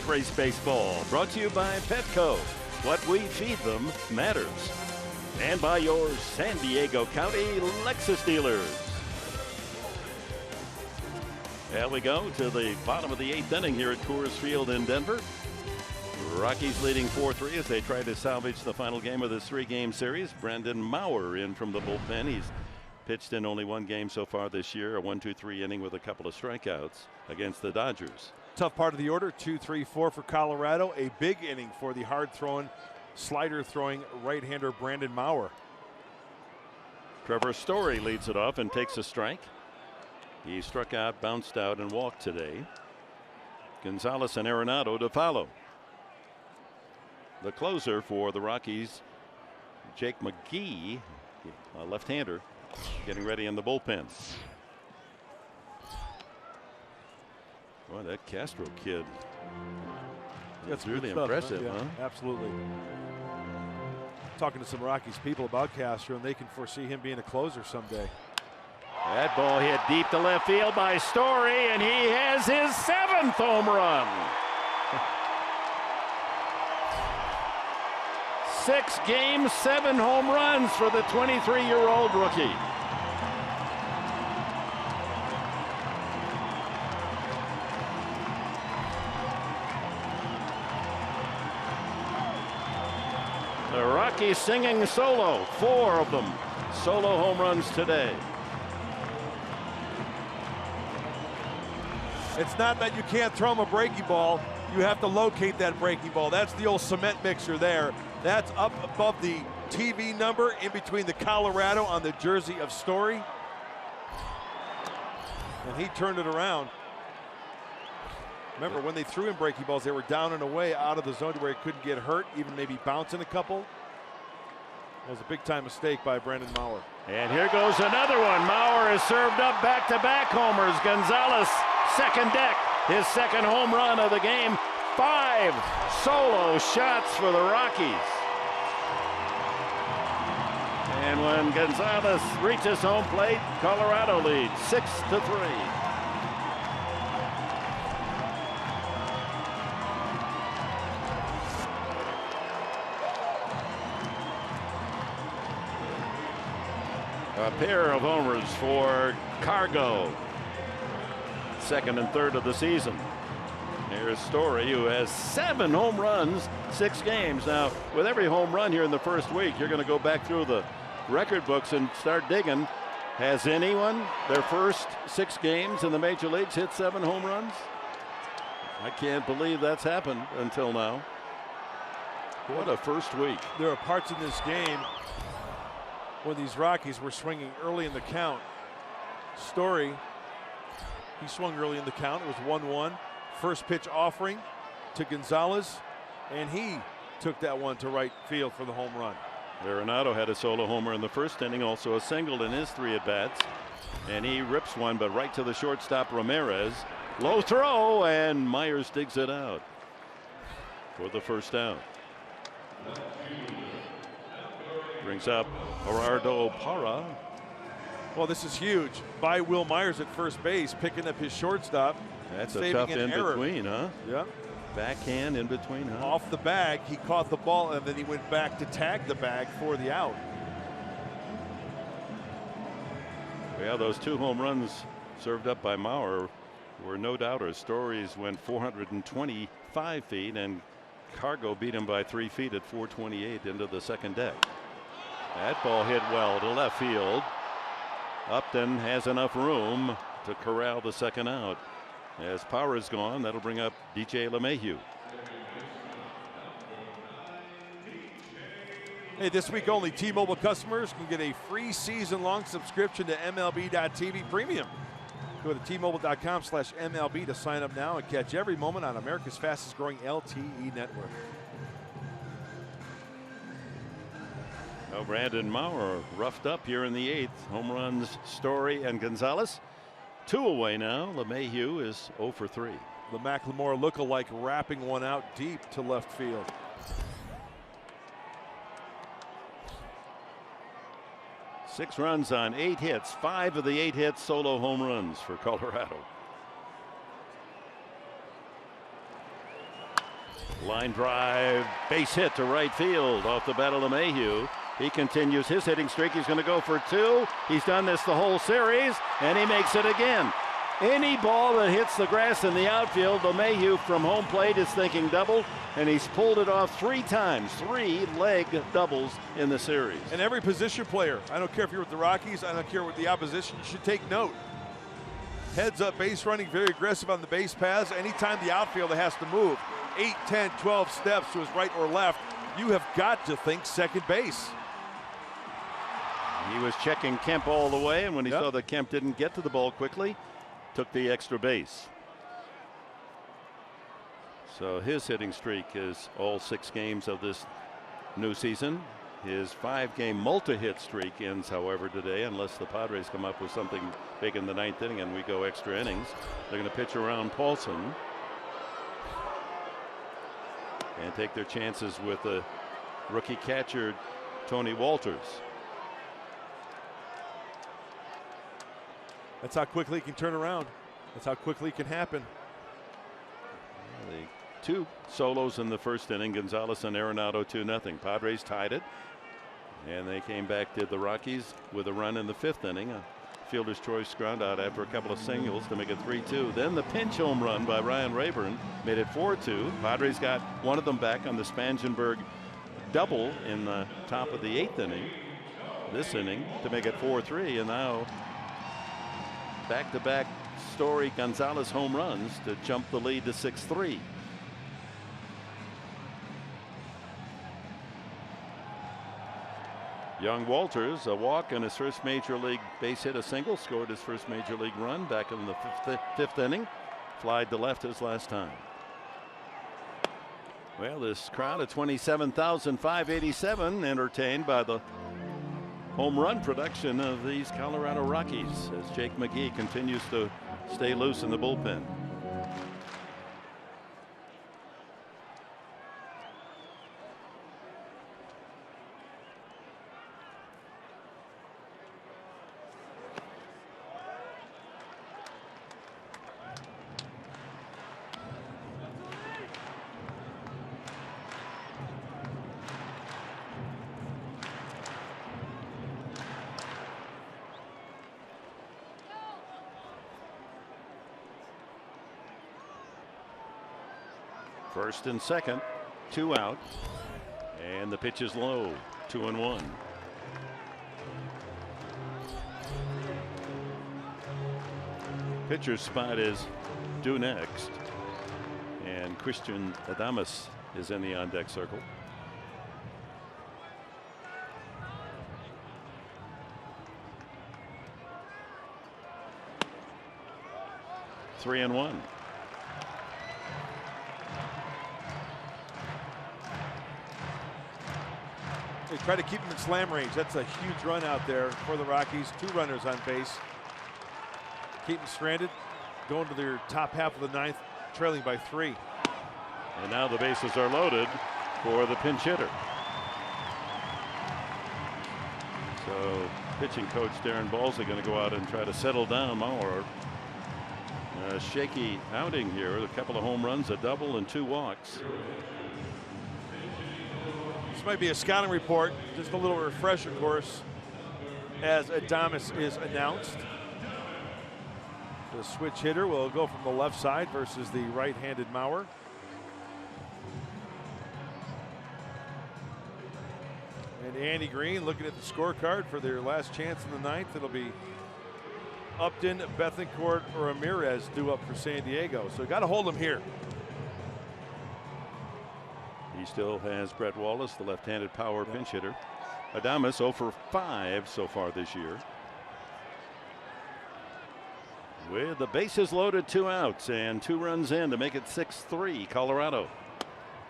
Padres baseball brought to you by Petco. What we feed them matters. And by your San Diego County Lexus dealers. And we go to the bottom of the 8th inning here at Coors Field in Denver. Rockies leading 4-3 as they try to salvage the final game of this 3-game series. Brandon Maurer in from the bullpen. He's pitched in only 1 game so far this year, a 1-2-3 inning with a couple of strikeouts against the Dodgers. Tough part of the order, 2-3-4 for Colorado. A big inning for the hard-throwing, slider-throwing right-hander Brandon Maurer. Trevor Story leads it off and takes a strike. He struck out, bounced out, and walked today. Gonzalez and Arenado to follow. The closer for the Rockies, Jake McGee, a left-hander, getting ready in the bullpen. Boy, that Castro kid. That's really impressive, huh? Absolutely. Talking to some Rockies people about Castro, and they can foresee him being a closer someday. That ball hit deep to left field by Story, and he has his 7th home run. 6 games, 7 home runs for the 23-year-old rookie. The Rockies singing solo, 4 of them. Solo home runs today. It's not that you can't throw him a breaking ball. You have to locate that breaking ball. That's the old cement mixer there. That's up above the TV number in between the Colorado on the jersey of Story. And he turned it around. Remember, when they threw in breaking balls, they were down and away out of the zone to where he couldn't get hurt, even maybe bouncing a couple. That was a big-time mistake by Brandon Maurer. And here goes another one. Maurer has served up back-to-back homers. Gonzalez, second deck, his 2nd home run of the game. 5 solo shots for the Rockies. And when Gonzalez reaches home plate, Colorado leads 6-3. A pair of homers for Cargo. 2nd and 3rd of the season. Here's Story, who has 7 home runs, 6 games. Now, with every home run here in the first week, you're going to go back through the record books and start digging. Has anyone, their first 6 games in the major leagues, hit 7 home runs? I can't believe that's happened until now. What a first week. There are parts in this game when these Rockies were swinging early in the count. Story, he swung early in the count. It was 1-1. First pitch offering to Gonzalez, and he took that one to right field for the home run. Arenado had a solo homer in the first inning, also a single in his 3 at-bats. And he rips one, but right to the shortstop, Ramirez. Low throw, and Myers digs it out for the first out. Brings up Gerardo Parra. Well, this is huge. By Will Myers at first base, picking up his shortstop. That's a tough in-between, huh? Yeah. Backhand in between, huh? Off the bag, he caught the ball, and then he went back to tag the bag for the out. Yeah, those 2 home runs served up by Maurer were no doubters. Stories went 425 feet, and Cargo beat him by 3 feet at 428 into the 2nd deck. That ball hit well to left field. Upton has enough room to corral the 2nd out. As power is gone, that'll bring up DJ LeMahieu. Hey, this week only T-Mobile customers can get a free season-long subscription to MLB.TV Premium. Go to T-Mobile.com/MLB to sign up now and catch every moment on America's fastest-growing LTE network. Oh, Brandon Maurer roughed up here in the 8th. Home runs Story and Gonzalez. 2 away now. LeMahieu is 0 for 3. The McLemore look-alike wrapping one out deep to left field. Six runs on 8 hits. 5 of the 8 hits solo home runs for Colorado. Line drive, base hit to right field off the bat of LeMahieu. He continues his hitting streak. He's going to go for 2. He's done this the whole series, and he makes it again. Any ball that hits the grass in the outfield, LeMahieu from home plate is thinking double, and he's pulled it off 3 times, 3-leg doubles in the series. And every position player, I don't care if you're with the Rockies, I don't care with the opposition, you should take note. Heads up, base running, very aggressive on the base paths. Anytime the outfielder has to move 8, 10, 12 steps to his right or left, you have got to think second base. He was checking Kemp all the way, and when he saw that Kemp didn't get to the ball quickly, took the extra base. So his hitting streak is all 6 games of this new season. His 5-game multi-hit streak ends, however, today, unless the Padres come up with something big in the 9th inning and we go extra innings. They're going to pitch around Paulson and take their chances with the rookie catcher Tony Walters. That's how quickly it can turn around. That's how quickly it can happen. The 2 solos in the first inning, Gonzalez and Arenado 2-0. Padres tied it, and they came back, did the Rockies with a run in the 5th inning. A fielder's choice ground out after a couple of singles to make it 3-2. Then the pinch home run by Ryan Rayburn made it 4-2. Padres got one of them back on the Spangenberg double in the top of the 8th inning. This inning to make it 4-3, and now back-to-back Story Gonzalez home runs to jump the lead to 6-3. Young Walters, a walk in his first major league base hit, a single, scored his first major league run back in the 5th inning. Flied to left his last time. Well, this crowd of 27,587 entertained by the home run production of these Colorado Rockies as Jake McGee continues to stay loose in the bullpen. First and second, 2 out, and the pitch is low, 2-1. Pitcher's spot is due next, and Christian Adames is in the on-deck circle. Three and one. They try to keep him in slam range. That's a huge run out there for the Rockies. 2 runners on base. Keep them stranded. Going to their top half of the 9th, trailing by 3. And now the bases are loaded for the pinch hitter. So pitching coach Darren Balsley going to go out and try to settle down Mauer. A shaky outing here. A couple of home runs, a double, and 2 walks. This might be a scouting report, just a little refresher course as Adames is announced. The switch hitter will go from the left side versus the right-handed Mauer. And Andy Green looking at the scorecard for their last chance in the 9th. It'll be Upton, Bethancourt, or Ramirez due up for San Diego. So got to hold them here. He still has Brett Wallace, the left-handed power pinch hitter. Adames 0 for 5 so far this year. With the bases loaded, 2 outs and 2 runs in to make it 6-3 Colorado.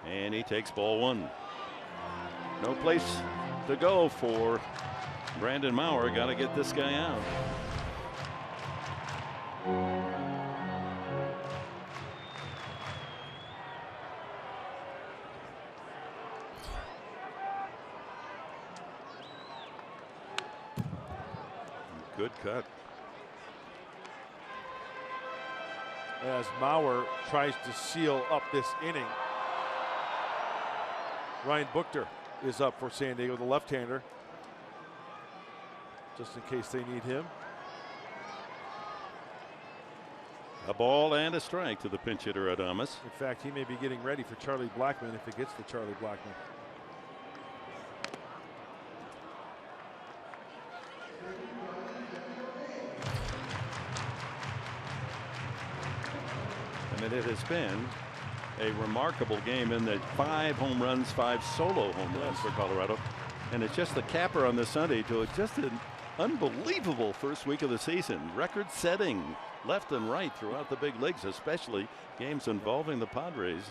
And he takes ball 1. No place to go for Brandon Mauer. Got to get this guy out. Good cut. As Mauer tries to seal up this inning. Ryan Buchter is up for San Diego, the left-hander, just in case they need him. A ball and a strike to the pinch hitter Adames. In fact, he may be getting ready for Charlie Blackmon if it gets to Charlie Blackmon. And it has been a remarkable game in that 5 home runs, 5 solo home runs for Colorado. And it's just the capper on this Sunday to just an unbelievable first week of the season. Record-setting left and right throughout the big leagues, especially games involving the Padres.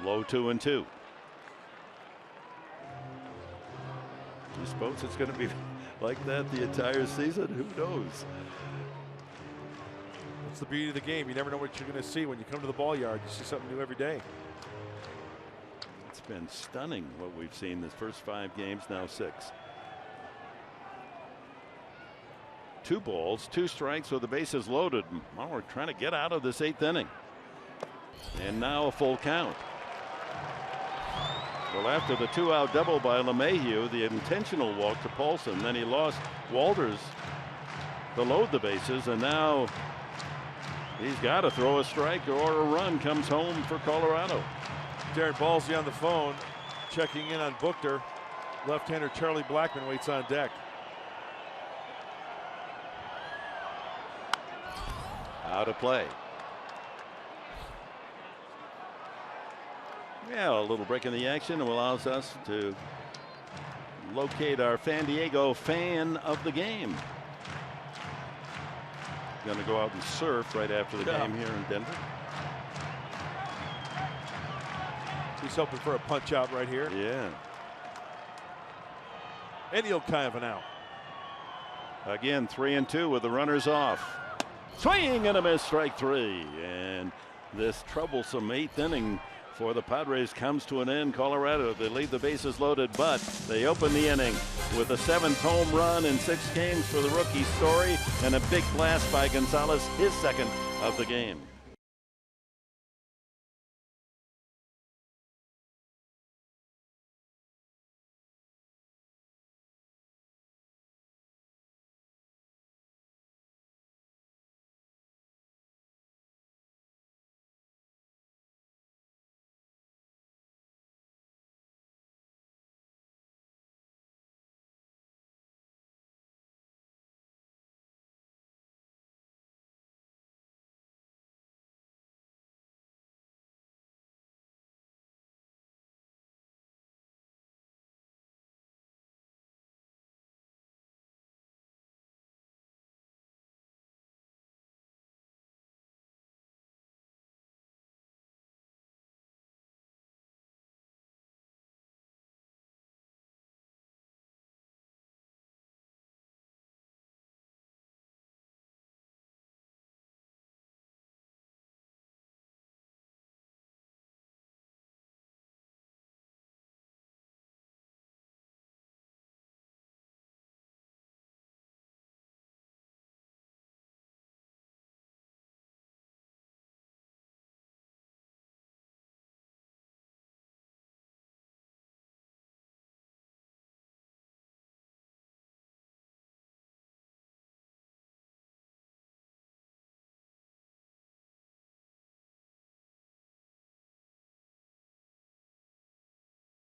Low 2-2. You suppose it's going to be like that the entire season? Who knows? That's the beauty of the game. You never know what you're going to see when you come to the ball yard. You see something new every day. It's been stunning what we've seen this first 5 games, now 6. 2 balls, 2 strikes with the bases loaded. Well, we're trying to get out of this 8th inning. And now a full count. Well, after the 2-out double by LeMahieu, the intentional walk to Paulson, then he lost Walters to load the bases, and now he's got to throw a strike or a run comes home for Colorado. Darren Ballsy on the phone, checking in on Buchter. Left-hander Charlie Blackmon waits on deck. Out of play. Yeah, a little break in the action allows us to locate our San Diego fan of the game. Going to go out and surf right after the game here in Denver. He's hoping for a punch out right here. Yeah. And he'll kind of an out. Again, 3-2 with the runners off. Swing and a miss, strike 3. And this troublesome 8th inning for the Padres comes to an end. Colorado, they leave the bases loaded, but they open the inning with a 7th home run in 6 games for the rookie Story and a big blast by Gonzalez, his 2nd of the game.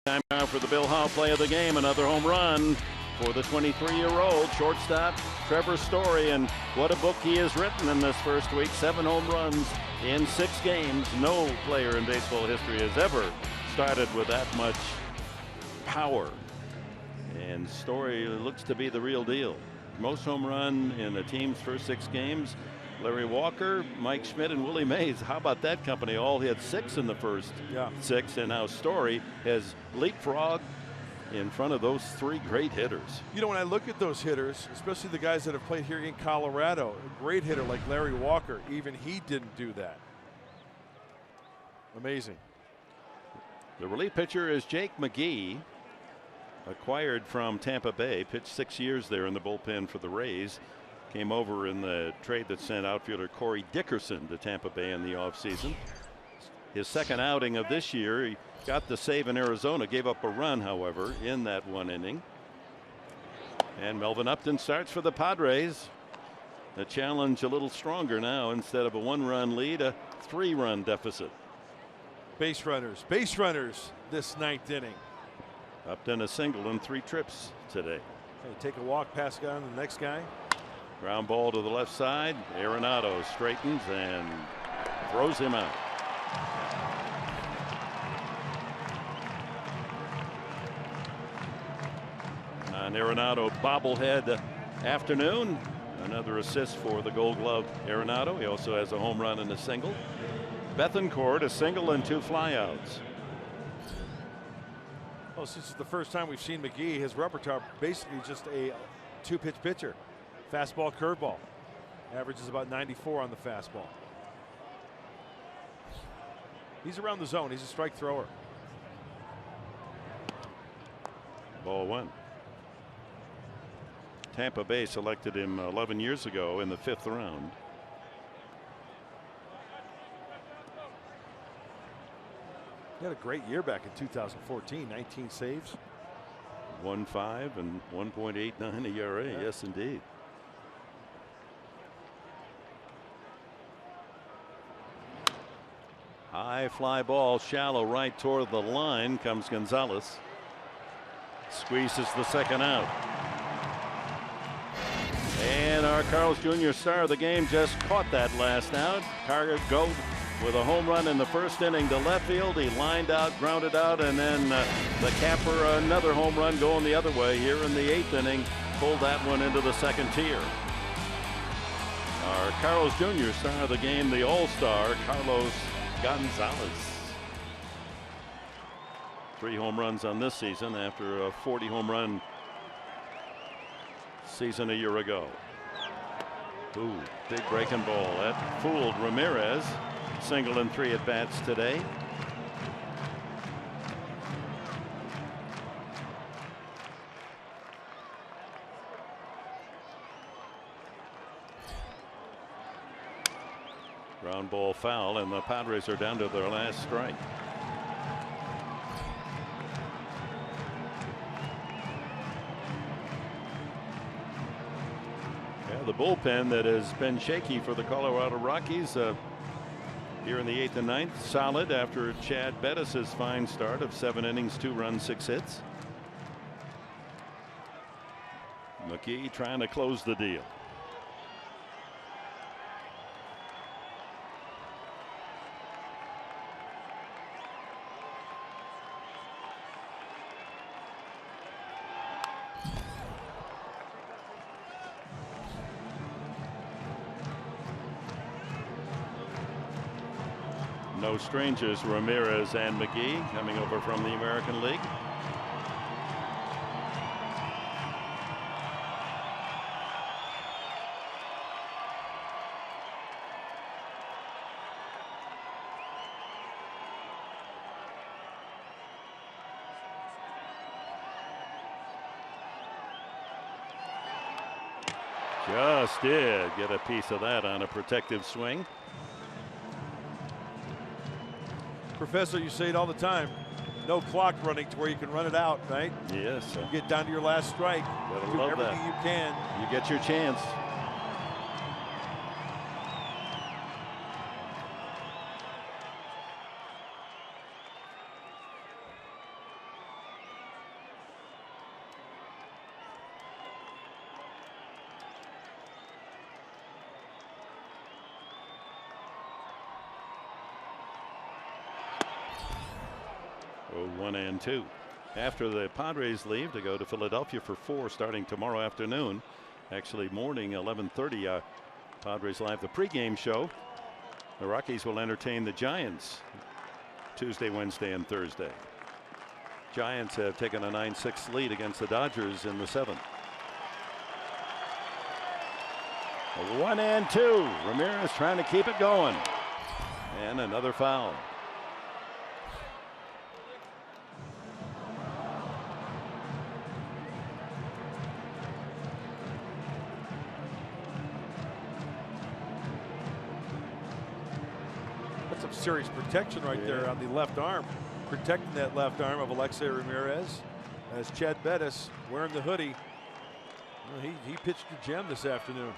Time now for the Bill Howe play of the game. Another home run for the 23-year-old shortstop Trevor Story, and what a book he has written in this first week. 7 home runs in 6 games. No player in baseball history has ever started with that much power, and Story looks to be the real deal. Most home run in a team's first 6 games. Larry Walker, Mike Schmidt, and Willie Mays. How about that company? All hit 6 in the first 6, and now Story has leapfrogged in front of those 3 great hitters. You know, when I look at those hitters, especially the guys that have played here in Colorado, a great hitter like Larry Walker, even he didn't do that. Amazing. The relief pitcher is Jake McGee, acquired from Tampa Bay, pitched 6 years there in the bullpen for the Rays. Came over in the trade that sent outfielder Corey Dickerson to Tampa Bay in the offseason. his second outing of this year. He got the save in Arizona, gave up a run, however, in that one inning. And Melvin Upton starts for the Padres. The challenge a little stronger now. Instead of a 1-run lead, a 3-run deficit. Base runners this ninth inning. Upton a single in 3 trips today. Hey, take a walk, pass it on to the next guy. Ground ball to the left side. Arenado straightens and throws him out. An Arenado bobblehead afternoon. Another assist for the Gold Glove Arenado. He also has a home run and a single. Bethancourt a single and 2 flyouts. Well, since it's the first time we've seen McGee, his repertoire basically just a 2-pitch pitcher. Fastball, curveball. Averages about 94 on the fastball. He's around the zone. He's a strike thrower. Ball 1. Tampa Bay selected him 11 years ago in the 5th round. He had a great year back in 2014. 19 saves. 1.5 and 1.89 ERA. Yeah. Yes, indeed. High fly ball, shallow right toward the line. Comes Gonzalez. Squeezes the second out. And our Carl's Jr. star of the game just caught that last out. Carter go with a home run in the first inning to left field. He lined out, grounded out, and then the capper, another home run going the other way here in the 8th inning. Pulled that one into the second tier. Our Carl's Jr. star of the game, the All-Star, Carlos Gonzalez. 3 home runs on this season after a 40 home run season a year ago. Ooh, big breaking ball. That fooled Ramirez. Single in 3 at bats today. Ground ball foul, and the Padres are down to their last strike. Yeah, the bullpen that has been shaky for the Colorado Rockies here in the 8th and 9th, solid after Chad Bettis' fine start of 7 innings, 2 runs, 6 hits. McGee trying to close the deal. No strangers, Ramirez and McGee coming over from the American League. Just did get a piece of that on a protective swing. Professor, you say it all the time. No clock running to where you can run it out, right? Yes. You get down to your last strike. Gotta Do love everything that. you can. You get your chance. Oh, 1-2. After the Padres leave to go to Philadelphia for 4 starting tomorrow afternoon. Actually morning 11:30 Padres Live, the pregame show. The Rockies will entertain the Giants Tuesday, Wednesday, and Thursday. Giants have taken a 9-6 lead against the Dodgers in the 7th. 1-2. Ramirez trying to keep it going. And another foul. serious protection right there on the left arm, protecting that left arm of Alexei Ramirez. As Chad Bettis wearing the hoodie. Well, he pitched a gem this afternoon.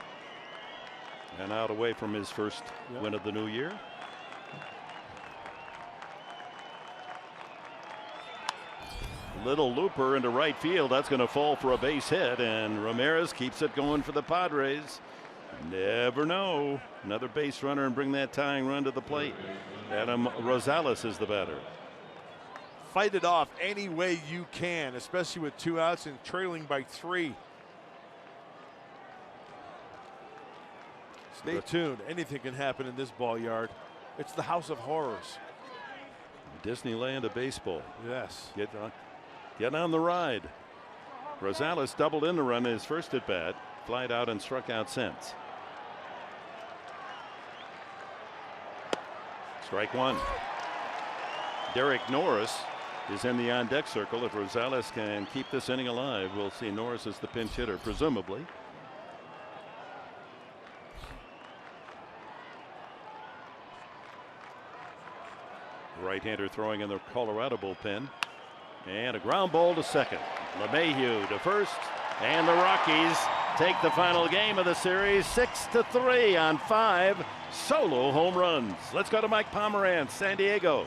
And out away from his first win of the new year. Little looper into right field. That's going to fall for a base hit, and Ramirez keeps it going for the Padres. Never know. Another base runner and bring that tying run to the plate. Adam Rosales is the batter. Fight it off any way you can, especially with 2 outs and trailing by 3. Stay tuned. Anything can happen in this ball yard. It's the house of horrors. Disneyland of baseball. Yes. Get on the ride. Rosales doubled in the run his first at bat, flied out and struck out since. Strike one. Derek Norris is in the on deck circle. If Rosales can keep this inning alive, we'll see Norris as the pinch hitter, presumably. Right-hander throwing in the Colorado bullpen. And a ground ball to second. LeMahieu to first. And the Rockies take the final game of the series 6-3 on 5 solo home runs. Let's go to Mike Pomeranz, San Diego.